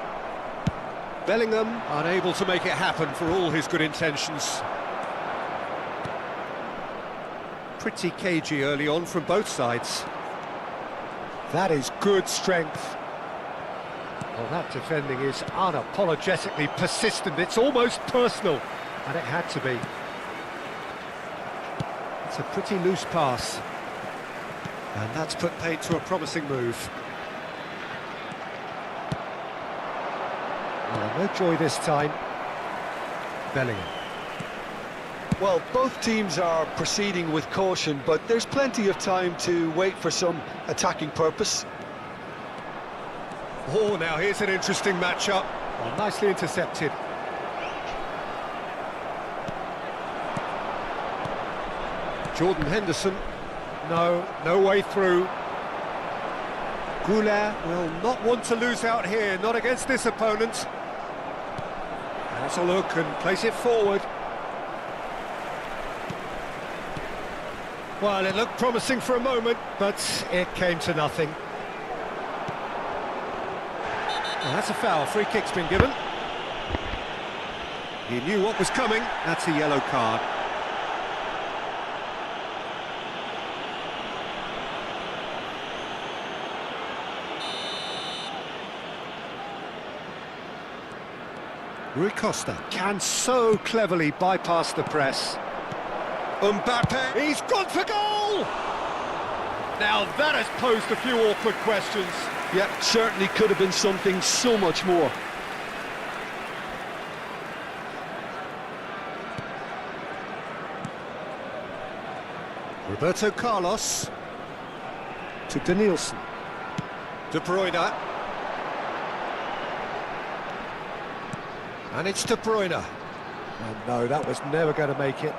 Bellingham unable to make it happen for all his good intentions. Pretty cagey early on from both sides. That is good strength. Well, that defending is unapologetically persistent. It's almost personal, and it had to be. It's a pretty loose pass. And that's put paid to a promising move. Well, no joy this time. Bellingham. Well, both teams are proceeding with caution, but there's plenty of time to wait for some attacking purpose. Oh, now here's an interesting matchup. Well, nicely intercepted. Jordan Henderson. No way through. 𝐄𝐅𝐎𝐿 will not want to lose out here, not against this opponent. Has a look and place it forward. Well, it looked promising for a moment, but it came to nothing. Well, that's a foul. Free kick's been given. He knew what was coming. That's a yellow card. Rui Costa can so cleverly bypass the press. Mbappe, he's gone for goal! Now that has posed a few awkward questions. Yeah, certainly could have been something so much more. Roberto Carlos to Danielson. De Bruyne. And it's De Bruyne. And no, that was never going to make it.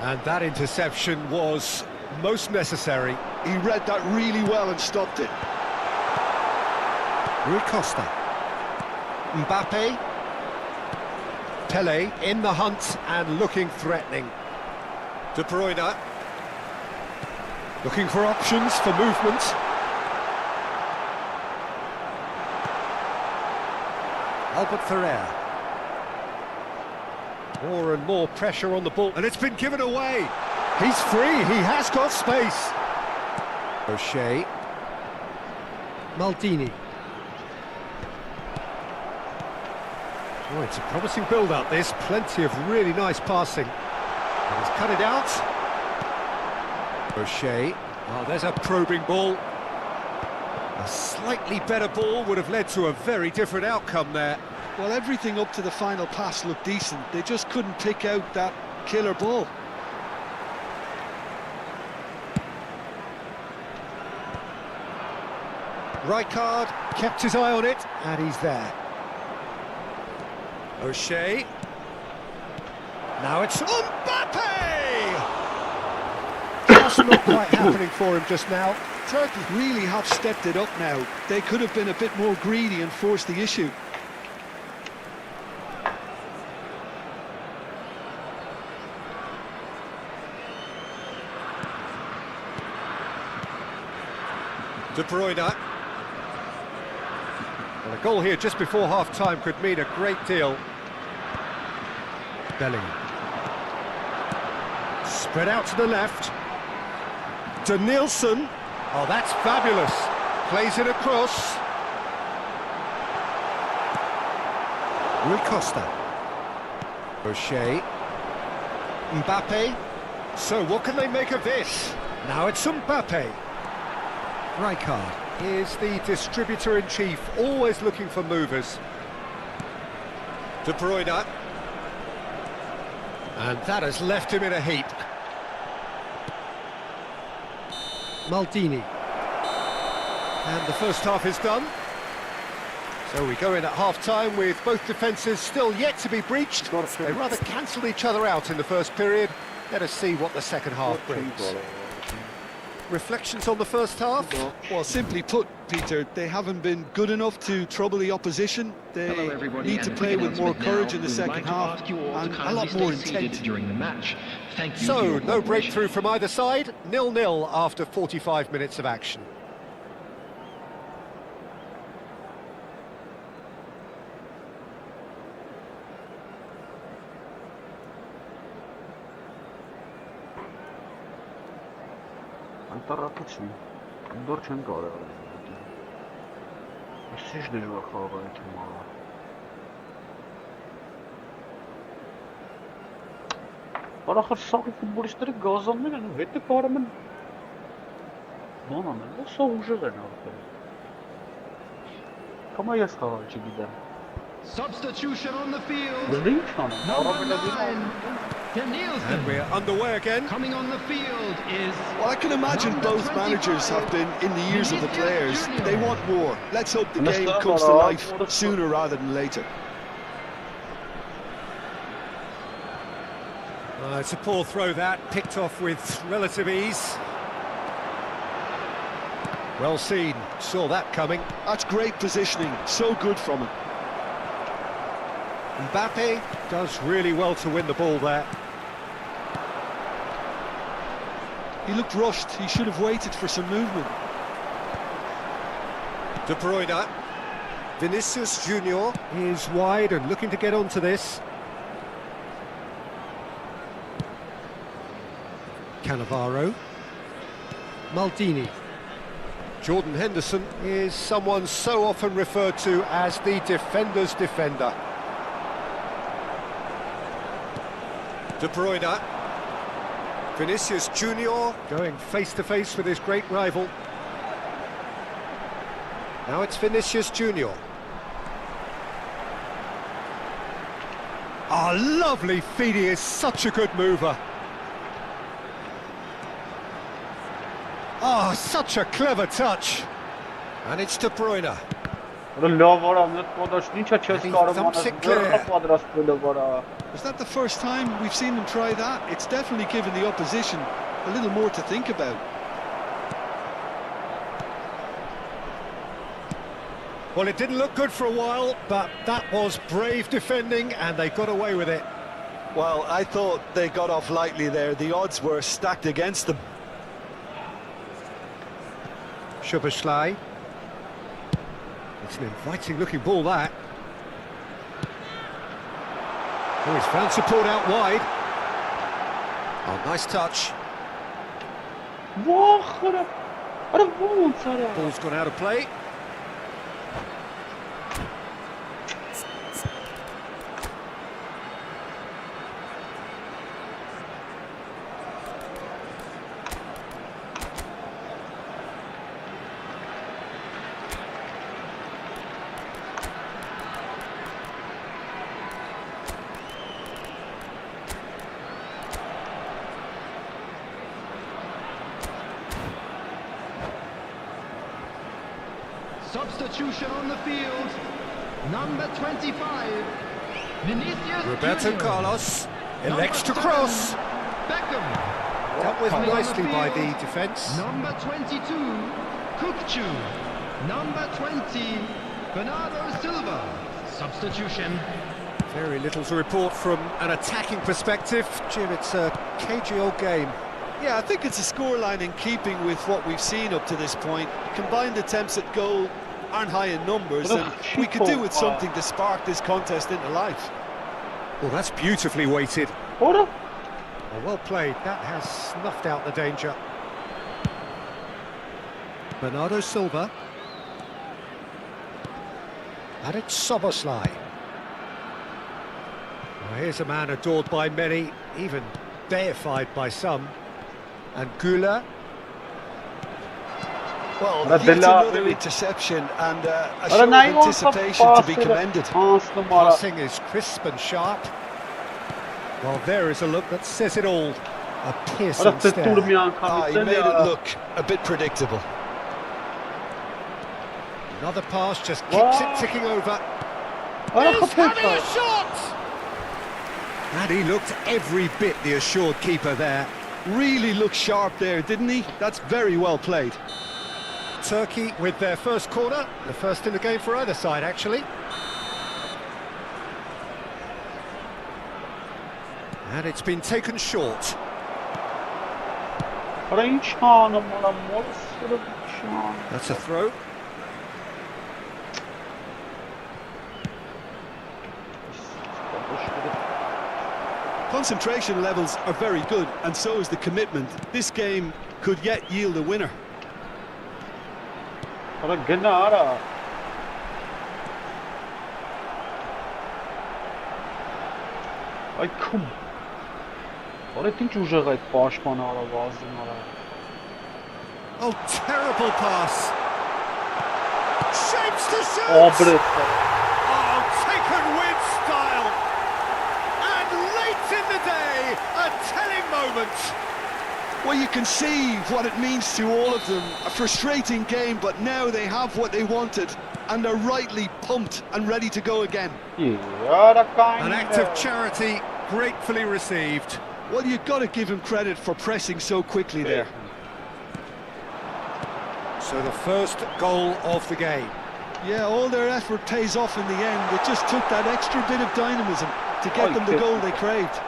And that interception was most necessary. He read that really well and stopped it. Rui Costa. Mbappe. Pele in the hunt and looking threatening. De Bruyne. Looking for options for movement. Albert Ferrer. More and more pressure on the ball, and it's been given away. He's free, he has got space. O'Shea. Maldini. Oh, it's a promising build-up, this. Plenty of really nice passing. And he's cut it out. O'Shea. Oh, there's a probing ball. A slightly better ball would have led to a very different outcome there. Well, everything up to the final pass looked decent. They just couldn't pick out that killer ball. Rijkaard kept his eye on it, and he's there. O'Shea. Now it's Mbappe! Just not quite happening for him just now. Turkey really have stepped it up now. They could have been a bit more greedy and forced the issue. De Bruyne. Well, a goal here just before half-time could mean a great deal. Bellingham. Spread out to the left. Danielson. Oh, that's fabulous. Plays it across. Rui Costa. O'Shea. Mbappe. So what can they make of this? Now it's Mbappe. Rijkaard is the distributor-in-chief, always looking for movers. De Bruyne. And that has left him in a heap. Maldini. And the first half is done. So we go in at half-time with both defences still yet to be breached. They rather cancelled each other out in the first period. Let us see what the second half brings. Reflections on the first half? Well, simply put, Peter, they haven't been good enough to trouble the opposition. They need to play with more courage in the second half and a lot more intent. During the match. Thank you. So, no breakthrough from either side, 0-0 after 45 minutes of action. Տարապեցի, դոր չեն կարել այդ։ Իսկ դժվար խաղալ այդ մալը։ Արախր սաղի ֆուտբոլիստները գազաններ են ու հետը կարում են բան անել, սա ուժեղ են արդեն։ Կամա ես խաղալ չգիտեմ։ Substitution on the field. Դրի չան, Number 9. And we're underway again. Coming on the field is... Well, I can imagine both managers have been in the ears of the players. They want more. Let's hope the game comes to life sooner rather than later. It's a poor throw that, picked off with relative ease. Well seen, saw that coming. That's great positioning, so good from him. Mbappe does really well to win the ball there. He looked rushed, he should have waited for some movement. De Bruyne. Vinicius Junior is wide and looking to get onto this. Cannavaro. Maldini. Jordan Henderson is someone so often referred to as the defender's defender. De Bruyne. Vinicius Junior going face-to-face with his great rival. Now it's Vinicius Junior. Lovely feed, he is such a good mover. Oh, such a clever touch. And it's De Bruyne. Is that the first time we've seen them try that? It's definitely given the opposition a little more to think about. Well, it didn't look good for a while, but that was brave defending and they got away with it. Well, I thought they got off lightly there. The odds were stacked against them. 𝐄𝐅𝐎𝐓𝐁. It's an inviting looking ball, that. Oh, he's found support out wide. Oh, nice touch. Ball's gone out of play. Substitution on the field. Number 25, Vinicius Roberto Junior. Carlos elects to Number cross. 7, Beckham. Dealt with Coming on nicely the by field, the defence. Number 22, 𝐄𝐅𝐎𝐓𝐁. Number 20, Bernardo Silva. Substitution. Very little to report from an attacking perspective. Jim, it's a cagey old game. Yeah, I think it's a scoreline in keeping with what we've seen up to this point. Combined attempts at goal aren't high in numbers, and we could do with something to spark this contest into life. Well, that's beautifully weighted. Ora. Oh, well played. That has snuffed out the danger. Bernardo Silva. And it's 𝐄𝐅𝐎𝐓𝐁. Well, here's a man adored by many, even deified by some. And 𝐄𝐅𝐎𝐓𝐻. Well, that's another interception and a show of anticipation to be commended. Passing is crisp and sharp. Well, there is a look that says it all. A piercing stare. He made it look a bit predictable. Another pass just keeps it ticking over. He's having a shot! And he looked every bit the assured keeper there. Really looked sharp there, didn't he? That's very well played. Turkey with their first corner, the first in the game for either side, actually. And it's been taken short. That's a throw. Concentration levels are very good, and so is the commitment. This game could yet yield a winner. Ay cum. Ora tem que jogar aí baixo para a base, Oh, terrible pass. Shapes to shoot. Oh, but Oh, taken with style. And late in the day, a telling moment. Well, you can see what it means to all of them. A frustrating game, but now they have what they wanted, and they're rightly pumped and ready to go again. An act of charity gratefully received. Well, you've got to give him credit for pressing so quickly there. So the first goal of the game. Yeah, all their effort pays off in the end. It just took that extra bit of dynamism to get them the goal they craved.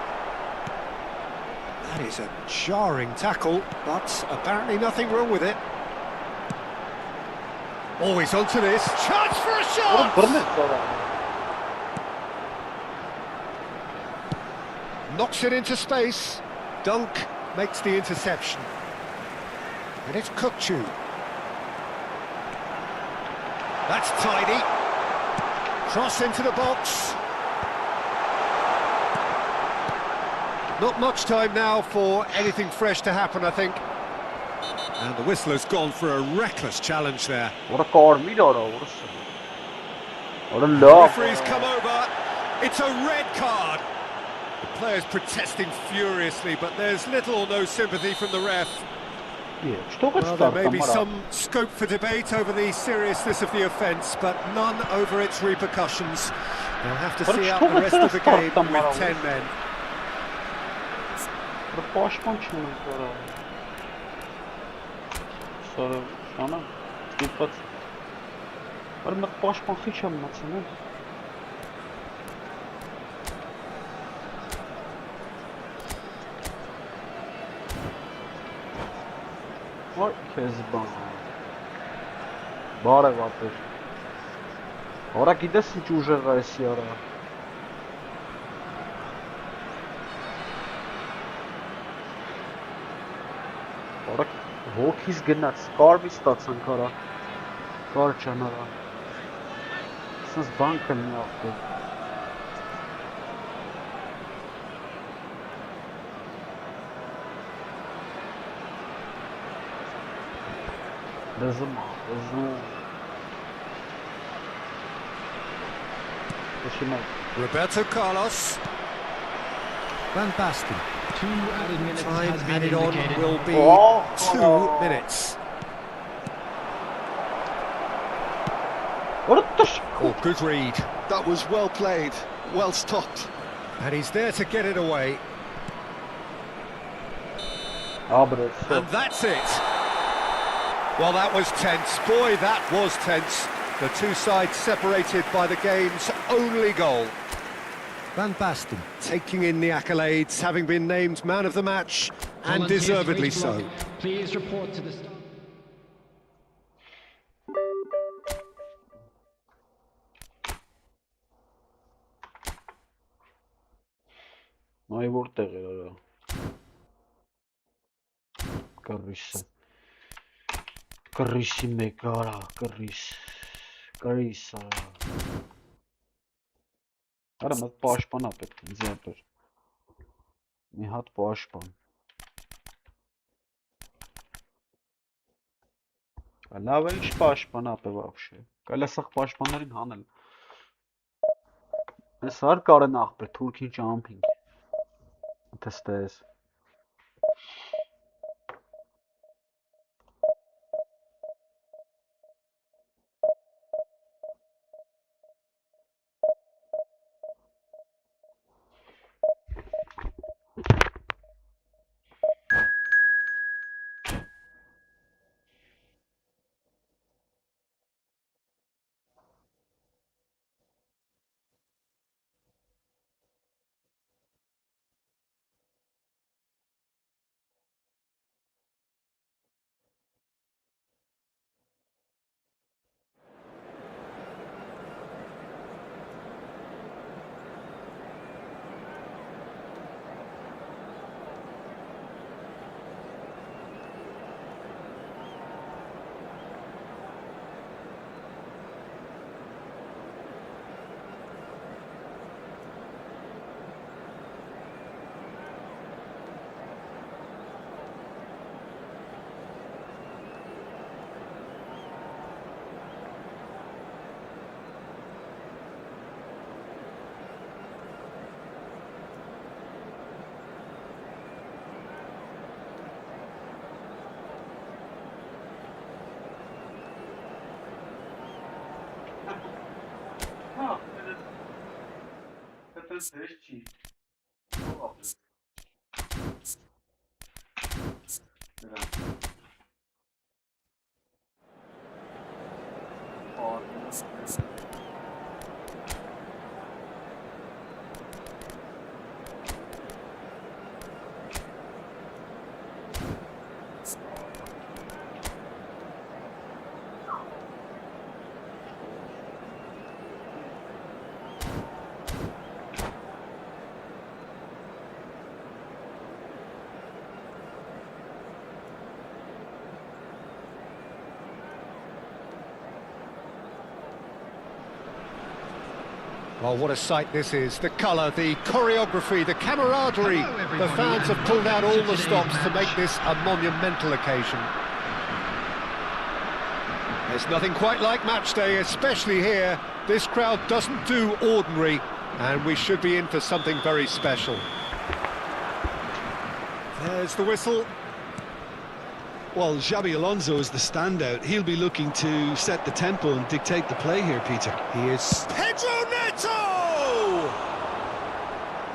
That is a jarring tackle, but apparently nothing wrong with it. Always onto this. Chance for a shot! Knocks it into space. Dunk makes the interception. And it's 𝐄𝐅𝐎𝐓𝐁. That's tidy. Cross into the box. Not much time now for anything fresh to happen, I think. And the whistle has gone for a reckless challenge there. What a card me, What a The love. referee's come over. It's a red card. The players protesting furiously, but there's little or no sympathy from the ref. Well, there may be some scope for debate over the seriousness of the offence, but none over its repercussions. They'll have to see out the rest of the game with 10 men. What is bang? Bare vapor. Ora gidės čiūžera esi ora. Ora hokis gնաց, կարմի ստացան կարա. Կար չանարա. Սենց բան կլինի ախպեր. Roberto Carlos. Van Basten. 2 added minutes Time has been added on indicated. will be 2 minutes. Oh, good read. That was well played, well stopped. And he's there to get it away. And that's it. Well, that was tense. Boy, that was tense. The two sides separated by the game's only goal. Van Basten taking in the accolades, having been named man of the match, and deservedly so. Please report to the start. Ay որտեղ էր արա։ Կռիսը։ Կռիսի մեկ արա, կռիս արա։ Արա մոտ պաշտպանա պետք է ձեր։ Մի հատ պաշտպան։ Լավ է ինչ պաշտպանա է вообще։ Կարելի է սա պաշտպաններին հանել։ Այս հար կարեն ախպեր թուրքին ճամփինգ։ Տեստես։ Zesci. Well, what a sight this is. The colour, the choreography, the camaraderie. The fans have pulled out all the stops to make this a monumental occasion. There's nothing quite like match day, especially here. This crowd doesn't do ordinary, and we should be in for something very special. There's the whistle. Well, Xabi Alonso is the standout. He'll be looking to set the tempo and dictate the play here, Peter. He is Pedro Neto!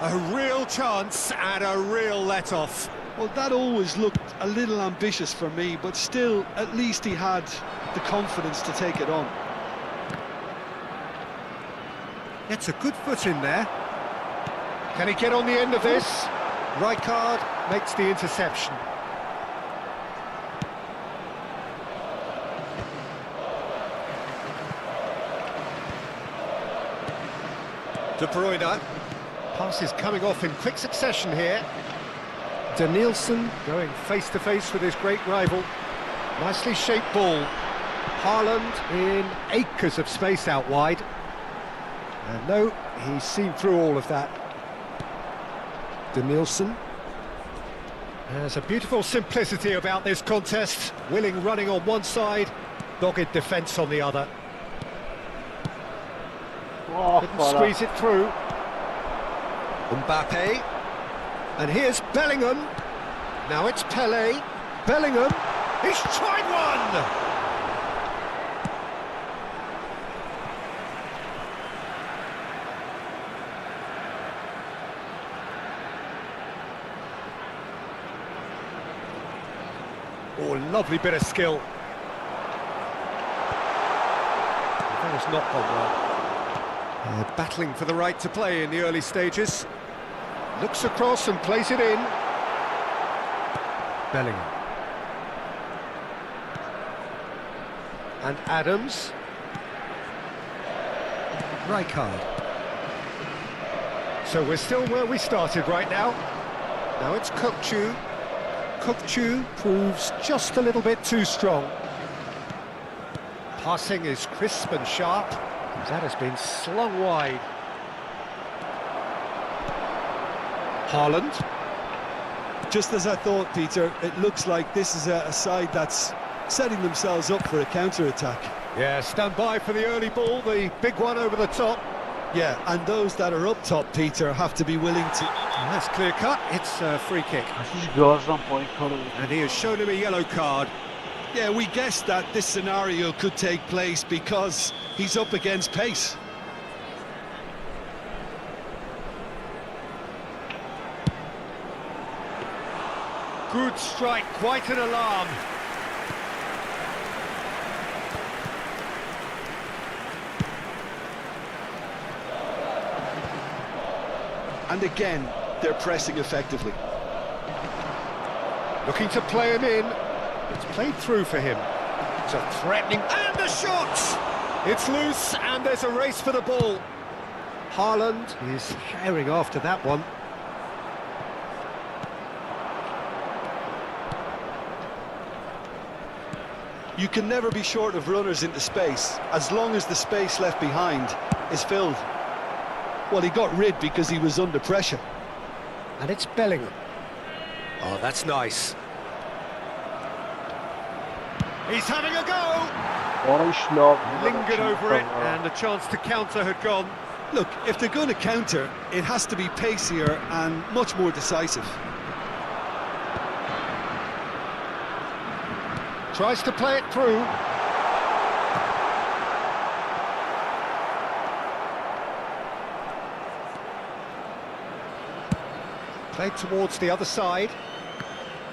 A real chance and a real let-off. Well, that always looked a little ambitious for me, but still, at least he had the confidence to take it on. Gets a good foot in there. Can he get on the end of this? Rijkaard makes the interception. De Bruyne. Pass is coming off in quick succession here. Danielson going face-to-face with his great rival. Nicely shaped ball. Haaland in acres of space out wide. And no, he's seen through all of that. Danielson. There's a beautiful simplicity about this contest. Willing running on one side, dogged defence on the other. Couldn't squeeze it through. Mbappe. And here's Bellingham. Now it's Pelé. Bellingham. He's tried one! Oh, lovely bit of skill. That has not gone well. Battling for the right to play in the early stages. Looks across and plays it in. Bellingham. And Adams. Rijkaard. So we're still where we started right now. Now it's 𝐄𝐅𝐎𝐻𝐿. 𝐄𝐅𝐻𝐿 proves just a little bit too strong. Passing is crisp and sharp. That has been slung wide. Haaland. Just as I thought, Peter, it looks like this is a side that's setting themselves up for a counter-attack. Yeah, stand by for the early ball, the big one over the top. Yeah, and those that are up top, Peter, have to be willing to... And that's clear cut, it's a free kick. And he has shown him a yellow card. Yeah, we guessed that this scenario could take place because he's up against pace. Good strike, quite an alarm. And again, they're pressing effectively. Looking to play him in. It's played through for him. It's a threatening... And the shot! It's loose and there's a race for the ball. Haaland is herring after that one. You can never be short of runners into space, as long as the space left behind is filled. Well, he got rid because he was under pressure. And it's Bellingham. Oh, that's nice. He's having a go! Lingered over it, and the chance to counter had gone. Look, if they're going to counter, it has to be pacier and much more decisive. Tries to play it through. Played towards the other side.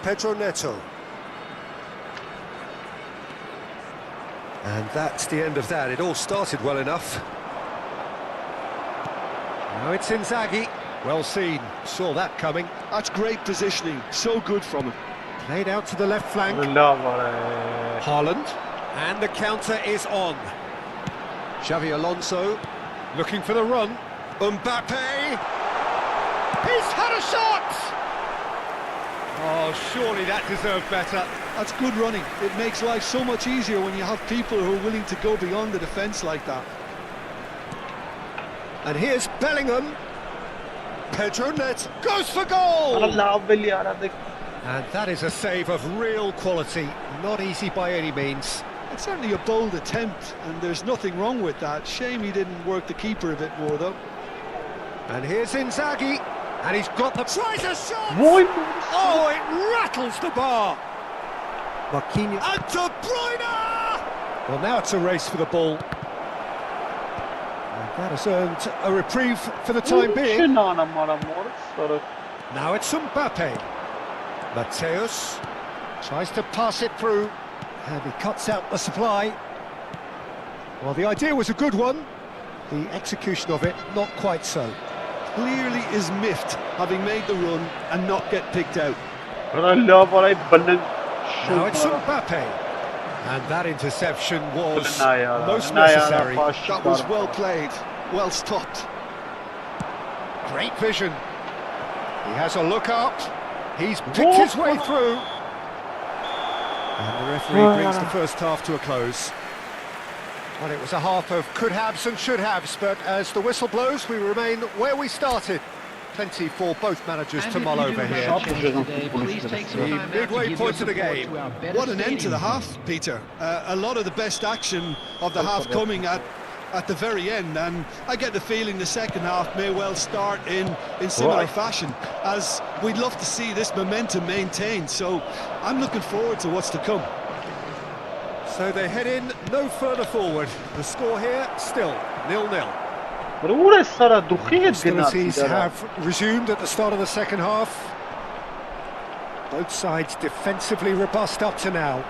Pedro Neto. And that's the end of that. It all started well enough. Now it's Inzaghi. Well seen. Saw that coming. That's great positioning. So good from him. Played out to the left flank. Haaland. And the counter is on. Xabi Alonso looking for the run. Mbappe. He's had a shot! Oh, surely that deserved better. That's good running. It makes life so much easier when you have people who are willing to go beyond the defence like that. And here's Bellingham. Pedro Neto goes for goal! And that is a save of real quality. Not easy by any means. It's certainly a bold attempt, and there's nothing wrong with that. Shame he didn't work the keeper a bit more, though. And here's Inzaghi. And he's got the... Tries a shot! Oh, it rattles the bar! Marquinhos. And De Bruyne! Well, now it's a race for the ball. And that has earned a reprieve for the time being. Now it's Mbappe. Mateus tries to pass it through, and he cuts out the supply. Well, the idea was a good one. The execution of it, not quite so. Clearly is miffed, having made the run and not get picked out. Now it's Mbappe. And that interception was most necessary. That was well played, well stopped. Great vision. He has a look up. He's picked his way through. And the referee brings the first half to a close. Well, it was a half of could-haves and should-haves, but as the whistle blows, we remain where we started. Plenty for both managers to mull over here. The midway point of the game. What an end to the half, Peter. A lot of the best action of the half coming at the very end, and I get the feeling the second half may well start in similar fashion, as we'd love to see this momentum maintained. So I'm looking forward to what's to come. So they head in no further forward. The score here still 0-0. Hostilities have resumed at the start of the second half. Both sides defensively robust up to now.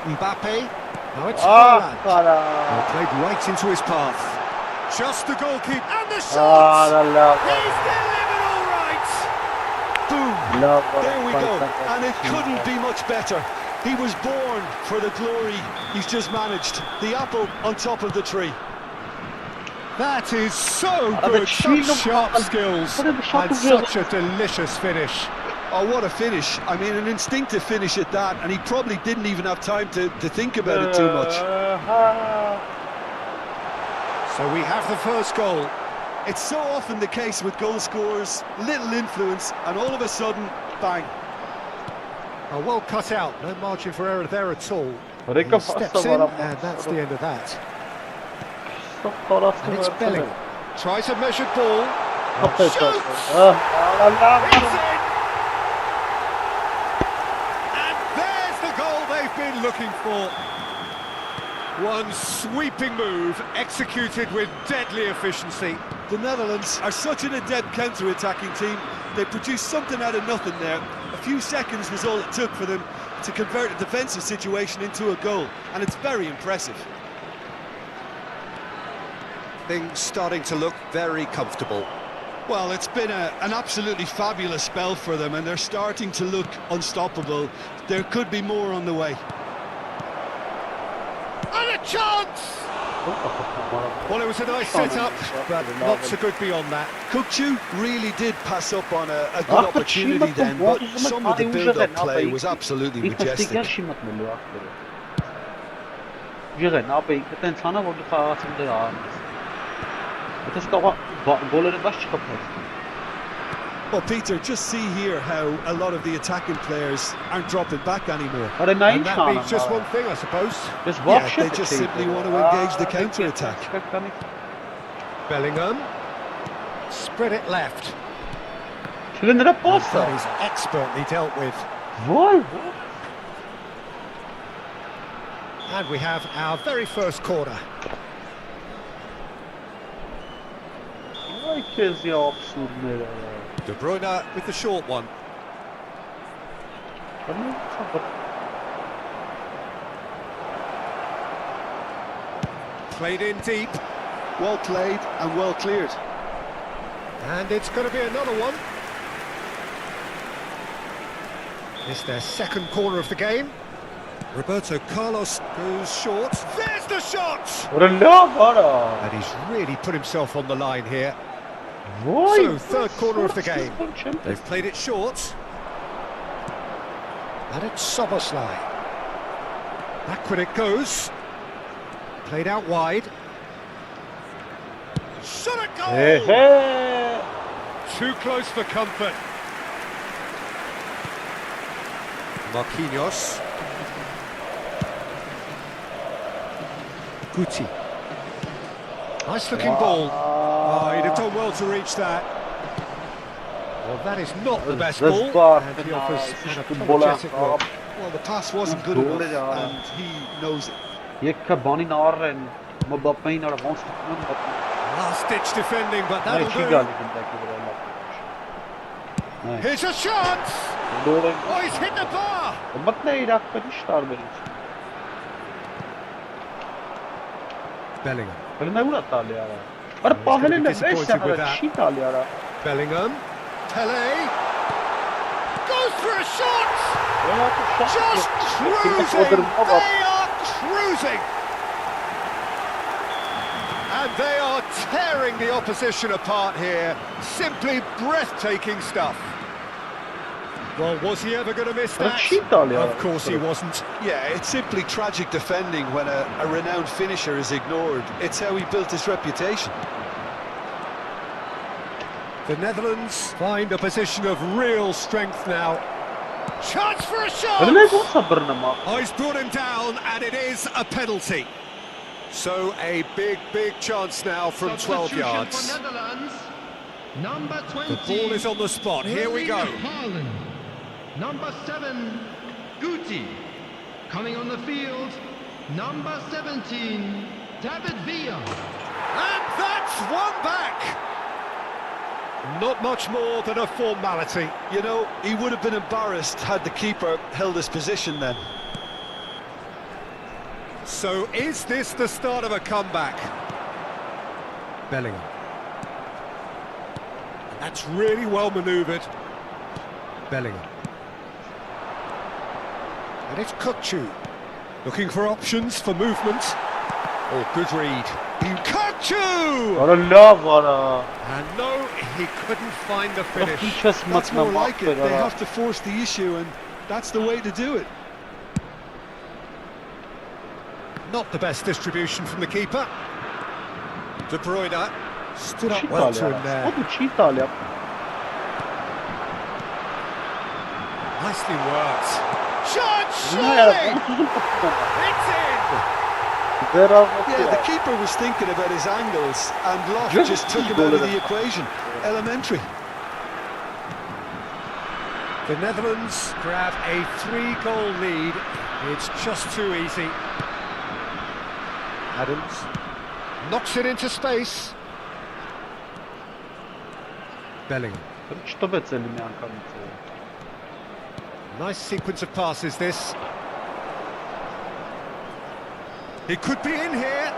Mbappe. Now it's Haaland. Played right into his path. Just the goalkeeper and the shot. He's delivered all right. Boom. There we go. And it couldn't be much better. He was born for the glory he's just managed. The apple on top of the tree. That is so good. Such sharp skills and such a delicious finish. Oh, what a finish. I mean, an instinctive finish at that, and he probably didn't even have time to think about it too much. So we have the first goal. It's so often the case with goal scorers, little influence, and all of a sudden, bang. Oh, well cut out, no margin for error there at all. He steps in, and that's the end of that. And it's Bellingham. Tries a measured ball. Shoots! He's in! And there's the goal they've been looking for. One sweeping move, executed with deadly efficiency. The Netherlands are such an adept counter-attacking team. They produced something out of nothing there. A few seconds was all it took for them to convert a defensive situation into a goal, and it's very impressive. Things starting to look very comfortable. Well, it's been an absolutely fabulous spell for them, and they're starting to look unstoppable. There could be more on the way. And a chance! Well, it was a nice setup, but not so good beyond that. 𝐄𝐅𝐎𝐻𝐿 really did pass up on a good opportunity then, but some of the build-up play was absolutely majestic. Well, Peter, just see here how a lot of the attacking players aren't dropping back anymore. And that means just one thing, I suppose. Yeah, they just simply want to engage the counter-attack. Bellingham. Spread it left. And that is expertly dealt with. And we have our very first corner. De Bruyne with the short one. Played in deep. Well played and well cleared. And it's going to be another one. It's their second corner of the game. Roberto Carlos goes short. There's the shot! And he's really put himself on the line here. So, third corner of the game. They've played it short. And it's Szoboszlai. Backward it goes. Played out wide. Shot a goal! Too close for comfort. Marquinhos. Guti. Nice looking ball. Oh, he'd have done well to reach that. Well, that is not the best Zazbar, ball, and he fena, offers ish an futbol apologetic aqab. look. Well, the pass wasn't good Goal enough, ja. and he knows it. Yekka bani narren. Mbappe nar avans tutman Mbappe. Last-ditch defending, but Nej, that'll Chigali do. gindaki bra. Nej. Here's a shot! Doğru. Oh, he's hit the bar! Mbappe Irak işler benim. Bellingham. Pehले मैं उड़ा ताल यार. अरे पहले be ने disappointed वैसे with ना that. She ताल यार. Bellingham. Pele. Goes for a shot! Just cruising! They are cruising! And they are tearing the opposition apart here. Simply breathtaking stuff. Well, was he ever going to miss that? Of course he wasn't. Yeah, it's simply tragic defending when a renowned finisher is ignored. It's how he built his reputation. The Netherlands find a position of real strength now. Chance for a shot! Oh, he's brought him down, and it is a penalty. So a big chance now from 12 yards. For Netherlands, number 20. The ball is on the spot. Here we go. Haaland. Number 7, Guti. Coming on the field, number 17, David Villa. And that's one back. Not much more than a formality. You know, he would have been embarrassed had the keeper held his position then. So is this the start of a comeback? Bellingham. That's really well manoeuvred. Bellingham. And it's 𝐄𝐅𝐎𝐓𝐁. Looking for options for movement. Oh, good read. 𝐄𝐅𝐎𝐓𝐿! And no, he couldn't find the finish. That's more like it. They have to force the issue, and that's the way to do it. Not the best distribution from the keeper. De Bruyne stood up well to him there. Nicely worked. Shot, surely! It's in! Yeah, the keeper was thinking about his angles, and Loft just took him out of the equation. Elementary. The Netherlands grab a 3-goal lead. It's just too easy. Adams knocks it into space. Bellingham. Nice sequence of passes, this. He could be in here.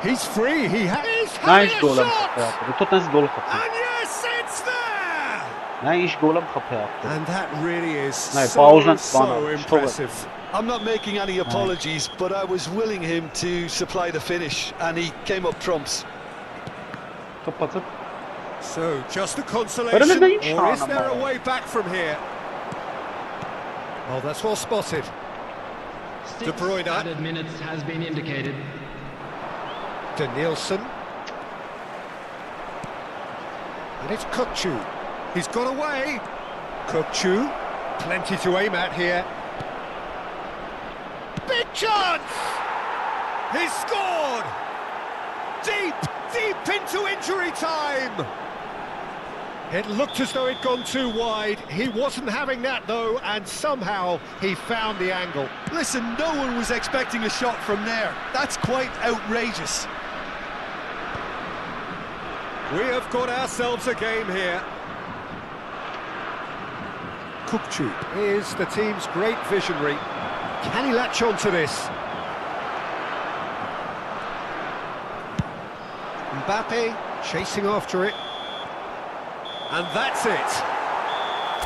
He's free. He's having a shot. And yes, it's there. And that really is so impressive. I'm not making any apologies, but I was willing him to supply the finish, and he came up trumps. So, just a consolation, or is there a way back from here? Oh, that's well spotted. De Bruyne. Added minutes has been indicated. Nielsen. And it's 𝐄𝐅𝐎𝐓𝐿. He's got away. 𝐄𝐅𝐎𝐓. Plenty to aim at here. Big chance! He's scored! Deep into injury time! It looked as though it'd gone too wide. He wasn't having that, though, and somehow he found the angle. Listen, no one was expecting a shot from there. That's quite outrageous. We have got ourselves a game here. 𝐄𝐅𝐎𝐓 is the team's great visionary. Can he latch on to this? Mbappe chasing after it. And that's it.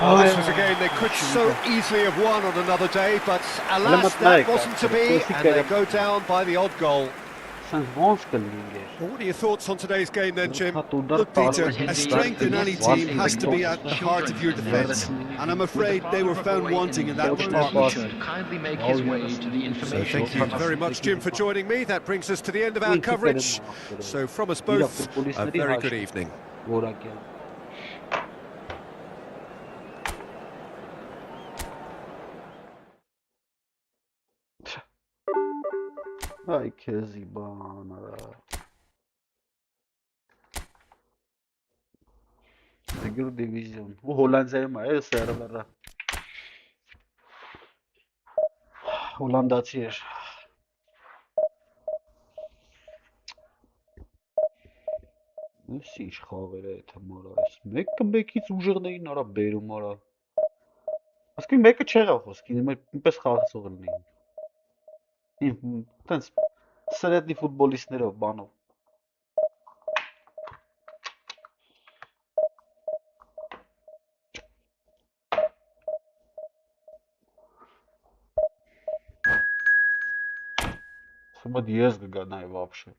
Oh, this was a game they could so easily have won on another day, but alas, that wasn't to be, and they go down by the odd goal. Well, what are your thoughts on today's game then, Jim? Look, Peter, a strength in any team has to be at the heart of your defence, and I'm afraid they were found wanting in that department. Kindly make his way to the information. Thank you very much, Jim, for joining me. That brings us to the end of our coverage. So from us both, a very good evening. Ay que zibana. Figure division. Bu Hollandiyayım ya server'a. Hollandaçı yer. Nasıl iş xavերը tam olarak? Mekə mekից ուժեղներին արա բերում արա։ Ասկի մեկը չեղավ խոսքի, ինպես խաղացող լինեին։ Տենց սրեդի ֆուտբոլիստներով բանով։ Սմոտ ես կգա նայ вообще։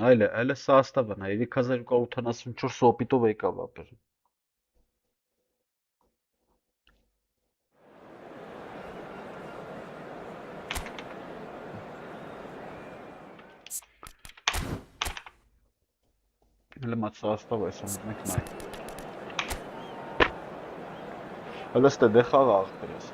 Այլ է սաստավը նայ 2284 օպիտով եկավ ապեր։ Լմած սաստավը ես մեկ նայ։ Հələ ստե դե խաղ աղբերես։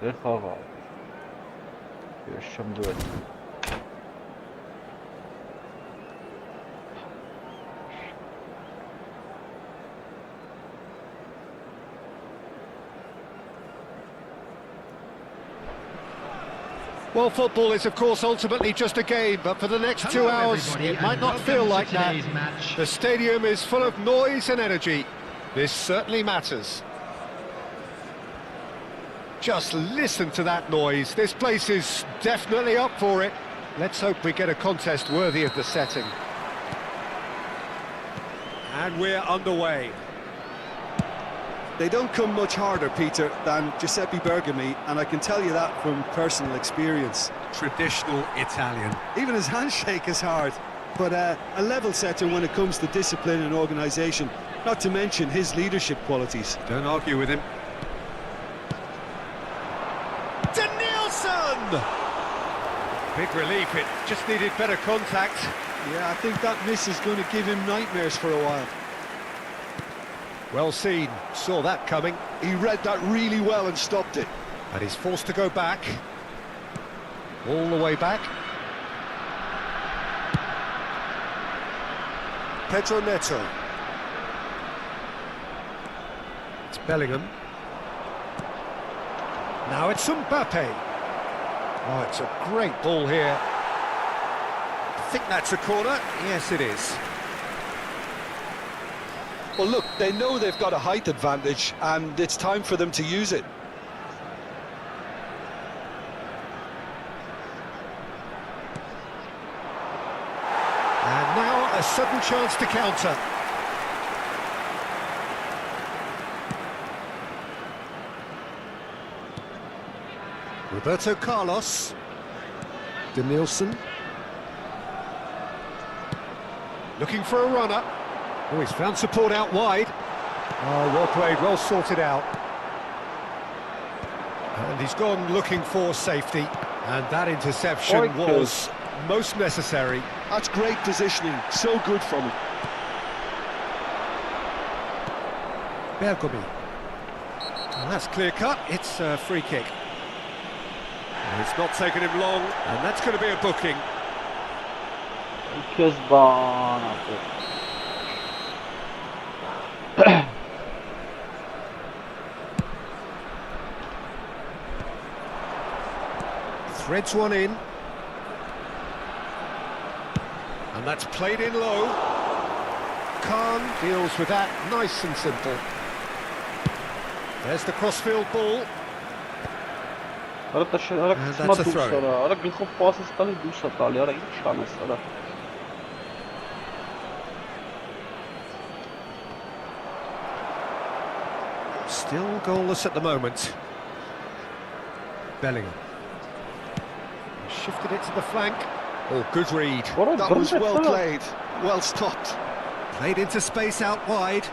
Դե խաղ աղ։ Ես չեմ դուել։ Well, football is, of course, ultimately just a game, but for the next 2 hours, it might not feel like that. The stadium is full of noise and energy. This certainly matters. Just listen to that noise. This place is definitely up for it. Let's hope we get a contest worthy of the setting. And we're underway. They don't come much harder, Peter, than Giuseppe Bergomi, and I can tell you that from personal experience. Traditional Italian. Even his handshake is hard, but a level setter when it comes to discipline and organisation, not to mention his leadership qualities. Don't argue with him. Danielson! Big relief, it just needed better contact. Yeah, I think that miss is going to give him nightmares for a while. Well seen, saw that coming. He read that really well and stopped it. And he's forced to go back. All the way back. Pedro Neto. It's Bellingham. Now it's Mbappe. Oh, it's a great ball here. I think that's a corner. Yes, it is. Well, look, they know they've got a height advantage, and it's time for them to use it. And now a sudden chance to counter. Roberto Carlos. Danielson. Looking for a runner. Oh, he's found support out wide. Oh, well played, well sorted out. And he's gone looking for safety. And that interception was most necessary. That's great positioning, so good from him. Bergomi. And that's clear cut, it's a free kick. And it's not taken him long, and that's going to be a booking. Threads one in. And that's played in low. Khan deals with that nice and simple. There's the crossfield ball. And that's a throw. Still goalless at the moment. Bellingham. Shifted it to the flank. Oh, good read. That was well played, well stopped. Played into space out wide.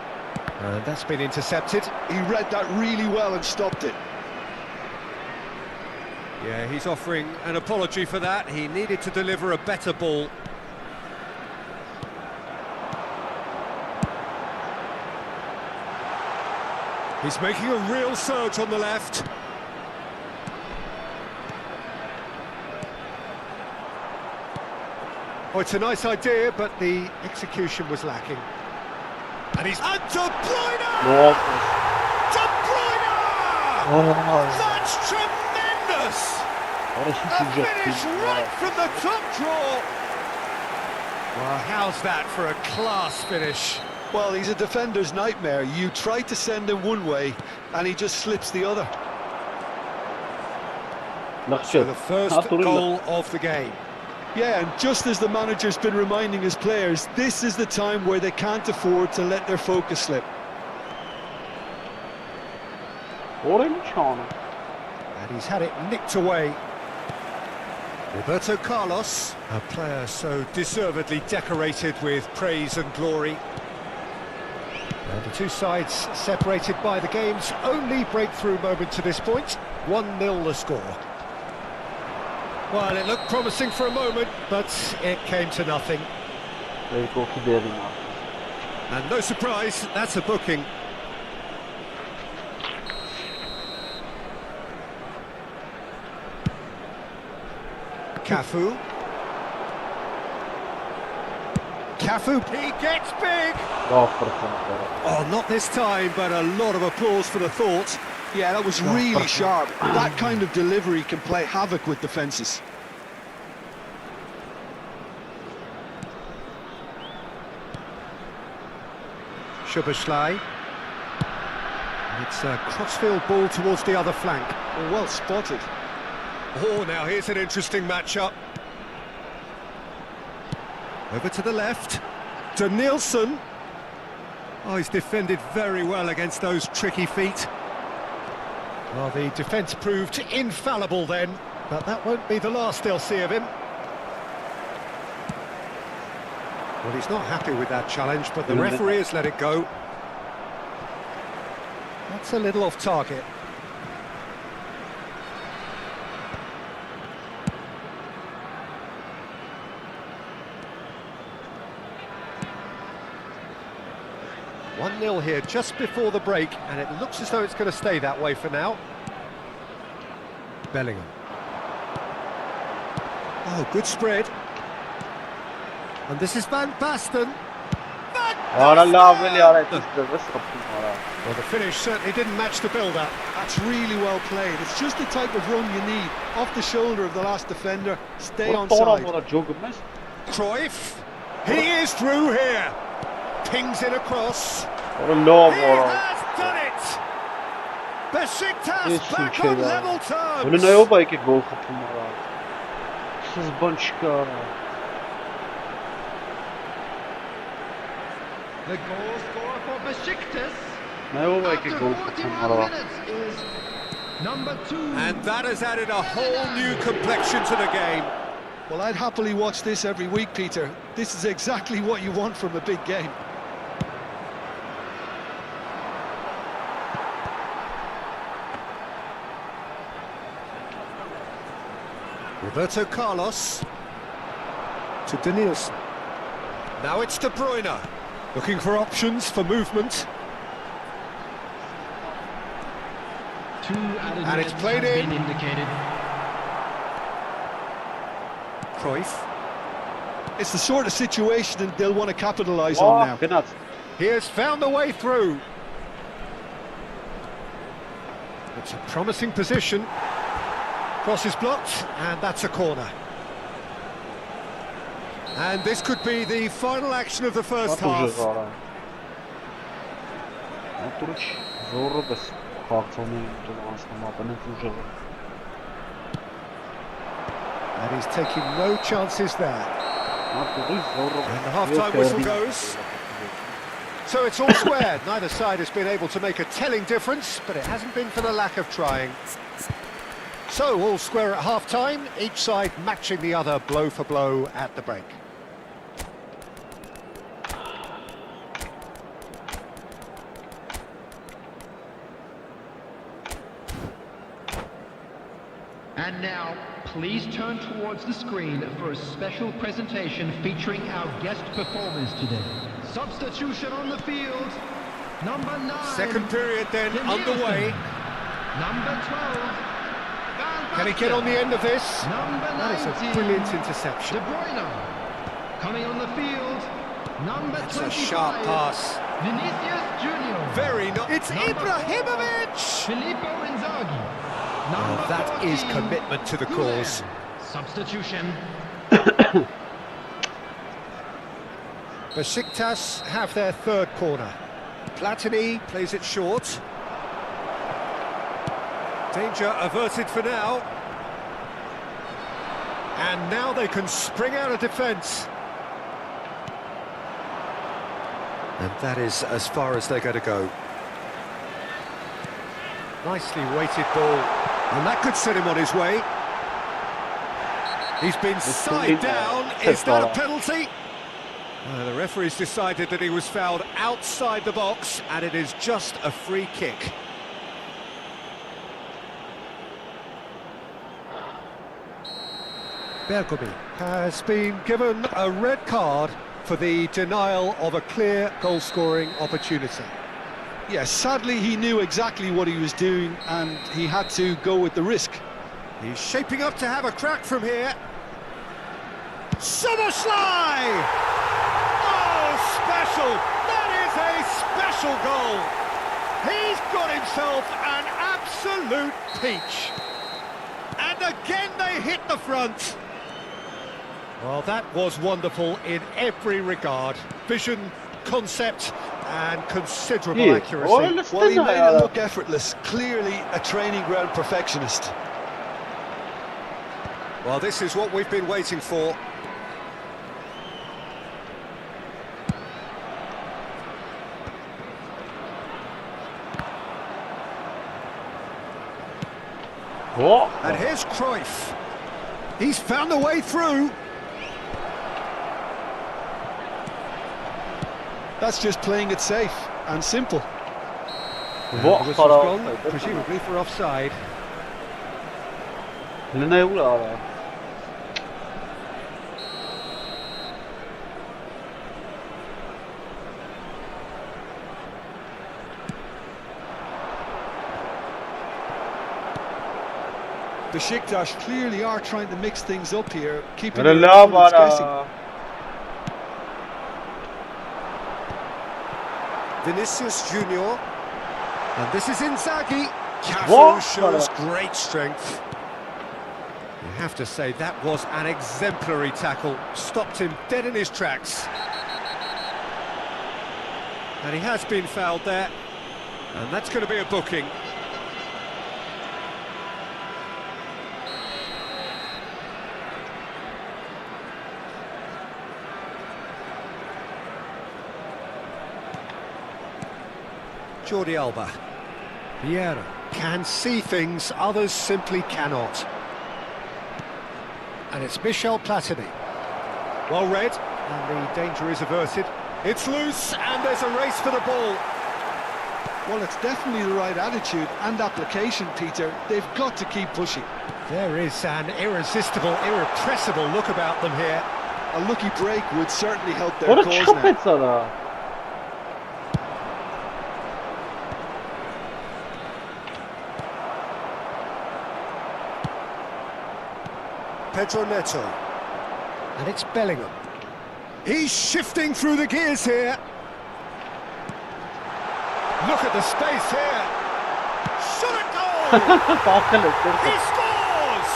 And that's been intercepted. He read that really well and stopped it. Yeah, he's offering an apology for that. He needed to deliver a better ball. He's making a real surge on the left. Oh, it's a nice idea, but the execution was lacking. And he's... And De Bruyne! No. De Bruyne! Oh, That's tremendous! orada hiç A vuracak finish değil. right from the top draw. Well, how's that for a class finish? Well, he's a defender's nightmare. You try to send him one way, and he just slips the other. So the first goal of the game. Yeah, and just as the manager's been reminding his players, this is the time where they can't afford to let their focus slip. Oraya mı çağını? And he's had it nicked away. Roberto Carlos, a player so deservedly decorated with praise and glory. And the two sides separated by the game's only breakthrough moment to this point. 1-0 the score. Well, it looked promising for a moment, but it came to nothing. Belki o giderim abi. And no surprise, that's a booking. Cafu. Cafu, he gets big! Oh, not this time, but a lot of applause for the thought. Yeah, that was really sharp. That kind of delivery can play havoc with defences. Szoboszlai. It's a crossfield ball towards the other flank. Well spotted. Oh, now here's an interesting matchup. Over to the left. Danielson. Oh, he's defended very well against those tricky feet. Well, the defence proved infallible then, but that won't be the last they'll see of him. Well, he's not happy with that challenge, but the referee has let it go. That's a little off target. One 1-0 here just before the break, and it looks as though it's going to stay that way for now. Bellingham. Oh, good spread. And this is Van Basten. Well, the finish certainly didn't match the build-up. That's really well played. It's just the type of run you need. Off the shoulder of the last defender, stay on side. Cruyff. He is through here. Pings it across. He has done it. Besiktas back on level terms. Bunu ne oldu ki gol kapılmadı? Siz bançka. The goal scorer for Besiktas Ne oldu ki gol kapılmadı? Number 2. And that has added a whole new complexion to the game. Well, I'd happily watch this every week, Peter. This is exactly what you want from a big game. Roberto Carlos to Danielson. Now it's De Bruyne, looking for options for movement. And it's played in. Indicated. Cruyff. It's the sort of situation that they'll want to capitalise on now. He has found the way through. It's a promising position. Cross is blocked, and that's a corner. And this could be the final action of the first half. And he's taking no chances there. And the half-time whistle goes. So it's all square. Neither side has been able to make a telling difference, but it hasn't been for the lack of trying. So all square at half-time, each side matching the other blow for blow at the break. And now, please turn towards the screen for a special presentation featuring our guest performers today. Substitution on the field, number 9. Second period then underway. Number 12. Can he get on the end of this? Number 19. That is a brilliant interception. De Bruyne. Coming on the field, number That's 25. a sharp pass. Vinicius Junior. Very nice. It's Ibrahimovic! Filippo Inzaghi. Oh, that is commitment to the cause. Substitution. Besiktas have their third corner. Platini plays it short. Danger averted for now. And now they can spring out of defence. And that is as far as they're going to go. Nicely weighted ball. And that could set him on his way. He's been side down. Is that a penalty? The referee's decided that he was fouled outside the box, and it is just a free kick. Bergomi has been given a red card for the denial of a clear goal-scoring opportunity. Yes, sadly he knew exactly what he was doing and he had to go with the risk. He's shaping up to have a crack from here. Somersley! Oh, special! That is a special goal! He's got himself an absolute peach. And again they hit the front. Well, that was wonderful in every regard. Vision, concept, and considerable accuracy. Well, he made it look effortless. Clearly a training ground perfectionist. Well, this is what we've been waiting for. What? And here's Cruyff. He's found a way through. That's just playing it safe and simple. What? Whistle's gone, presumably for offside. Besiktas clearly are trying to mix things up here, keeping their opponents guessing. Vinicius Junior, and this is Inzaghi. Cafu shows great strength. You have to say that was an exemplary tackle, stopped him dead in his tracks. And he has been fouled there, and that's going to be a booking. Jordi Alba. Vieira can see things others simply cannot. And it's Michel Platini. Well read, and the danger is averted. It's loose, and there's a race for the ball. Well, it's definitely the right attitude and application, Peter. They've got to keep pushing. There is an irresistible, irrepressible look about them here. A lucky break would certainly help their cause now. Pedro Neto. And it's Bellingham. He's shifting through the gears here. Look at the space here. Shot at goal! He scores!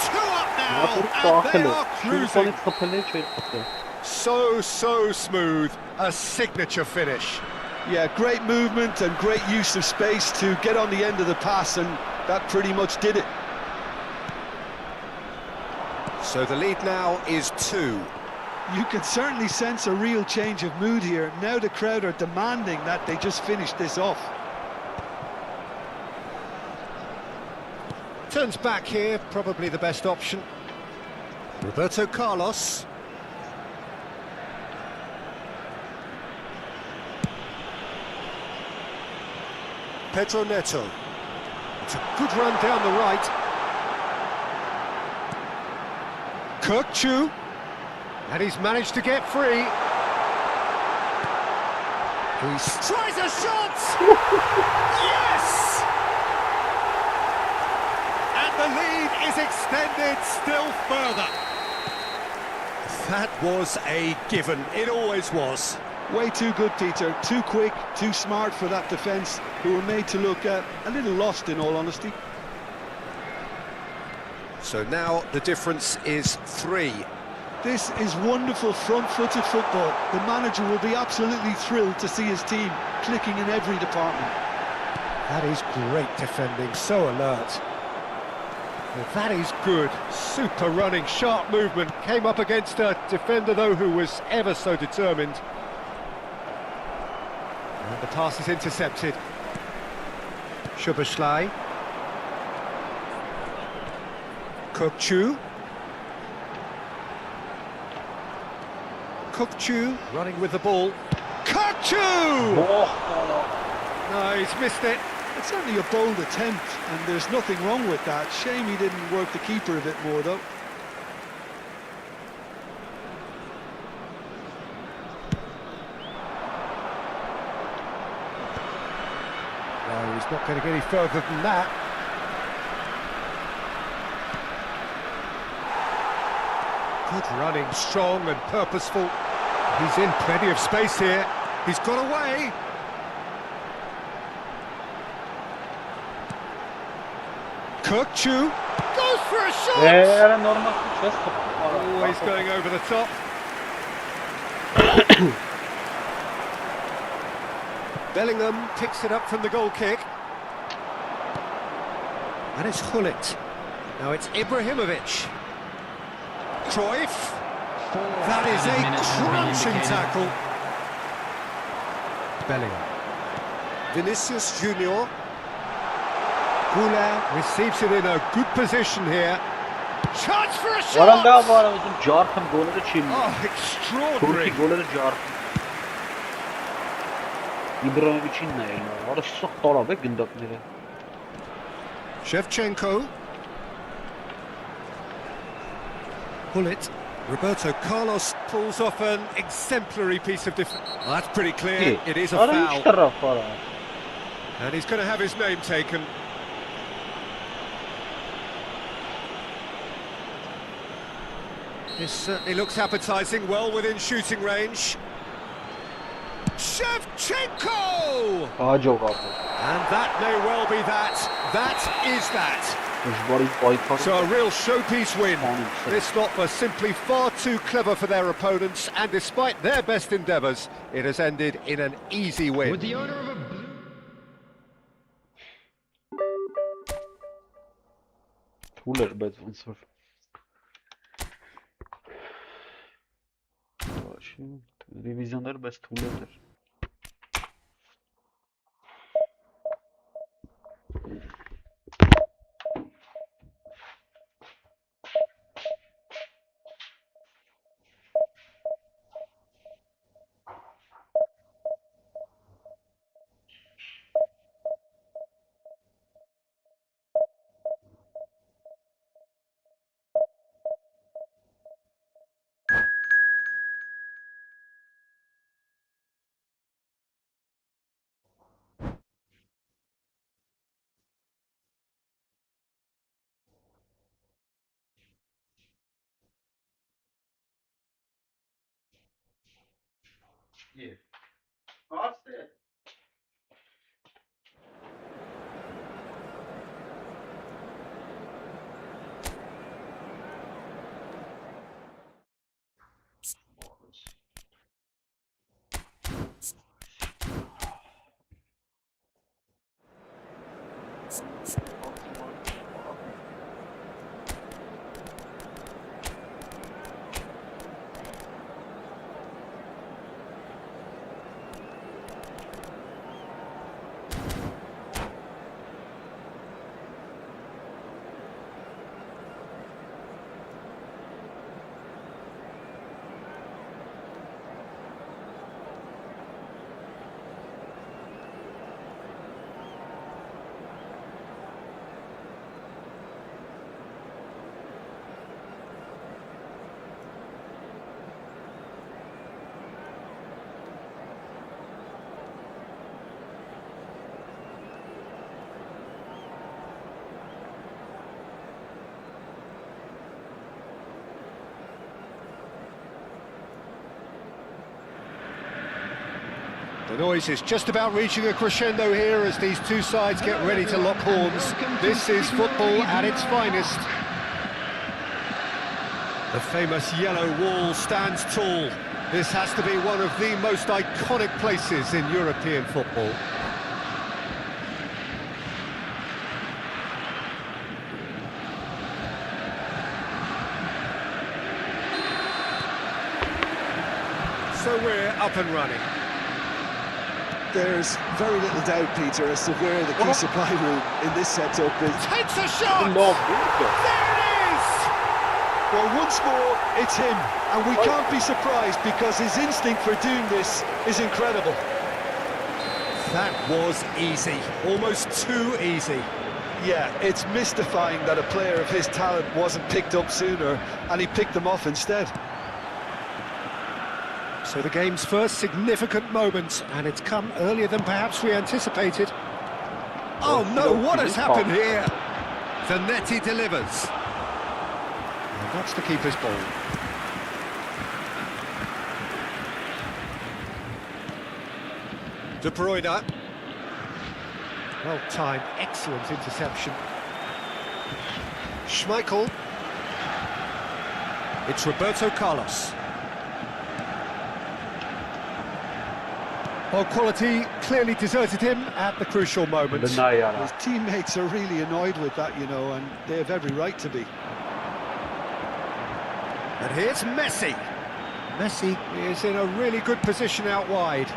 2 up now, and they are cruising. So smooth. A signature finish. Yeah, great movement and great use of space to get on the end of the pass, and that pretty much did it. So the lead now is 2. You can certainly sense a real change of mood here. Now the crowd are demanding that they just finish this off. Turns back here, probably the best option. Roberto Carlos. Pedro Neto. It's a good run down the right. 𝐄𝐅𝐎𝐓𝐁, and he's managed to get free. He tries a shot! Yes! And the lead is extended still further. That was a given, it always was. Way too good, Peter. Too quick, too smart for that defence, who were made to look a little lost, in all honesty. So now the difference is 3. This is wonderful front-footed football. The manager will be absolutely thrilled to see his team clicking in every department. That is great defending, so alert. Well, that is good, super running, sharp movement. Came up against a defender, though, who was ever so determined. And the pass is intercepted. 𝐄𝐅𝐎𝐓𝐁. 𝐄𝐅𝐎𝐓𝐁. 𝐄𝐅𝐎𝐓𝐁 running with the ball. 𝐄𝐅𝐎𝐓! No, he's missed it. It's certainly a bold attempt, and there's nothing wrong with that. Shame he didn't work the keeper a bit more, though. No, he's not going to get any further than that. Good running, strong and purposeful. He's in plenty of space here. He's got away. 𝐄𝐅𝐎𝐓𝐁 goes for a shot. Always going over the top. Bellingham picks it up from the goal kick. And it's Gullit. Now it's Ibrahimovic. Cruyff. That is a crunching tackle. Bellingham. Vinicius Junior. Gullit receives it in a good position here. Chance for a shot! Oh, extraordinary. 𝐿𝐿𝐿𝐿. Gullit. Roberto Carlos pulls off an exemplary piece of defence. Well, that's pretty clear. It is a foul. And he's going to have his name taken. This certainly looks appetising, well within shooting range. 𝐿𝐿𝐿! And that may well be that. That is that. So a real showpiece win. This lot were simply far too clever for their opponents, and despite their best endeavours, it has ended in an easy win. With the owner of a blue... Revizyoner bez tuğladır. Yeah. What's that? noise is just about reaching a crescendo here as these two sides get ready to lock horns. This is football at its finest. The famous yellow wall stands tall. This has to be one of the most iconic places in European football. So we're up and running. There's very little doubt, Peter, as to where the key supply room in this setup is. Takes a shot! No, There it is! Well, once more, it's him, and we can't be surprised because his instinct for doing this is incredible. That was easy, almost too easy. Yeah, it's mystifying that a player of his talent wasn't picked up sooner, and he picked them off instead. So the game's first significant moment, and it's come earlier than perhaps we anticipated. Oh no, what has happened here? Zanetti delivers. And that's the keeper's ball. De Bruyne. Well timed, excellent interception. Schmeichel. It's Roberto Carlos. Well, quality clearly deserted him at the crucial moment. His teammates are really annoyed with that, you know, and they have every right to be. And here's Messi. Messi is in a really good position out wide.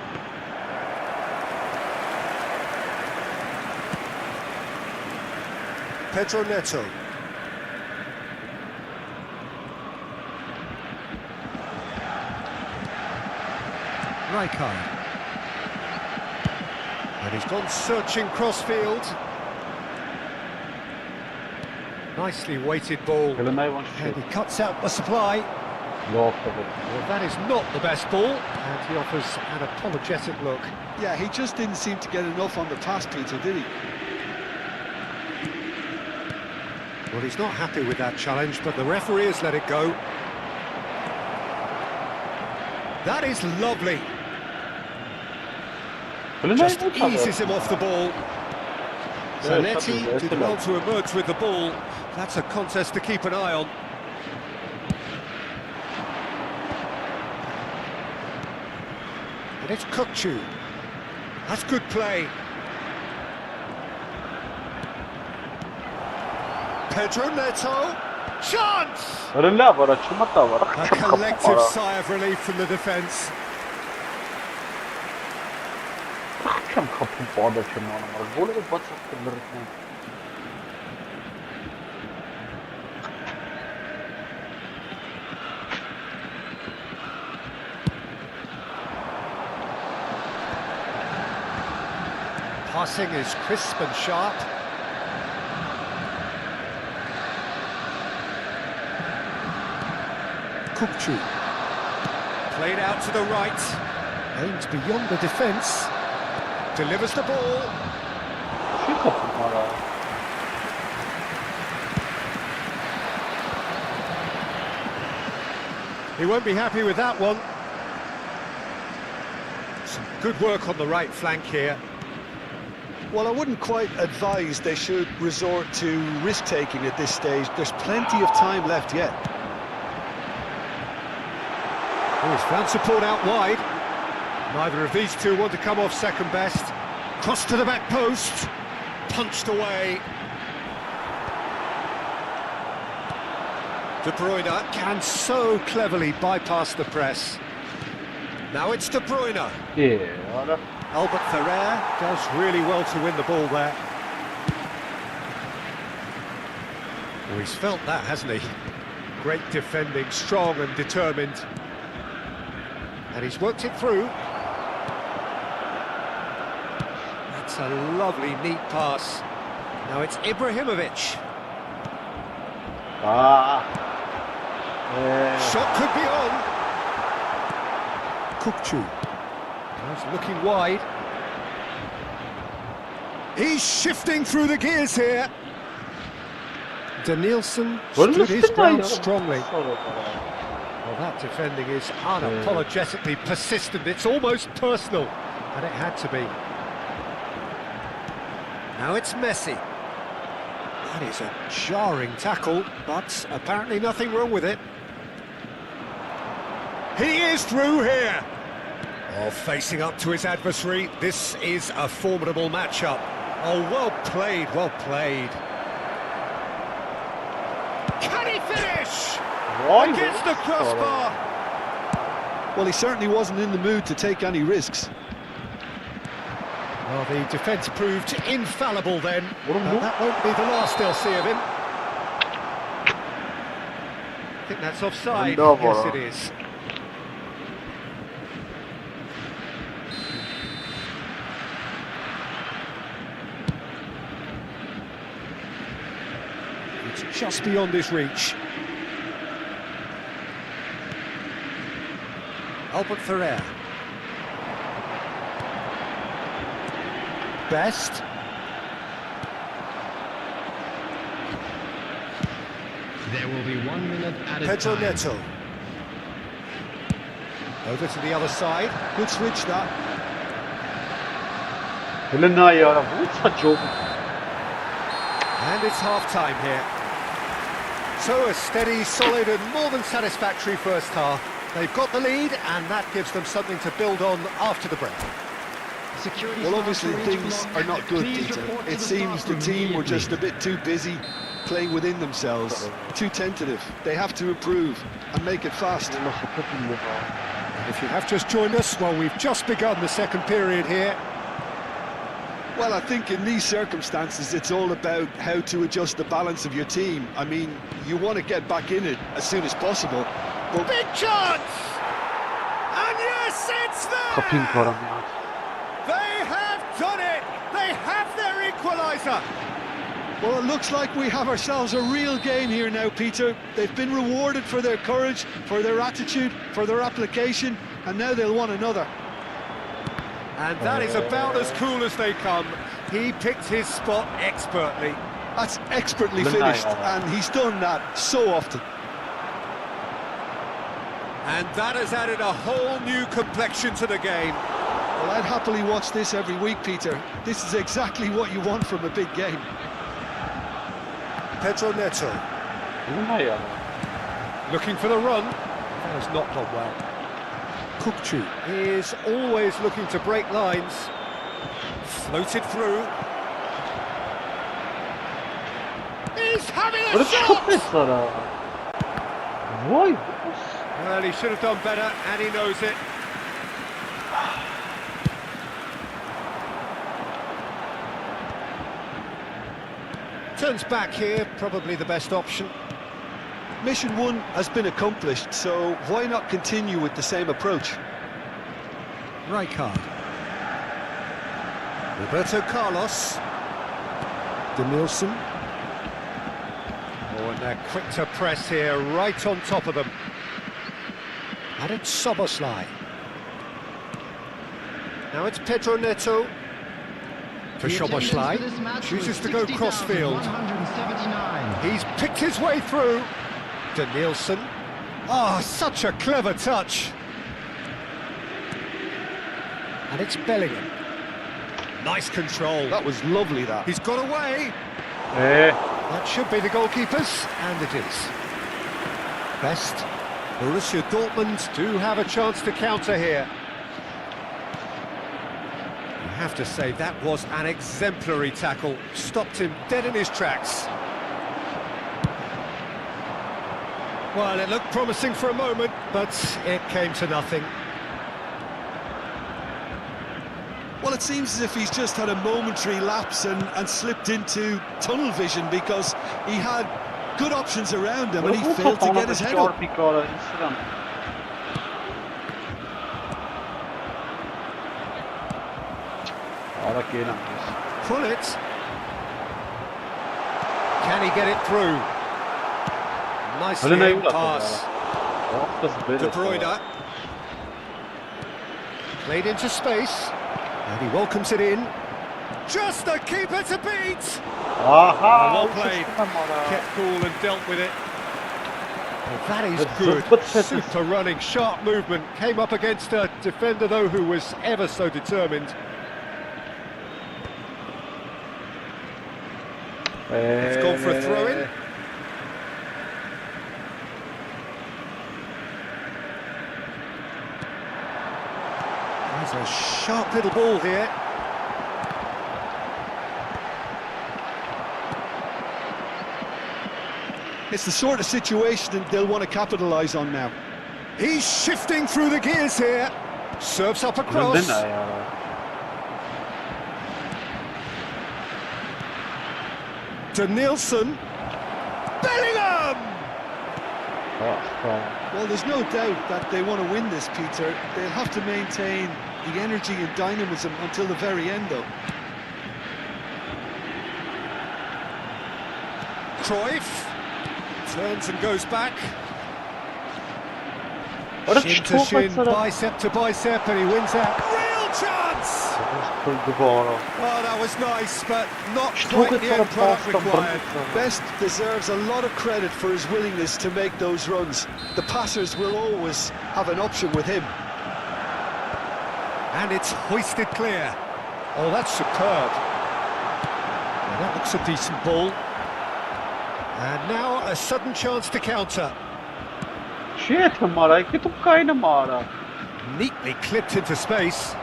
Pedro Neto. Rijkaard. And he's gone searching crossfield. Nicely weighted ball. And he cuts out the supply. Well, that is not the best ball. And he offers an apologetic look. Yeah, he just didn't seem to get enough on the pass, Peter, did he? Well, he's not happy with that challenge, but the referee has let it go. That is lovely. Just eases him off the ball. Zanetti did well to emerge with the ball. That's a contest to keep an eye on. And it's 𝐄𝐅𝐎𝐻𝐿. That's good play. Pedro Neto. Chance! A collective sigh of relief from the defence. Passing is crisp and sharp. 𝐄𝐅𝐻𝐿. Played out to the right. Aims beyond the defence. Delivers the ball. He won't be happy with that one. Some good work on the right flank here. Well, I wouldn't quite advise they should resort to risk-taking at this stage. There's plenty of time left yet. Oh, he's found support out wide. Neither of these two want to come off second best. Cross to the back post. Punched away. De Bruyne can so cleverly bypass the press. Now it's De Bruyne. Yeah. Albert Ferrer does really well to win the ball there. Well, he's felt that, hasn't he? Great defending, strong and determined. And he's worked it through. That's a lovely, neat pass. Now it's Ibrahimovic. Shot could be on. 𝐄𝐅𝐻𝐿. He's looking wide. He's shifting through the gears here. Danielson stood his ground strongly. Well, that defending is unapologetically persistent. It's almost personal. And it had to be. Now it's Messi. That is a jarring tackle, but apparently nothing wrong with it. He is through here. Oh, facing up to his adversary. This is a formidable matchup. Oh, well played, well played. Can he finish? Against the crossbar. Well, he certainly wasn't in the mood to take any risks. Well, the defence proved infallible then. That won't be the last they'll see of him. I think that's offside. Yes, it is. It's just beyond his reach. Albert Ferrer. Best. There will be 1 minute at a Pedro time. Neto. Over to the other side. Good switch that. And it's half-time here. So a steady, solid and more than satisfactory first half. They've got the lead and that gives them something to build on after the break. Well, obviously things are not good, Peter. It seems the team were just a bit too busy playing within themselves, too tentative. They have to improve and make it fast. And if you have just joined us, well, we've just begun the second period here. Well, I think in these circumstances, it's all about how to adjust the balance of your team. I mean, you want to get back in it as soon as possible. But big chance! And yes, it's there! They have done it! They have their equaliser! Well, it looks like we have ourselves a real game here now, Peter. They've been rewarded for their courage, for their attitude, for their application, and now they'll want another. And that is about as cool as they come. He picked his spot expertly. That's expertly finished, and he's done that so often. And that has added a whole new complexion to the game. Well, I'd happily watch this every week, Peter. This is exactly what you want from a big game. Pedro Neto. Looking for the run. That has not gone well. 𝐄𝐅𝐎𝐓𝐁𝐀𝐋 is always looking to break lines. Floated through. He's having a shot! Well, he should have done better, and he knows it. Turns back here, probably the best option. Mission 1 has been accomplished, so why not continue with the same approach? Rijkaard. Roberto Carlos. Danielson. Oh, and they're quick to press here, right on top of them. And it's Szoboszlai. Now it's Pedro Neto. For Szoboszlai. Chooses to go cross-field. He's picked his way through. Danielson. Oh, such a clever touch. And it's Bellingham. Nice control. That was lovely, that. He's got away. That should be the goalkeepers, and it is. Best. Borussia Dortmund do have a chance to counter here. You have to say that was an exemplary tackle. Stopped him dead in his tracks. Well, it looked promising for a moment, but it came to nothing. Well, it seems as if he's just had a momentary lapse and slipped into tunnel vision because he had good options around him and he failed to get his head up. Pull it. Can he get it through? Nicely aimed pass. De Bruyne. Played into space. And he welcomes it in. Just the keeper to beat! Well played. Kept cool and dealt with it. Oh, that is good. Super running, sharp movement. Came up against a defender, though, who was ever so determined. It's gone for a throw-in. There's a sharp little ball here. It's the sort of situation they'll want to capitalise on now. He's shifting through the gears here. Serves up across. To Nielsen. Bellingham! Well, there's no doubt that they want to win this, Peter. They'll have to maintain the energy and dynamism until the very end, though. Cruyff turns and goes back. Shin to shin, bicep to bicep, and he wins that. Real chance! Oh, that was nice, but not quite the end product required. Best deserves a lot of credit for his willingness to make those runs. The passers will always have an option with him. And it's hoisted clear. Oh, that's superb. Well, that looks a decent ball. And now a sudden chance to counter. Shit, Mara, que tu cai na Mara. Neatly clipped into space.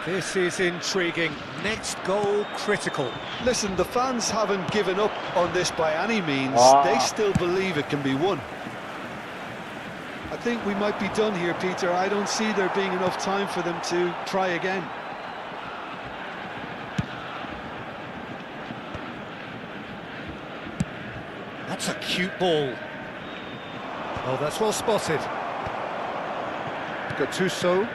This is intriguing. Next goal critical. Listen, the fans haven't given up on this by any means. They still believe it can be won. I think we might be done here, Peter. I don't see there being enough time for them to try again. That's a cute ball. Oh, that's well spotted. Gattuso.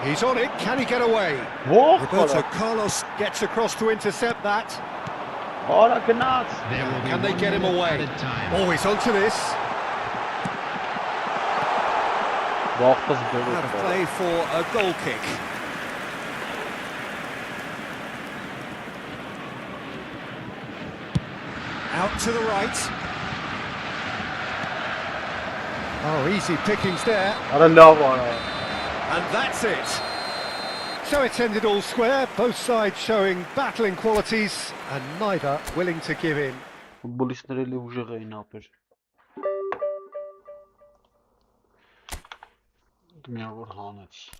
He's on it. Can he get away? Roberto Carlos gets across to intercept that. Can they get him away? Oh, he's onto this. Out of play for a goal kick. Out to the right. Oh, easy pickings there. And that's it. So it's ended all square, both sides showing battling qualities and neither willing to give in. Futbolistlər elə ucağa inapır. Dünya Orhanec.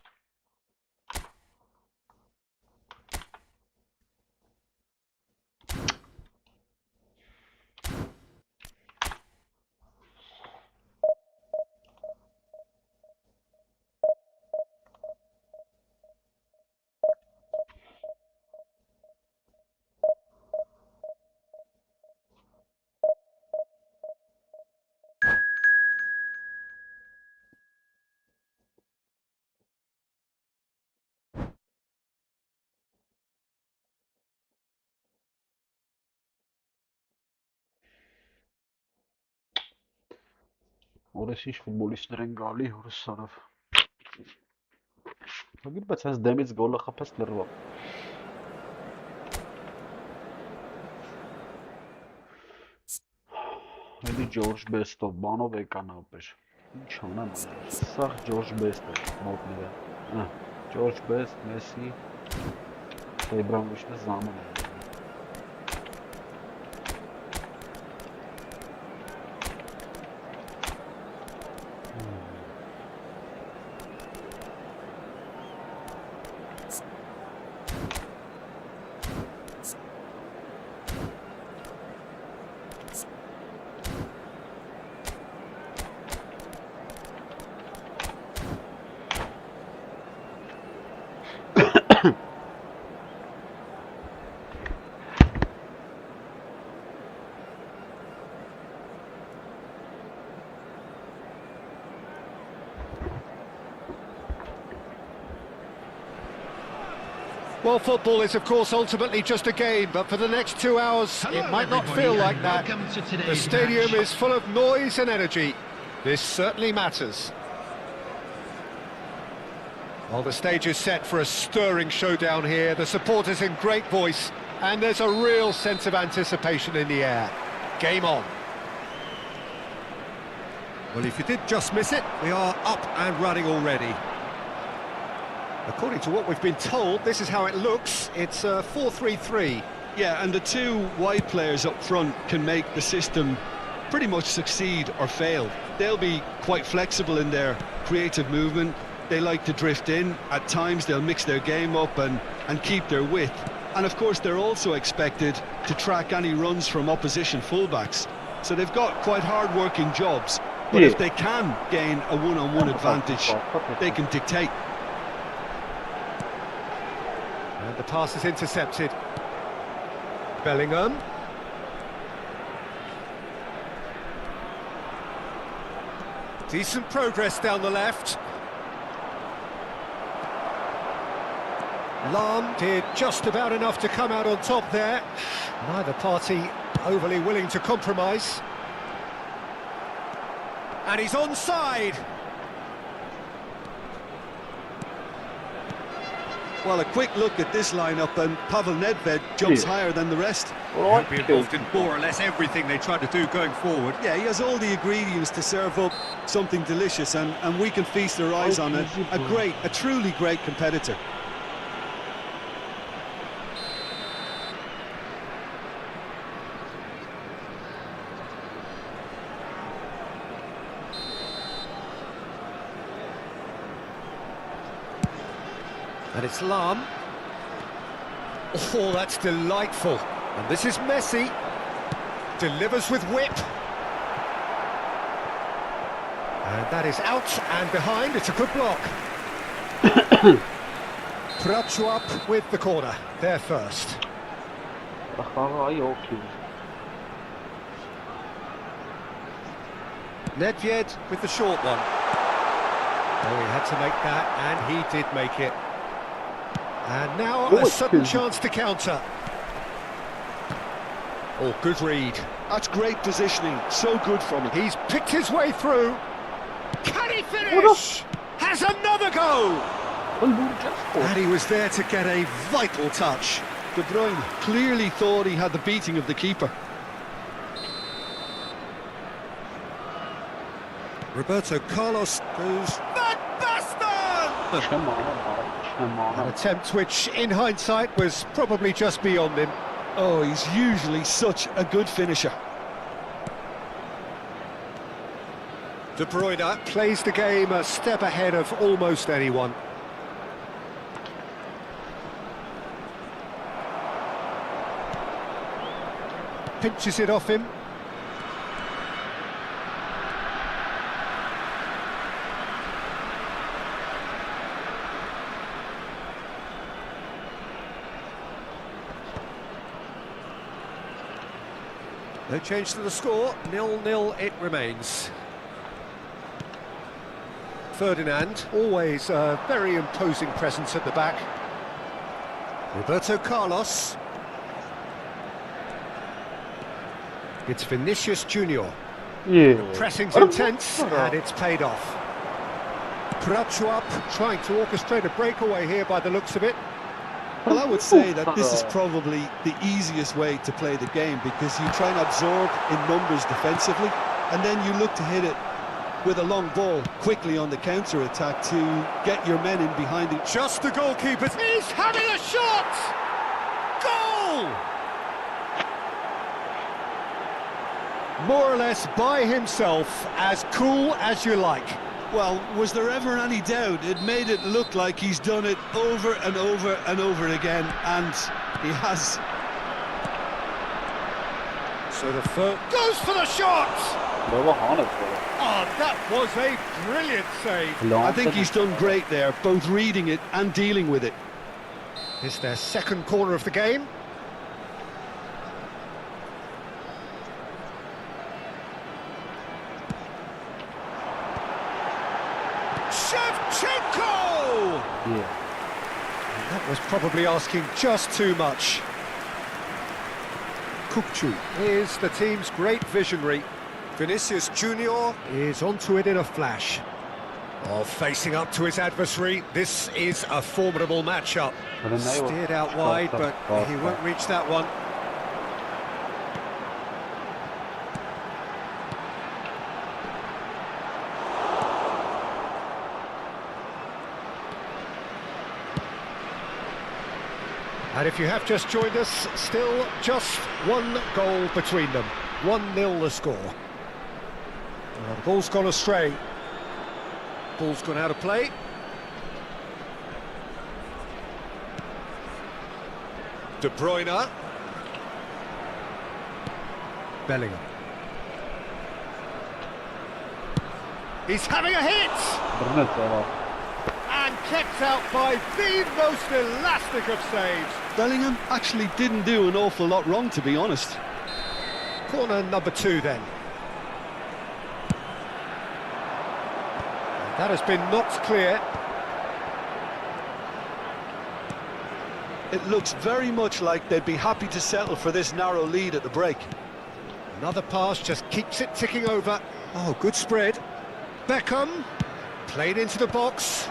Orası iş futbolistlərin qali, orası saraf. Bagir bəs dəmiz qolla xapəslər var. Hadi George Bestov, banov ekanapır. Ինչ անեմ, սա George Best-ը մոտները։ George Best, Messi, Իբրահիմովիչն զամն է։ Well, football is, of course, ultimately just a game, but for the next 2 hours, it might not feel like that. The stadium is full of noise and energy. This certainly matters. Well, the stage is set for a stirring showdown here. The supporters in great voice, And there's a real sense of anticipation in the air. Game on. Well, if you did just miss it, we are up and running already. According to what we've been told, this is how it looks. It's 4-3-3. Yeah, and the two wide players up front can make the system pretty much succeed or fail. They'll be quite flexible in their creative movement. They like to drift in. At times they'll mix their game up and keep their width. And of course they're also expected to track any runs from opposition fullbacks. So they've got quite hard-working jobs. But if they can gain a one-on-one advantage, they can dictate. And the pass is intercepted. Bellingham. Decent progress down the left. Lahm did just about enough to come out on top there. Neither party overly willing to compromise. And he's onside. Well, a quick look at this lineup, and Pavel Nedved jumps higher than the rest. He'll be involved in more or less everything they try to do going forward. Yeah, he has all the ingredients to serve up something delicious, and we can feast our eyes on it. A truly great competitor. And it's Lahm. Oh, that's delightful. And this is Messi. Delivers with whip. And that is out and behind. It's a good block. Prachuap with the corner. There first. Nedved with the short one. Oh, he had to make that, and he did make it. And now a sudden chance to counter. Oh, good read. That's great positioning. So good from him. He's picked his way through. Can he finish? Has another go. And he was there to get a vital touch. De Bruyne clearly thought he had the beating of the keeper. Roberto Carlos goes... An attempt which, in hindsight, was probably just beyond him. Oh, he's usually such a good finisher. De Bruyne plays the game a step ahead of almost anyone. Pinches it off him. No change to the score, 0-0 it remains. Ferdinand, always a very imposing presence at the back. Roberto Carlos. It's Vinicius Junior. The pressing's intense, and it's paid off. Prachuap trying to orchestrate a breakaway here by the looks of it. Well, I would say that this is probably the easiest way to play the game, because you try and absorb in numbers defensively, and then you look to hit it with a long ball quickly on the counter-attack to get your men in behind it. Just the goalkeeper. He's having a shot! Goal! More or less by himself, as cool as you like. Well, was there ever any doubt? It made it look like he's done it over and over and over again, and he has. So the third goes for the shot! Oh, that was a brilliant save. I think he's done great there, both reading it and dealing with it. It's their second corner of the game. Shevchenko! Yeah. And that was probably asking just too much. Kukçu is the team's great visionary. Vinicius Junior is onto it in a flash. Oh, facing up to his adversary, this is a formidable matchup. Steered out wide, but he won't reach that one. And if you have just joined us, still just one goal between them. 1-0 the score. Well, the ball's gone astray. Ball's gone out of play. De Bruyne. Bellingham. He's having a hit! And kept out by the most elastic of saves. Bellingham actually didn't do an awful lot wrong, to be honest. Corner number 2 then. That has been knocked clear. It looks very much like they'd be happy to settle for this narrow lead at the break. Another pass just keeps it ticking over. Oh, good spread. Beckham, played into the box.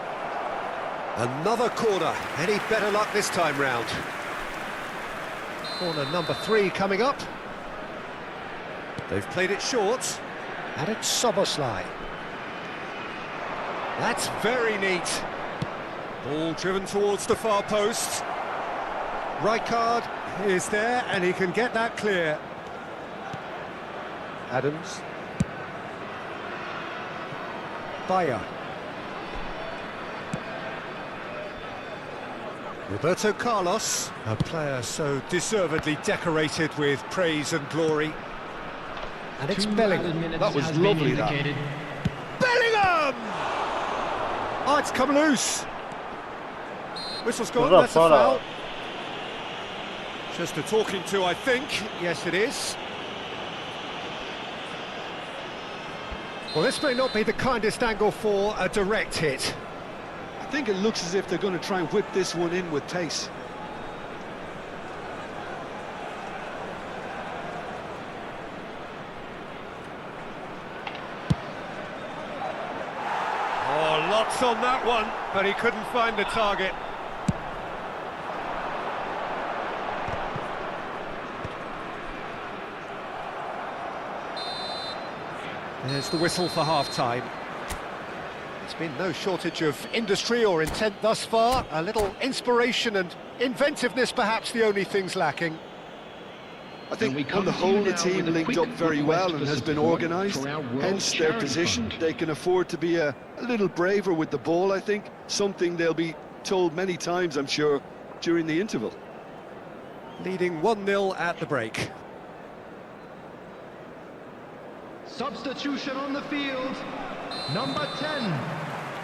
Another corner. Any better luck this time round? Corner number 3 coming up. They've played it short. And it's Szoboszlai. That's very neat. Ball driven towards the far post. Rijkaard is there and he can get that clear. Adams. Bayer. Roberto Carlos, a player so deservedly decorated with praise and glory. And it's Bellingham. That was lovely, that. Bellingham! Oh, it's come loose. Whistle's gone, that's a foul. Just a talking to, I think. Yes, it is. Well, this may not be the kindest angle for a direct hit. I think it looks as if they're going to try and whip this one in with pace. Oh, lots on that one, but he couldn't find the target. There's the whistle for half-time. There's been no shortage of industry or intent thus far. A little inspiration and inventiveness, perhaps the only things lacking. I think on the whole the team linked up very well and has been organised, hence their position. They can afford to be a little braver with the ball, I think. Something they'll be told many times, I'm sure, during the interval. Leading 1-0 at the break. Substitution on the field, number 10,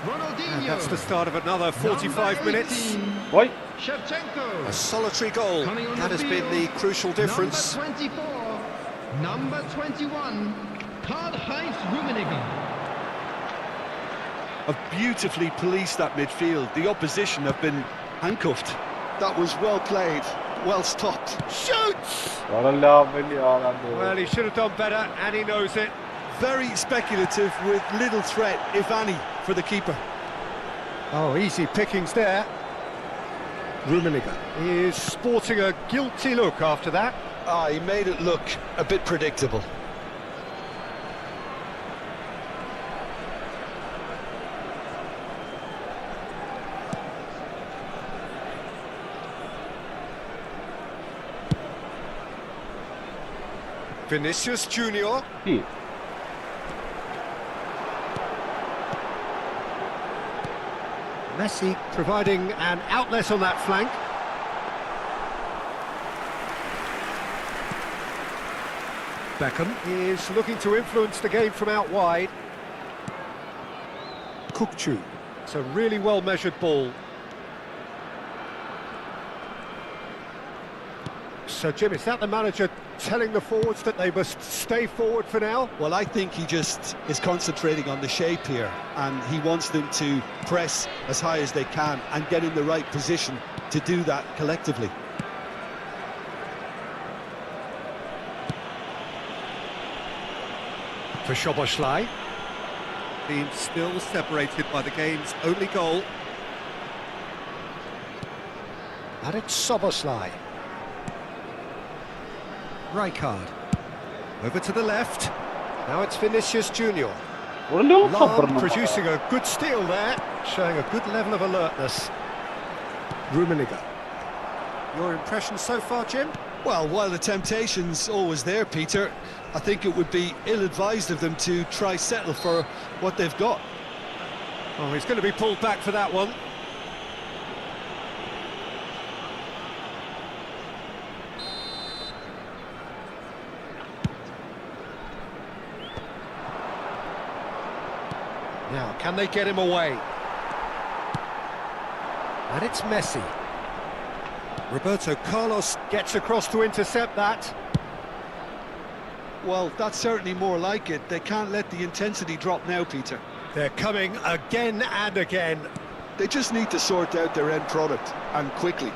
Ronaldinho. And that's the start of another 45 minutes. Wait. 𝐄𝐅𝐎𝐓𝐁. A solitary goal. That has been the crucial difference. Number 24, number 21, 𝐄𝐅𝐎𝐓𝐁 Rummenigge. Have beautifully policed that midfield. The opposition have been handcuffed. That was well played, well stopped. Shoots! Well, he should have done better, and he knows it. Very speculative with little threat, if any, for the keeper. Oh, easy pickings there. Rummenigge is sporting a guilty look after that. He made it look a bit predictable. Vinicius Junior. Here. Messi providing an outlet on that flank. Beckham is looking to influence the game from out wide. 𝐄𝐅𝐎𝐻. It's a really well measured ball. So Jim, is that the manager telling the forwards that they must stay forward for now? Well, I think he just is concentrating on the shape here, and he wants them to press as high as they can and get in the right position to do that collectively. For Szoboszlai. Teams still separated by the game's only goal. And it's Szoboszlai. Rijkaard. Over to the left. Now it's Vinicius Junior. Lam producing a good steal there, showing a good level of alertness. Rummenigge. Your impression so far, Jim? Well, while the temptation's always there, Peter, I think it would be ill-advised of them to try settle for what they've got. Oh, he's going to be pulled back for that one. Now, can they get him away? And it's Messi. Roberto Carlos gets across to intercept that. Well, that's certainly more like it. They can't let the intensity drop now, Peter. They're coming again and again. They just need to sort out their end product, and quickly.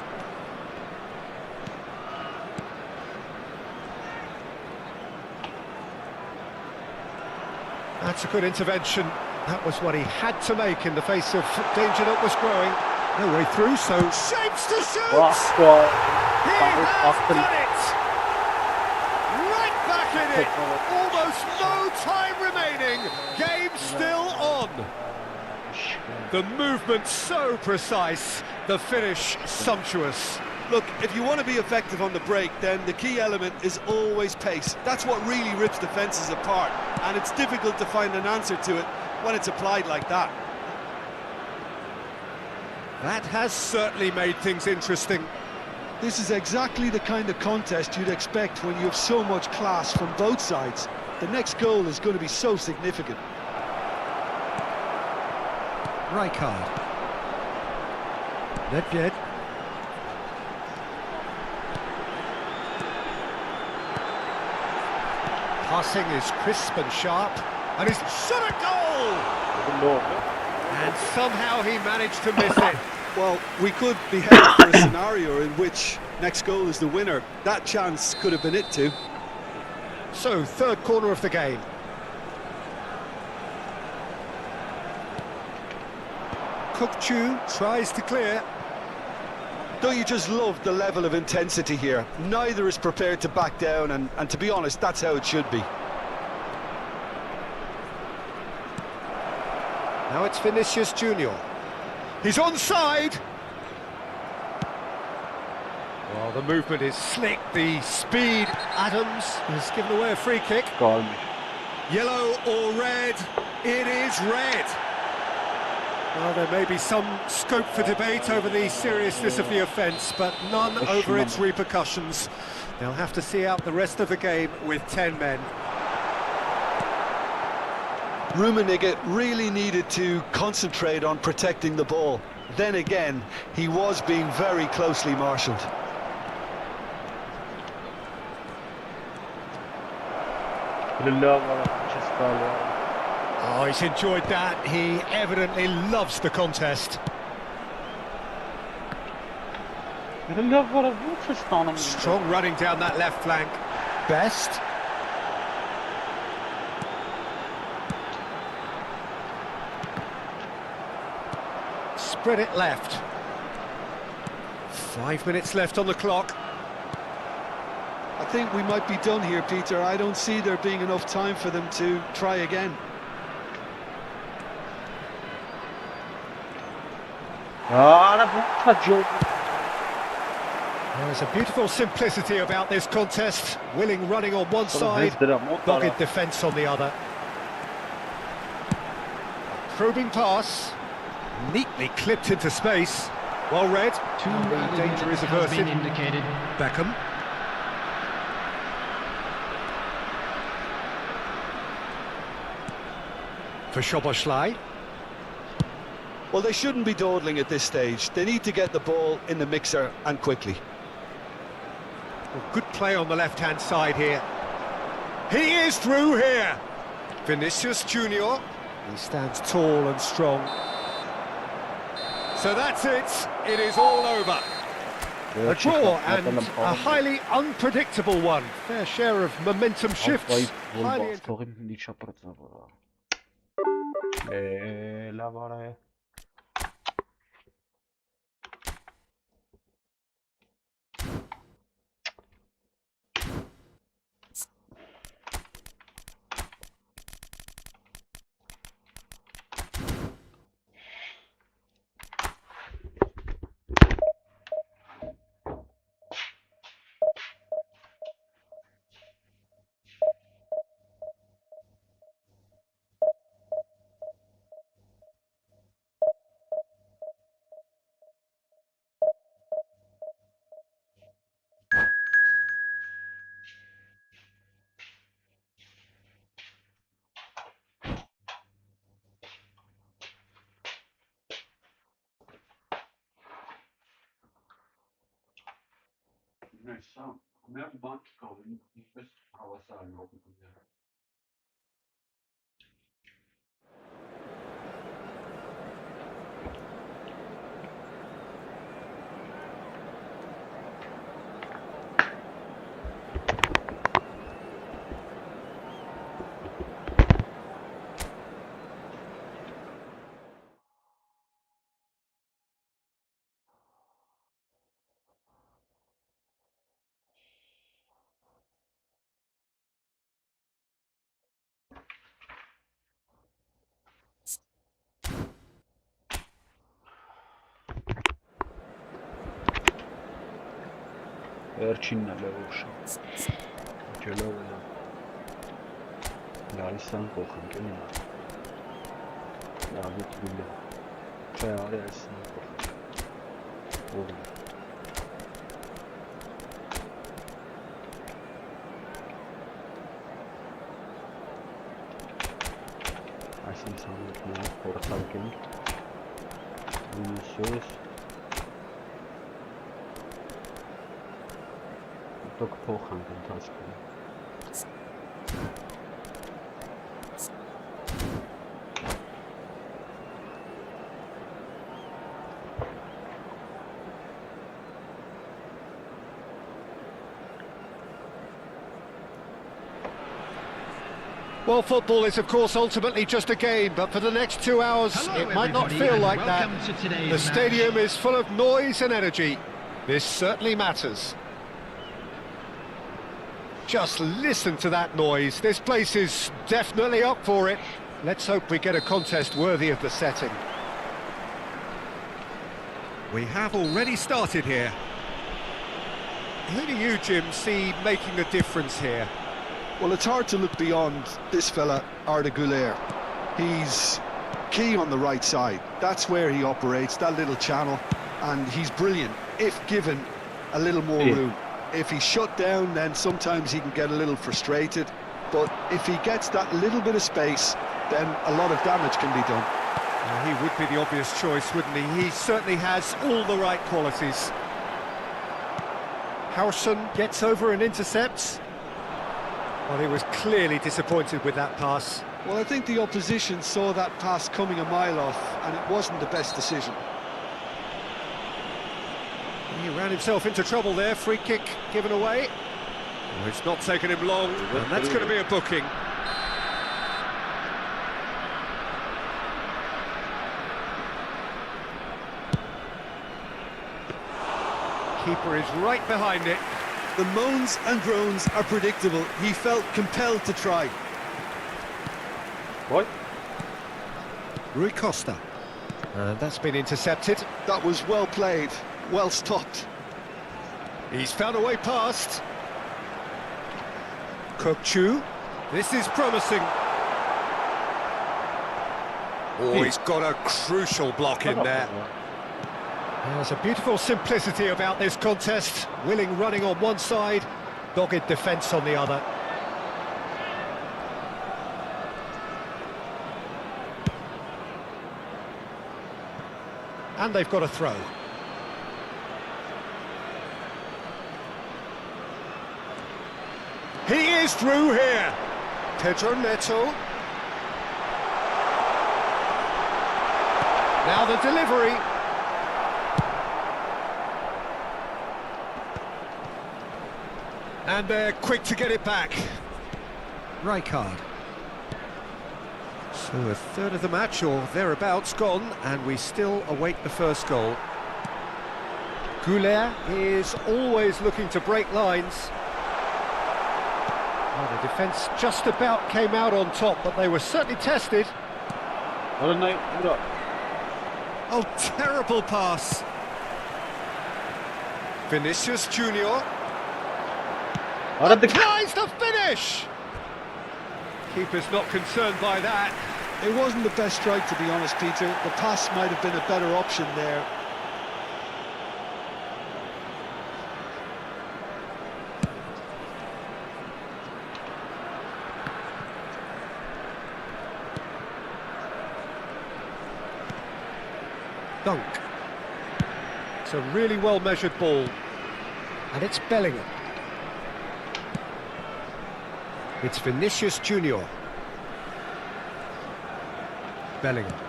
That's a good intervention. That was what he had to make in the face of danger that was growing. No way through, so shapes to shoot! He has done it! Right back in it! Almost no time remaining. Game still on. The movement so precise, the finish sumptuous. Look, if you want to be effective on the break, then the key element is always pace. That's what really rips defences apart, and it's difficult to find an answer to it when it's applied like that. That has certainly made things interesting. This is exactly the kind of contest you'd expect when you have so much class from both sides. The next goal is going to be so significant. Rijkaard. Nedved. Passing is crisp and sharp, and he's shot a goal! And somehow he managed to miss it. Well, we could be headed for a scenario in which next goal is the winner. That chance could have been it too. So, third corner of the game. 𝐄𝐅𝐎𝐓𝐁 tries to clear. Don't you just love the level of intensity here? Neither is prepared to back down, and to be honest, that's how it should be. Now it's Vinicius Junior. He's onside! Well, the movement is slick, the speed. Adams has given away a free kick. Yellow or red? It is red. Well, there may be some scope for debate over the seriousness of the offence, but none over its repercussions. They'll have to see out the rest of the game with 10 men. Rummenigge really needed to concentrate on protecting the ball. Then again, he was being very closely marshalled. Oh, he's enjoyed that. He evidently loves the contest. Strong running down that left flank. Best. Spread it left. 5 minutes left on the clock. I think we might be done here, Peter. I don't see there being enough time for them to try again. There's a beautiful simplicity about this contest. Willing running on one side, dogged defence on the other. Probing pass, neatly clipped into space. Well read. The danger is averted. Beckham. For Szoboszlai. Well, they shouldn't be dawdling at this stage. They need to get the ball in the mixer, and quickly. Well, good play on the left-hand side here. He is through here. Vinicius Junior. He stands tall and strong. So that's it. It is all over. A draw, and a highly unpredictable one. Fair share of momentum shifts. Highly Lavare. Neyse, ne bant kalın, biz hava sahibine okudum ya. Վերջինն է լեվոշը, ջելով է լարիսան կողանք են նա, լավիտ գուլը, չէ արի այսն է կողանք, ողն է։ Այսին սանուք նա խորսարկ ենք, մինուսոս, Только փոխանք ընթացքում։ Well, football is of course ultimately just a game, but for the next 2 hours it might not feel like that. The stadium is full of noise and energy. This certainly matters. Just listen to that noise. This place is definitely up for it. Let's hope we get a contest worthy of the setting. We have already started here. Who do you, Jim, see making a difference here? Well, it's hard to look beyond this fella, 𝐄𝐅𝐻𝐿. He's key on the right side. That's where he operates, that little channel, and he's brilliant if given a little more room. If he's shut down, then sometimes he can get a little frustrated, but if he gets that little bit of space, then a lot of damage can be done. He would be the obvious choice, wouldn't he? He certainly has all the right qualities. 𝐄𝐅𝐻𝐿 gets over and intercepts. Well, he was clearly disappointed with that pass. Well, I think the opposition saw that pass coming a mile off, and it wasn't the best decision. He ran himself into trouble there, free kick given away. Well, it's not taken him long, and that's going to be a booking. Keeper is right behind it. The moans and groans are predictable. He felt compelled to try. What? Rui Costa. And that's been intercepted. That was well played, well stopped. He's found a way past. 𝐿𝐻𝐿. This is promising. Oh, he's got a crucial block in there. There's a beautiful simplicity about this contest. Willing running on one side, dogged defence on the other. And they've got a throw. He is through here. Pedro Neto. Now the delivery. And they're quick to get it back. Rijkaard. So a third of the match or thereabouts gone, and we still await the first goal. 𝐄𝐅𝐎𝐎𝐿 is always looking to break lines. Well, the defence just about came out on top, but they were certainly tested. I don't know. Oh, terrible pass. Vinicius Junior applies the finish. Keeper's not concerned by that. It wasn't the best strike, to be honest, Peter. The pass might have been a better option there. Dunk. It's a really well-measured ball. And it's Bellingham. It's Vinicius Junior. Bellingham.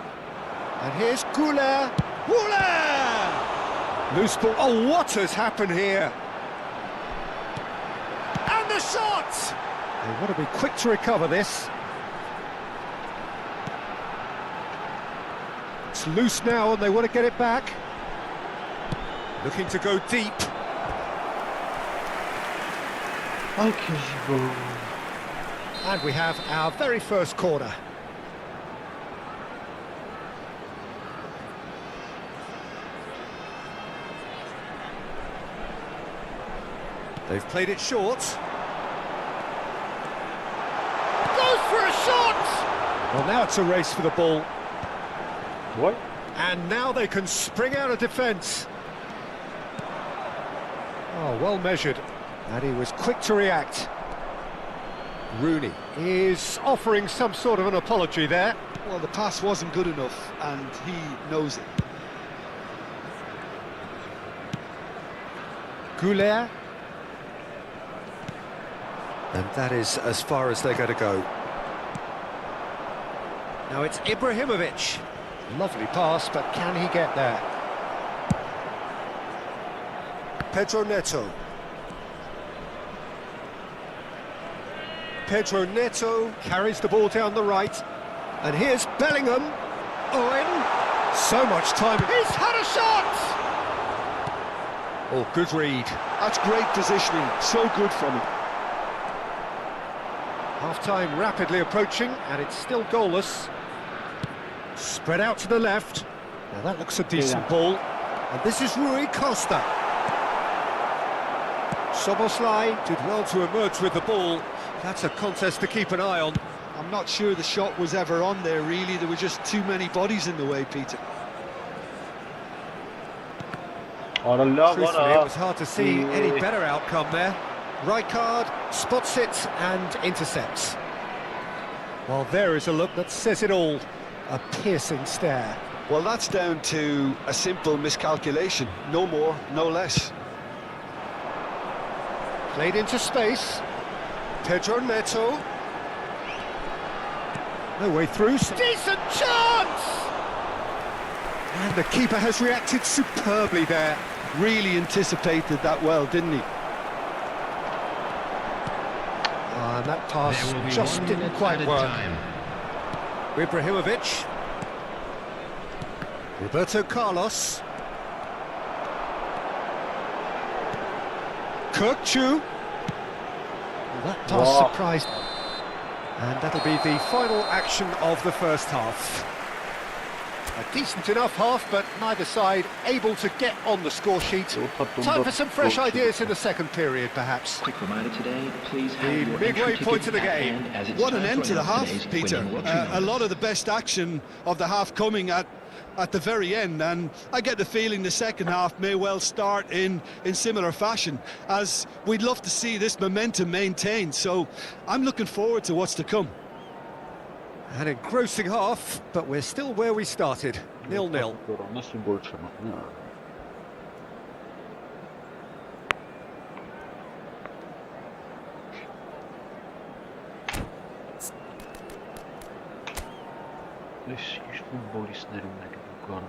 And here's 𝐄𝐅𝐎𝐿. Loose ball. Oh, what has happened here? And the shot! They want to be quick to recover this. It's loose now and they want to get it back. Looking to go deep. And we have our very first corner. They've played it short. Goes for a shot! Well, now it's a race for the ball. What? And now they can spring out of defence. Oh, well measured. And he was quick to react. Rooney is offering some sort of an apology there. Well, the pass wasn't good enough, and he knows it. 𝐄𝐅𝐎𝐿. And that is as far as they're going to go. Now it's Ibrahimovic. Lovely pass, but can he get there? Pedro Neto. Pedro Neto carries the ball down the right. And here's Bellingham. Owen. So much time. He's had a shot! Oh, good read. That's great positioning. So good from him. Half-time rapidly approaching, and it's still goalless. Spread out to the left. Now that looks a decent ball. And this is Rui Costa. Szoboszlai did well to emerge with the ball. That's a contest to keep an eye on. I'm not sure the shot was ever on there, really. There were just too many bodies in the way, Peter. Truthfully, it was hard to see any better outcome there. Rijkaard spots it and intercepts. Well, there is a look that says it all. A piercing stare. Well, that's down to a simple miscalculation. No more, no less. Played into space. Pedro Neto. No way through. Decent chance! And the keeper has reacted superbly there. Really anticipated that well, didn't he? And that pass just didn't quite work. Ibrahimovic. Roberto Carlos. 𝐄𝐅𝐎𝐿. Well, that pass surprised. And that'll be the final action of the first half. A decent enough half, but neither side able to get on the score sheet. Time for some fresh ideas in the second period, perhaps. Quick reminder today, please have The your midway entry point tickets of the at game. hand, as it's What an time end to the announce half, today's Peter. winning lottery A numbers. lot of the best action of the half coming at the very end, and I get the feeling the second half may well start in similar fashion, as we'd love to see this momentum maintained. So I'm looking forward to what's to come. An engrossing half, but we're still where we started. 0-0. Esses futebolistas deram um do cara.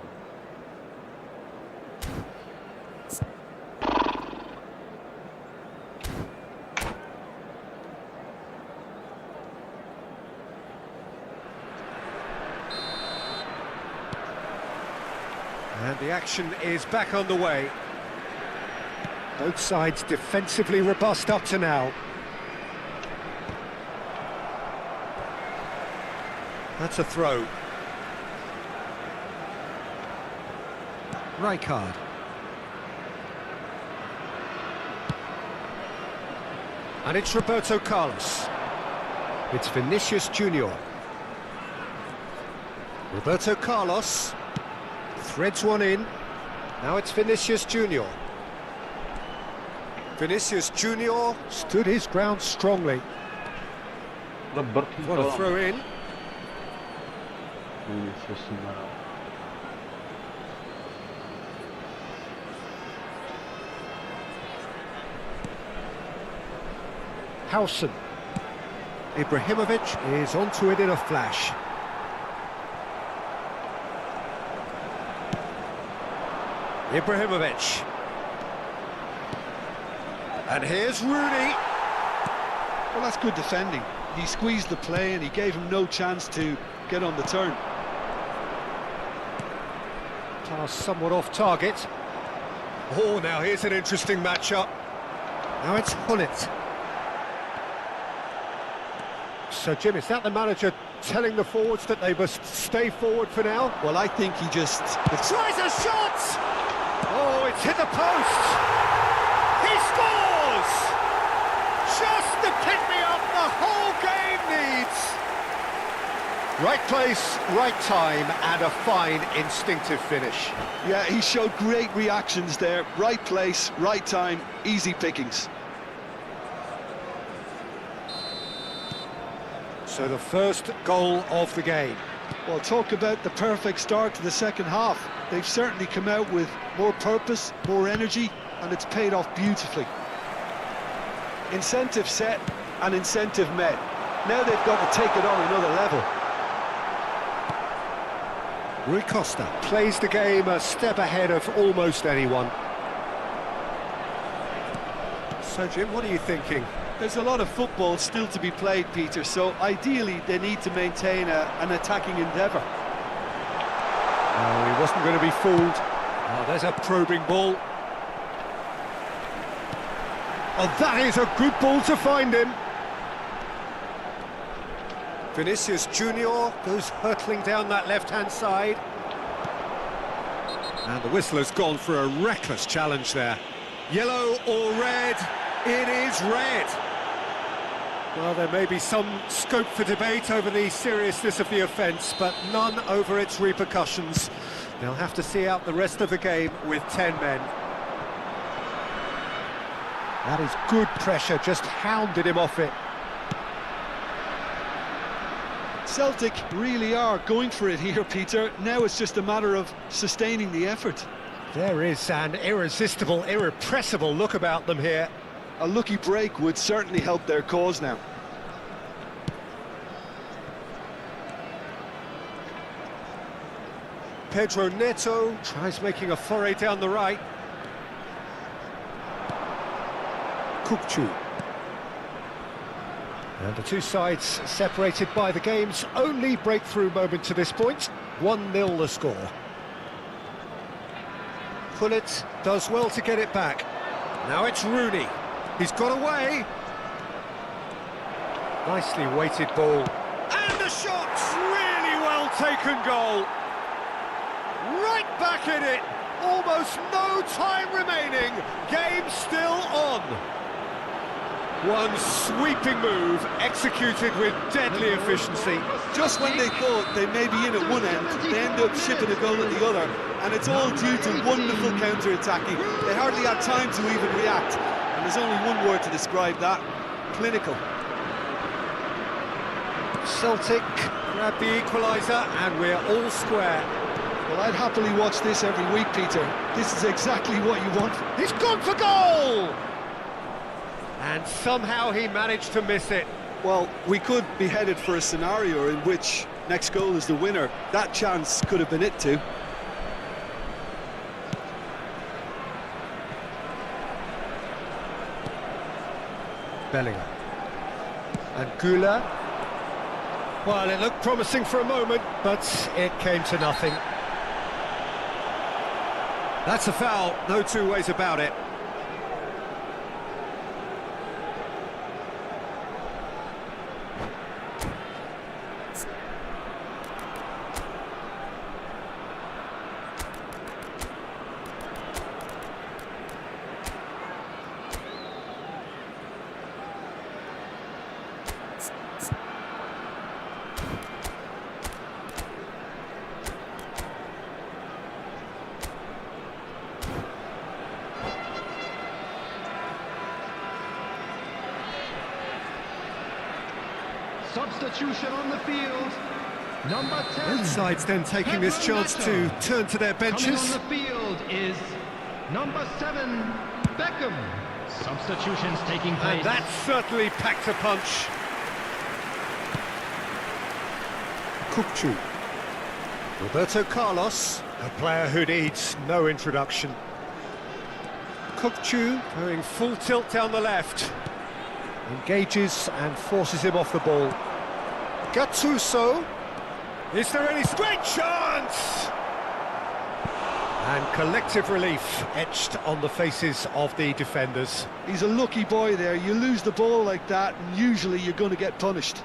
The action is back on the way. Both sides defensively robust up to now. That's a throw. Rijkaard. And it's Roberto Carlos. It's Vinicius Junior. Roberto Carlos threads one in. Now it's Vinicius Junior. Vinicius Junior stood his ground strongly. What a throw in. 𝐄𝐅𝐎𝐒𝐁. Ibrahimovic is onto it in a flash. Ibrahimovic. And here's Rooney. Well, that's good defending. He squeezed the play and he gave him no chance to get on the turn. Pass somewhat off target. Oh, now here's an interesting matchup. Now it's Gullit. So, Jim, is that the manager telling the forwards that they must stay forward for now? Well, I think he just... Tries a shot! Oh, it's hit the post! He scores! Just the pick-me-up the whole game needs! Right place, right time, and a fine instinctive finish. Yeah, he showed great reactions there. Right place, right time, easy pickings. So the first goal of the game. Well, talk about the perfect start to the second half. They've certainly come out with more purpose, more energy, and it's paid off beautifully. Incentive set and incentive met. Now they've got to take it on another level. Rui Costa plays the game a step ahead of almost anyone. So, Jim, what are you thinking? There's a lot of football still to be played, Peter, so ideally they need to maintain an attacking endeavour. Oh, he wasn't going to be fooled. Oh, there's a probing ball. Oh, that is a good ball to find him. Vinicius Junior goes hurtling down that left-hand side. And the whistle has gone for a reckless challenge there. Yellow or red? It is red. Well, there may be some scope for debate over the seriousness of the offence, but none over its repercussions. They'll have to see out the rest of the game with 10 men. That is good pressure, just hounded him off it. Celtic really are going for it here, Peter. Now it's just a matter of sustaining the effort. There is an irresistible, irrepressible look about them here. A lucky break would certainly help their cause now. Pedro Neto tries making a foray down the right. 𝐄𝐅𝐎𝐒𝐿. And the two sides separated by the game's only breakthrough moment to this point. 1-0 the score. Gullit does well to get it back. Now it's Rooney. He's got away. Nicely weighted ball. And the shot! Really well taken goal. Right back in it. Almost no time remaining. Game still on. One sweeping move executed with deadly efficiency. Just when they thought they may be in at one end, they end up shipping a goal at the other. And it's all due to wonderful counter-attacking. They hardly had time to even react. And there's only one word to describe that: clinical. Celtic grab the equaliser and we're all square. Well, I'd happily watch this every week, Peter. This is exactly what you want. He's gone for goal! And somehow he managed to miss it. Well, we could be headed for a scenario in which next goal is the winner. That chance could have been it too. Bellingham. And 𝐄𝐅𝐎𝐿. Well, it looked promising for a moment, but it came to nothing. That's a foul, no two ways about it. Substitution on the field. Number 10. Both sides then taking this chance to turn to their Coming benches. on the field is number 7, Beckham. Substitutions taking place. And that certainly packed a punch. 𝐄𝐅𝐎𝐓𝐁𝐀𝐋𝐋. Roberto Carlos, a player who needs no introduction. 𝐄𝐅𝐎𝐓𝐁𝐀𝐋 going full tilt down the left. Engages and forces him off the ball. Gattuso. Is there any great chance? And collective relief etched on the faces of the defenders. He's a lucky boy there. You lose the ball like that, and usually you're going to get punished.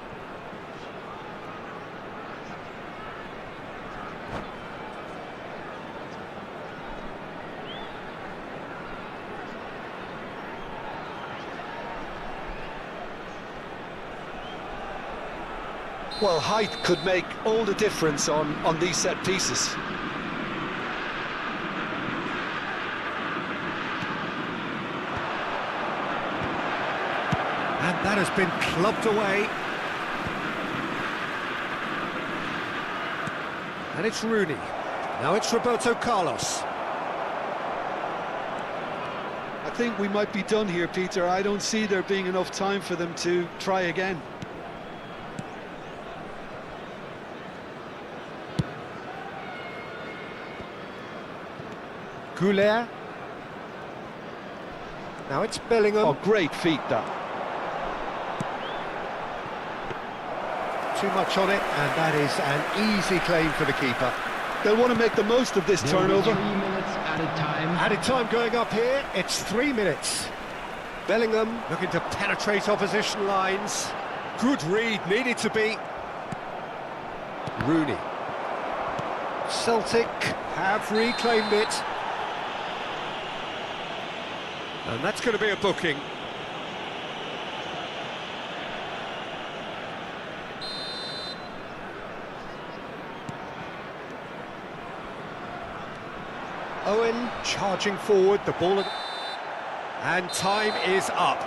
Well, height could make all the difference on these set pieces. And that has been clubbed away. And it's Rooney. Now it's Roberto Carlos. I think we might be done here, Peter. I don't see there being enough time for them to try again. 𝐄𝐅𝐎𝐓𝐁𝐀𝐋𝐋. Now it's Bellingham. Oh, great feat, that. Too much on it, and that is an easy claim for the keeper. They'll want to make the most of this There will be turnover. 3 minutes added time. Added time going up here, it's 3 minutes. Bellingham looking to penetrate opposition lines. Good read, needed to be. Rooney. Celtic have reclaimed it. And that's going to be a booking. Owen charging forward, the ball, and time is up.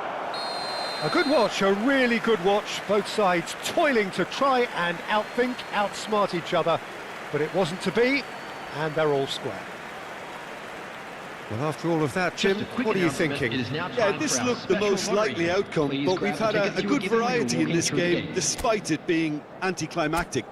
A good watch, a really good watch. Both sides toiling to try and outthink, outsmart each other, but it wasn't to be, and they're all square. Well, after all of that, Jim, what are you thinking? Yeah, this looked the most likely outcome, but we've had a good variety in this game, despite it being anticlimactic.